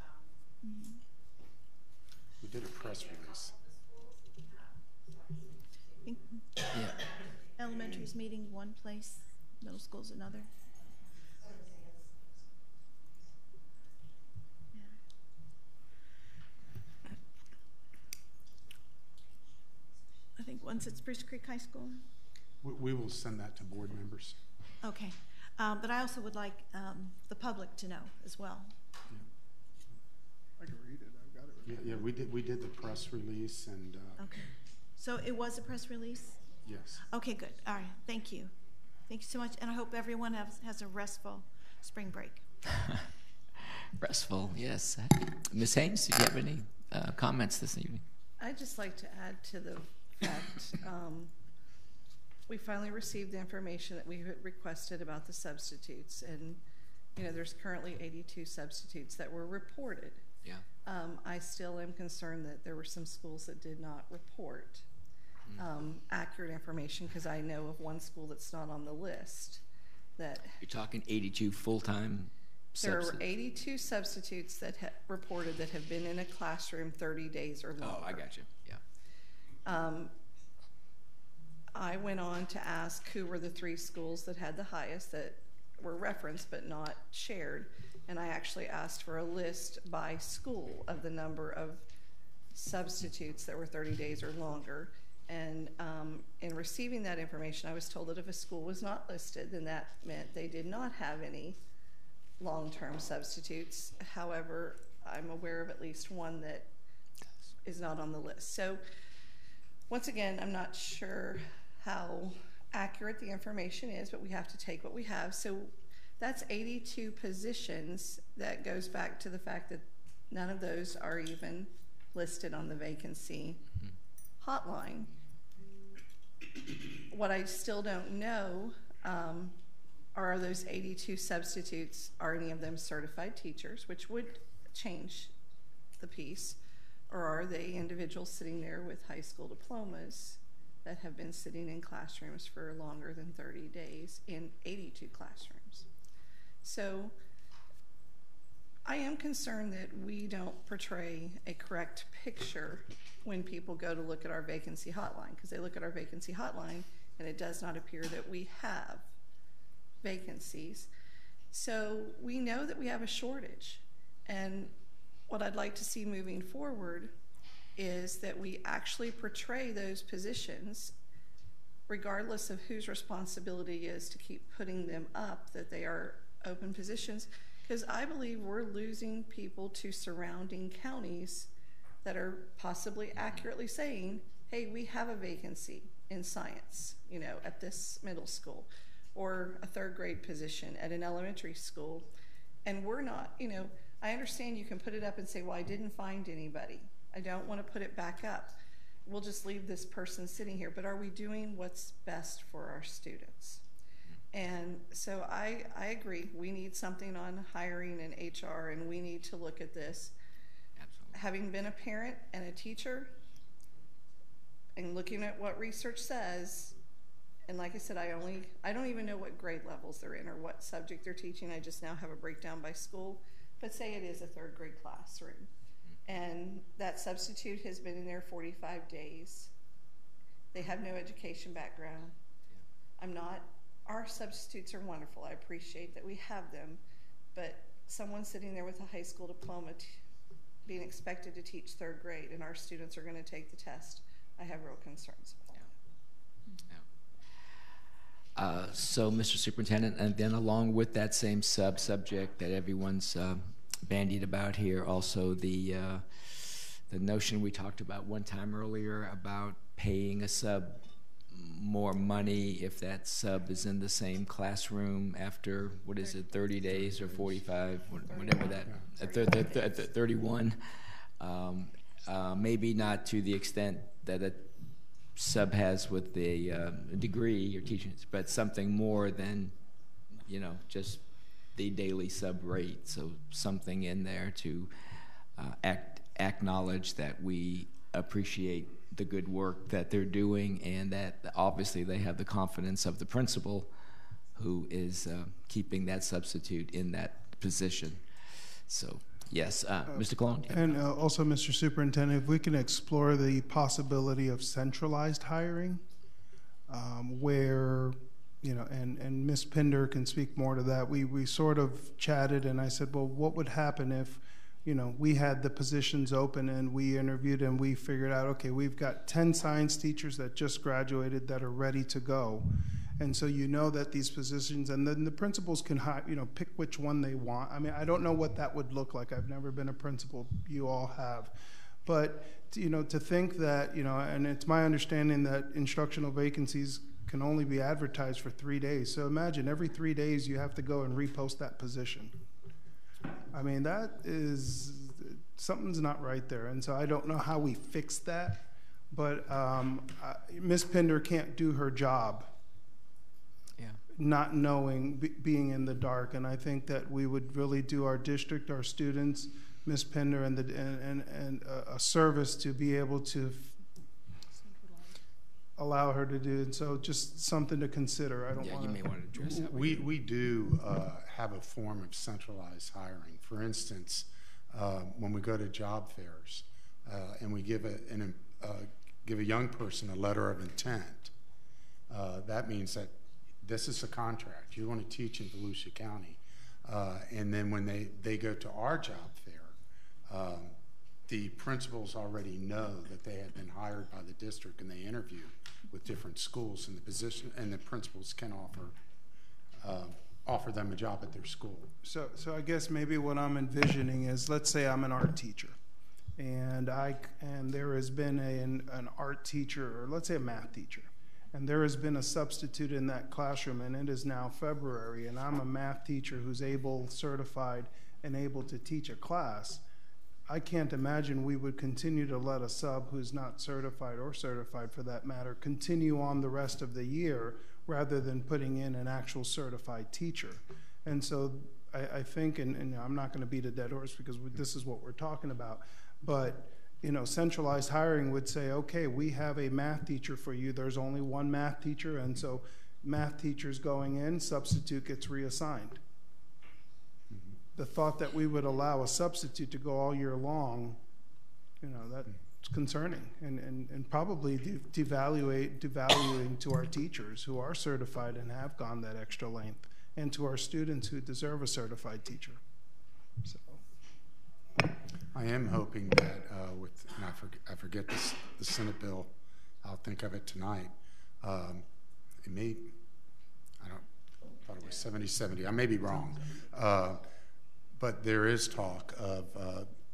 We did a press release. Yeah. Elementary's meeting one place, middle school's another. I think once it's Spruce Creek High School. We will send that to board members. Okay, but I also would like the public to know as well. I can read it. I've got it. Yeah, we did the press release and. Okay, so it was a press release? Yes. Okay, good. All right, thank you. Thank you so much, and I hope everyone has a restful spring break. Restful, yes. Ms. Haynes, do you have any comments this evening? I'd just like to add to the fact we finally received the information that we had requested about the substitutes, and there's currently 82 substitutes that were reported. Yeah. I still am concerned that there were some schools that did not report accurate information, because I know of one school that's not on the list. That you're talking 82 full-time there substitutes? were 82 substitutes that reported that have been in a classroom 30 days or longer. Oh, I got you. Yeah. I went on to ask who were the 3 schools that had the highest, that were referenced but not shared, and I actually asked for a list by school of the number of substitutes that were 30 days or longer. And in receiving that information, I was told that if a school was not listed, then that meant they did not have any long-term substitutes. However, I'm aware of at least one that is not on the list. So once again, I'm not sure how accurate the information is, but we have to take what we have. So that's 82 positions. That goes back to the fact that none of those are even listed on the vacancy hotline. What I still don't know are those 82 substitutes, are any of them certified teachers, which would change the piece, or are they individuals sitting there with high school diplomas that have been sitting in classrooms for longer than 30 days in 82 classrooms? So I am concerned that we don't portray a correct picture when people go to look at our vacancy hotline, because they look at our vacancy hotline and it does not appear that we have vacancies. So we know that we have a shortage, and what I'd like to see moving forward is that we actually portray those positions, regardless of whose responsibility is to keep putting them up, that they are open positions, because I believe we're losing people to surrounding counties that are possibly accurately saying, hey, we have a vacancy in science, at this middle school, or a 3rd grade position at an elementary school, and we're not, I understand you can put it up and say, well, I didn't find anybody. I don't want to put it back up. We'll just leave this person sitting here, but are we doing what's best for our students? And so I agree, we need something on hiring and HR, and we need to look at this. Absolutely. Having been a parent and a teacher, and looking at what research says, and like I said, I don't even know what grade levels they're in or what subject they're teaching. I just now have a breakdown by school. But say it is a 3rd grade classroom, and that substitute has been in there 45 days. They have no education background. Our substitutes are wonderful. I appreciate that we have them, but someone sitting there with a high school diploma being expected to teach 3rd grade, and our students are going to take the test, I have real concerns about that. So, Mr. Superintendent, and then along with that same subject that everyone's bandied about here, also the notion we talked about one time earlier about paying a sub more money if that sub is in the same classroom after, 30 days or 45, whatever that, 31. Maybe not to the extent that a sub has with the degree or teaching, but something more than, just the daily sub rate. So something in there to acknowledge that we appreciate the good work that they're doing, and that obviously they have the confidence of the principal who is keeping that substitute in that position. So yes, Mr. Cologne. And also, Mr. Superintendent, if we can explore the possibility of centralized hiring, where, and Ms. Pinder can speak more to that. We sort of chatted, and I said, well, what would happen if, we had the positions open and we interviewed and we figured out, okay, we've got 10 science teachers that just graduated that are ready to go. And so that these positions, and then the principals can pick which one they want. I mean, I don't know what that would look like. I've never been a principal. You all have. But, to think that, and it's my understanding that instructional vacancies can only be advertised for 3 days. So imagine every 3 days you have to go and repost that position. I mean, something's not right there. And so I don't know how we fix that. But Ms. Pinder can't do her job not knowing, being in the dark. And I think that we would really do our district, our students, Ms. Pinder, and a service to be able to allow her to do. And so just something to consider. I don't want you may want to address that. We do have a form of centralized hiring. For instance, when we go to job fairs and we give a young person a letter of intent, that means that this is a contract. You want to teach in Volusia County. And then when they go to our job fair, the principals already know that they have been hired by the district, and they interview with different schools, and the principals can offer them a job at their school. So I guess maybe what I'm envisioning is, let's say I'm an art teacher, and there has been an art teacher, or let's say a math teacher, and there has been a substitute in that classroom, and it is now February, and I'm a math teacher who's certified and able to teach a class. I can't imagine we would continue to let a sub who's not certified, or certified for that matter, continue on the rest of the year rather than putting in an actual certified teacher. And so I think, and I'm not going to beat a dead horse because this is what we're talking about, but centralized hiring would say, okay, we have a math teacher for you. There's only one math teacher, and so math teachers going in, substitute gets reassigned. The thought that we would allow a substitute to go all year long, that's concerning, and probably devaluing to our teachers who are certified and have gone that extra length, and to our students who deserve a certified teacher. So I am hoping that and I forget the Senate bill. I'll think of it tonight. It may, I thought it was 70-70. I may be wrong. But there is talk of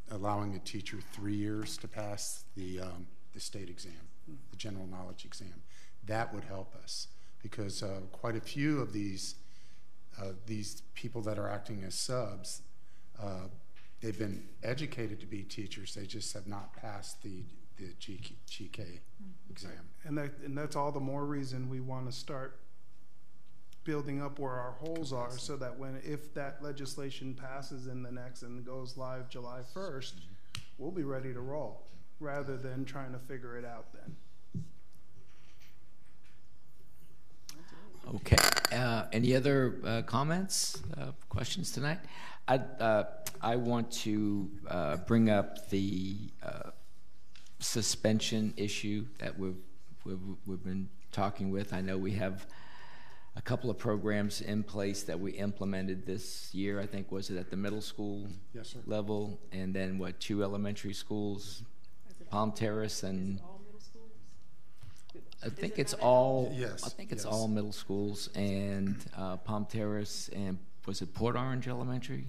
allowing a teacher 3 years to pass the state exam, the general knowledge exam. That would help us, because quite a few of these people that are acting as subs, they've been educated to be teachers. They just have not passed the GK exam. And that's all the more reason we want to start building up where our holes are, so that if that legislation passes in the next and goes live July 1st, we'll be ready to roll, rather than trying to figure it out then. Okay. Any other comments, questions tonight? I want to bring up the suspension issue that we've been talking with. I know we have a couple of programs in place that we implemented this year. I think, was it at the middle school level, and then 2 elementary schools, Palm Terrace and I think it's all. Yes. I think it's all middle schools and Palm Terrace and was it Port Orange Elementary?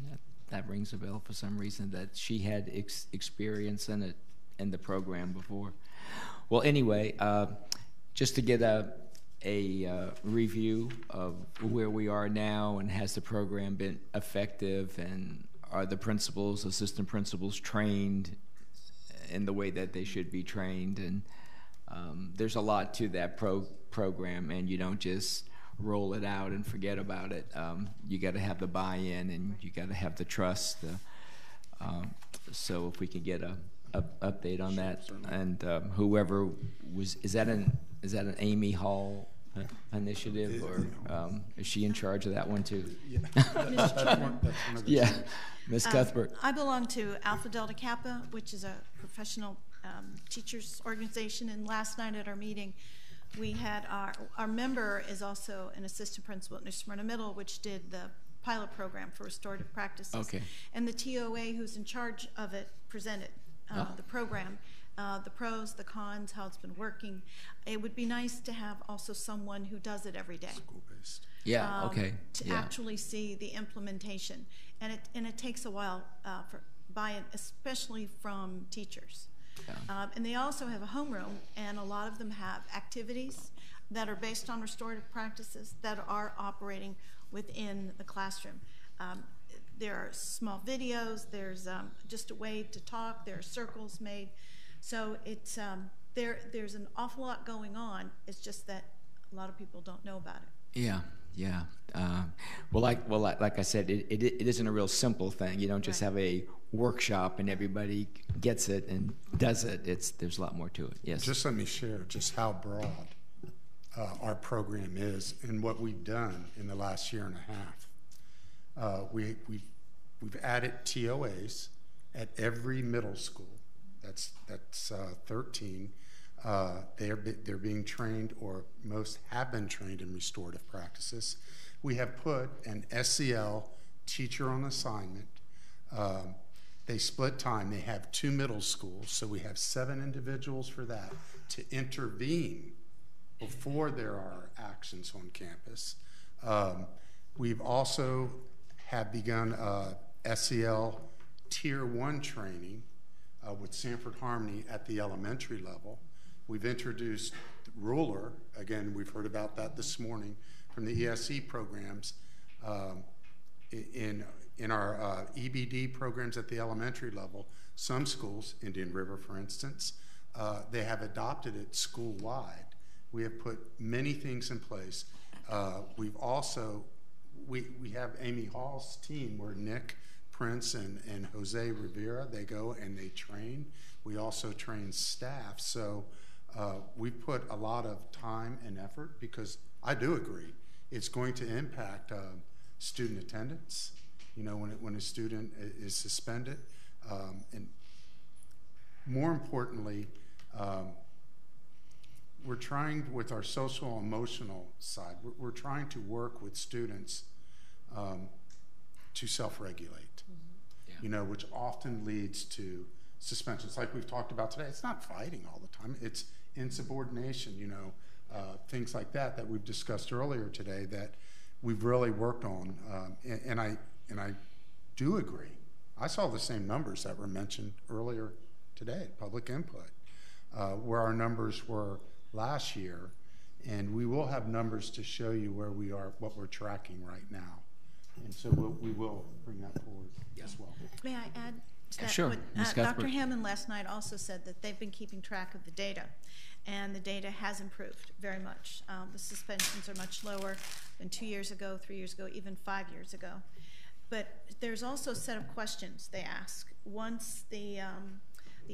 That rings a bell for some reason. That she had experience in it in the program before. Well, anyway, just to get a review of where we are now, and has the program been effective, and are the principals, assistant principals trained in the way that they should be trained? And there's a lot to that program, and you don't just roll it out and forget about it. You got to have the buy-in, and you got to have the trust. So if we could get a update on that, and whoever is that an Amy Hall initiative, or is she in charge of that one too? Yeah. Yeah, Ms. Cuthbert. I belong to Alpha Delta Kappa, which is a professional teachers organization, and last night at our meeting we had our member is also an assistant principal at New Smyrna Middle, which did the pilot program for restorative practices. Okay. And the TOA who's in charge of it presented the program, the pros, the cons, how it's been working. It would be nice to have also someone who does it every day. School-based. Yeah, okay. To actually see the implementation. And it takes a while for buy-in, especially from teachers. Yeah. And they also have a homeroom, and a lot of them have activities that are based on restorative practices that are operating within the classroom. There are small videos, there's just a way to talk, there are circles made. So it's there's an awful lot going on. It's just that a lot of people don't know about it. Yeah, yeah. Like I said, it isn't a real simple thing. You don't just have a workshop and everybody gets it and does it. There's a lot more to it. Yes. Just let me share just how broad our program is and what we've done in the last year and a half. We've added TOAs at every middle school. That's 13. They're being trained, or most have been trained in restorative practices. We have put an SEL teacher on assignment. They split time. They have 2 middle schools, so we have 7 individuals for that to intervene before there are actions on campus. We've also have begun SEL Tier 1 training with Sanford Harmony at the elementary level. We've introduced Ruler. Again, we've heard about that this morning from the ESE programs. In our EBD programs at the elementary level, some schools, Indian River for instance, they have adopted it school-wide. We have put many things in place. We've also, we have Amy Hall's team where Nick Prince and Jose Rivera, they go and they train. We also train staff. So we put a lot of time and effort, because I do agree it's going to impact student attendance. You know, when a student is suspended, and more importantly, we're trying with our social emotional side. We're trying to work with students to self-regulate. Yeah. You know, which often leads to suspensions, like we've talked about today. It's not fighting all the time. It's insubordination. You know, things like that we've discussed earlier today that we've really worked on, and I do agree. I saw the same numbers that were mentioned earlier today, public input, where our numbers were last year, and we will have numbers to show you where we are, what we're tracking right now. And so we will bring that forward as well. May I add to that? Sure. Dr. Hammond last night also said that they've been keeping track of the data, and the data has improved very much. The suspensions are much lower than 2 years ago, 3 years ago, even 5 years ago. But there's also a set of questions they ask. Once the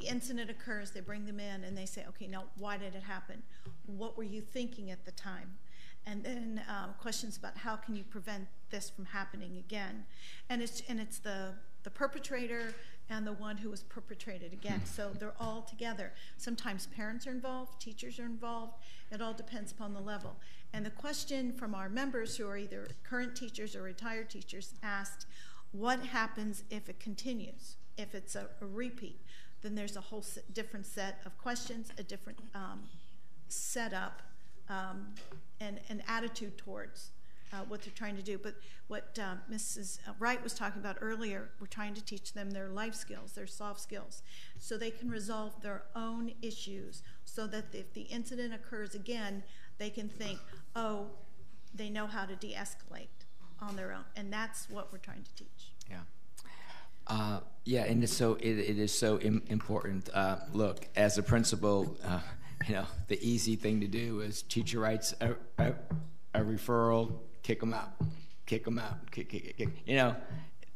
incident occurs, they bring them in and they say, okay, now why did it happen? What were you thinking at the time? And then questions about how can you prevent this from happening again? And it's the perpetrator and the one who was perpetrated again. So they're all together. Sometimes parents are involved, teachers are involved. It all depends upon the level. And the question from our members who are either current teachers or retired teachers asked, what happens if it continues? If it's a repeat, then there's a whole different set of questions, a different setup and an attitude towards what they're trying to do. But what Mrs. Wright was talking about earlier, we're trying to teach them their life skills, their soft skills, so they can resolve their own issues, so that if the incident occurs again, they can think, oh, they know how to de-escalate on their own. And that's what we're trying to teach. Yeah. Yeah, and it's so it is so important. Look, as a principal, you know, the easy thing to do is teacher writes a referral, kick them out, kick. You know,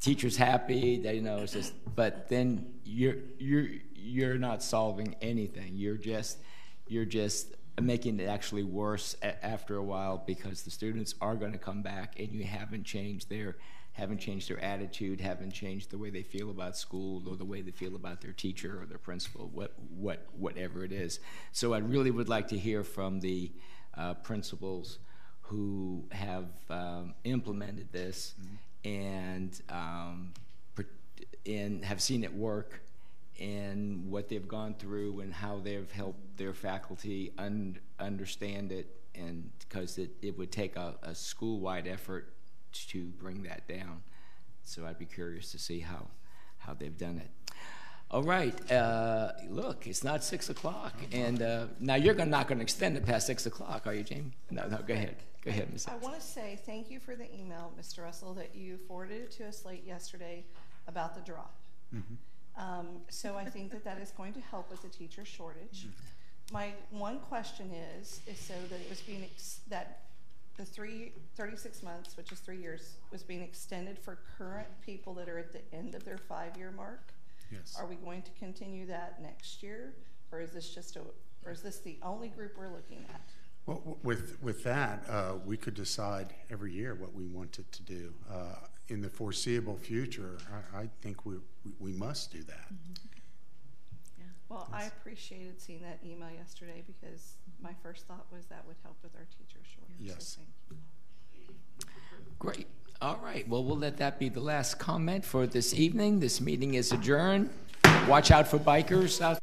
teacher's happy. They know it's just, but then you're not solving anything. You're just making it actually worse after a while, because the students are going to come back, and you haven't changed their attitude, haven't changed the way they feel about school or the way they feel about their teacher or their principal, whatever it is. So I really would like to hear from the principals who have implemented this and have seen it work, and what they've gone through and how they've helped their faculty understand it, and because it would take a school-wide effort to bring that down. So I'd be curious to see how they've done it. All right, look, it's not 6 o'clock, and now you're not going to extend it past 6 o'clock, are you, Jamie? No, go ahead. Go ahead, Ms. I want to say thank you for the email, Mr. Russell, that you forwarded it to us late yesterday about the drop. So I think that is going to help with the teacher shortage. My one question is so that it was being that the 36 months, which is 3 years, was being extended for current people that are at the end of their 5-year mark. Yes. Are we going to continue that next year, or is this the only group we're looking at? Well, with that, we could decide every year what we wanted to do. In the foreseeable future, I think we must do that. Yeah. Well, I appreciated seeing that email yesterday, because my first thought was that would help with our teacher shortage. Yes. So thank you. Great. All right. Well, we'll let that be the last comment for this evening. This meeting is adjourned. Watch out for bikers out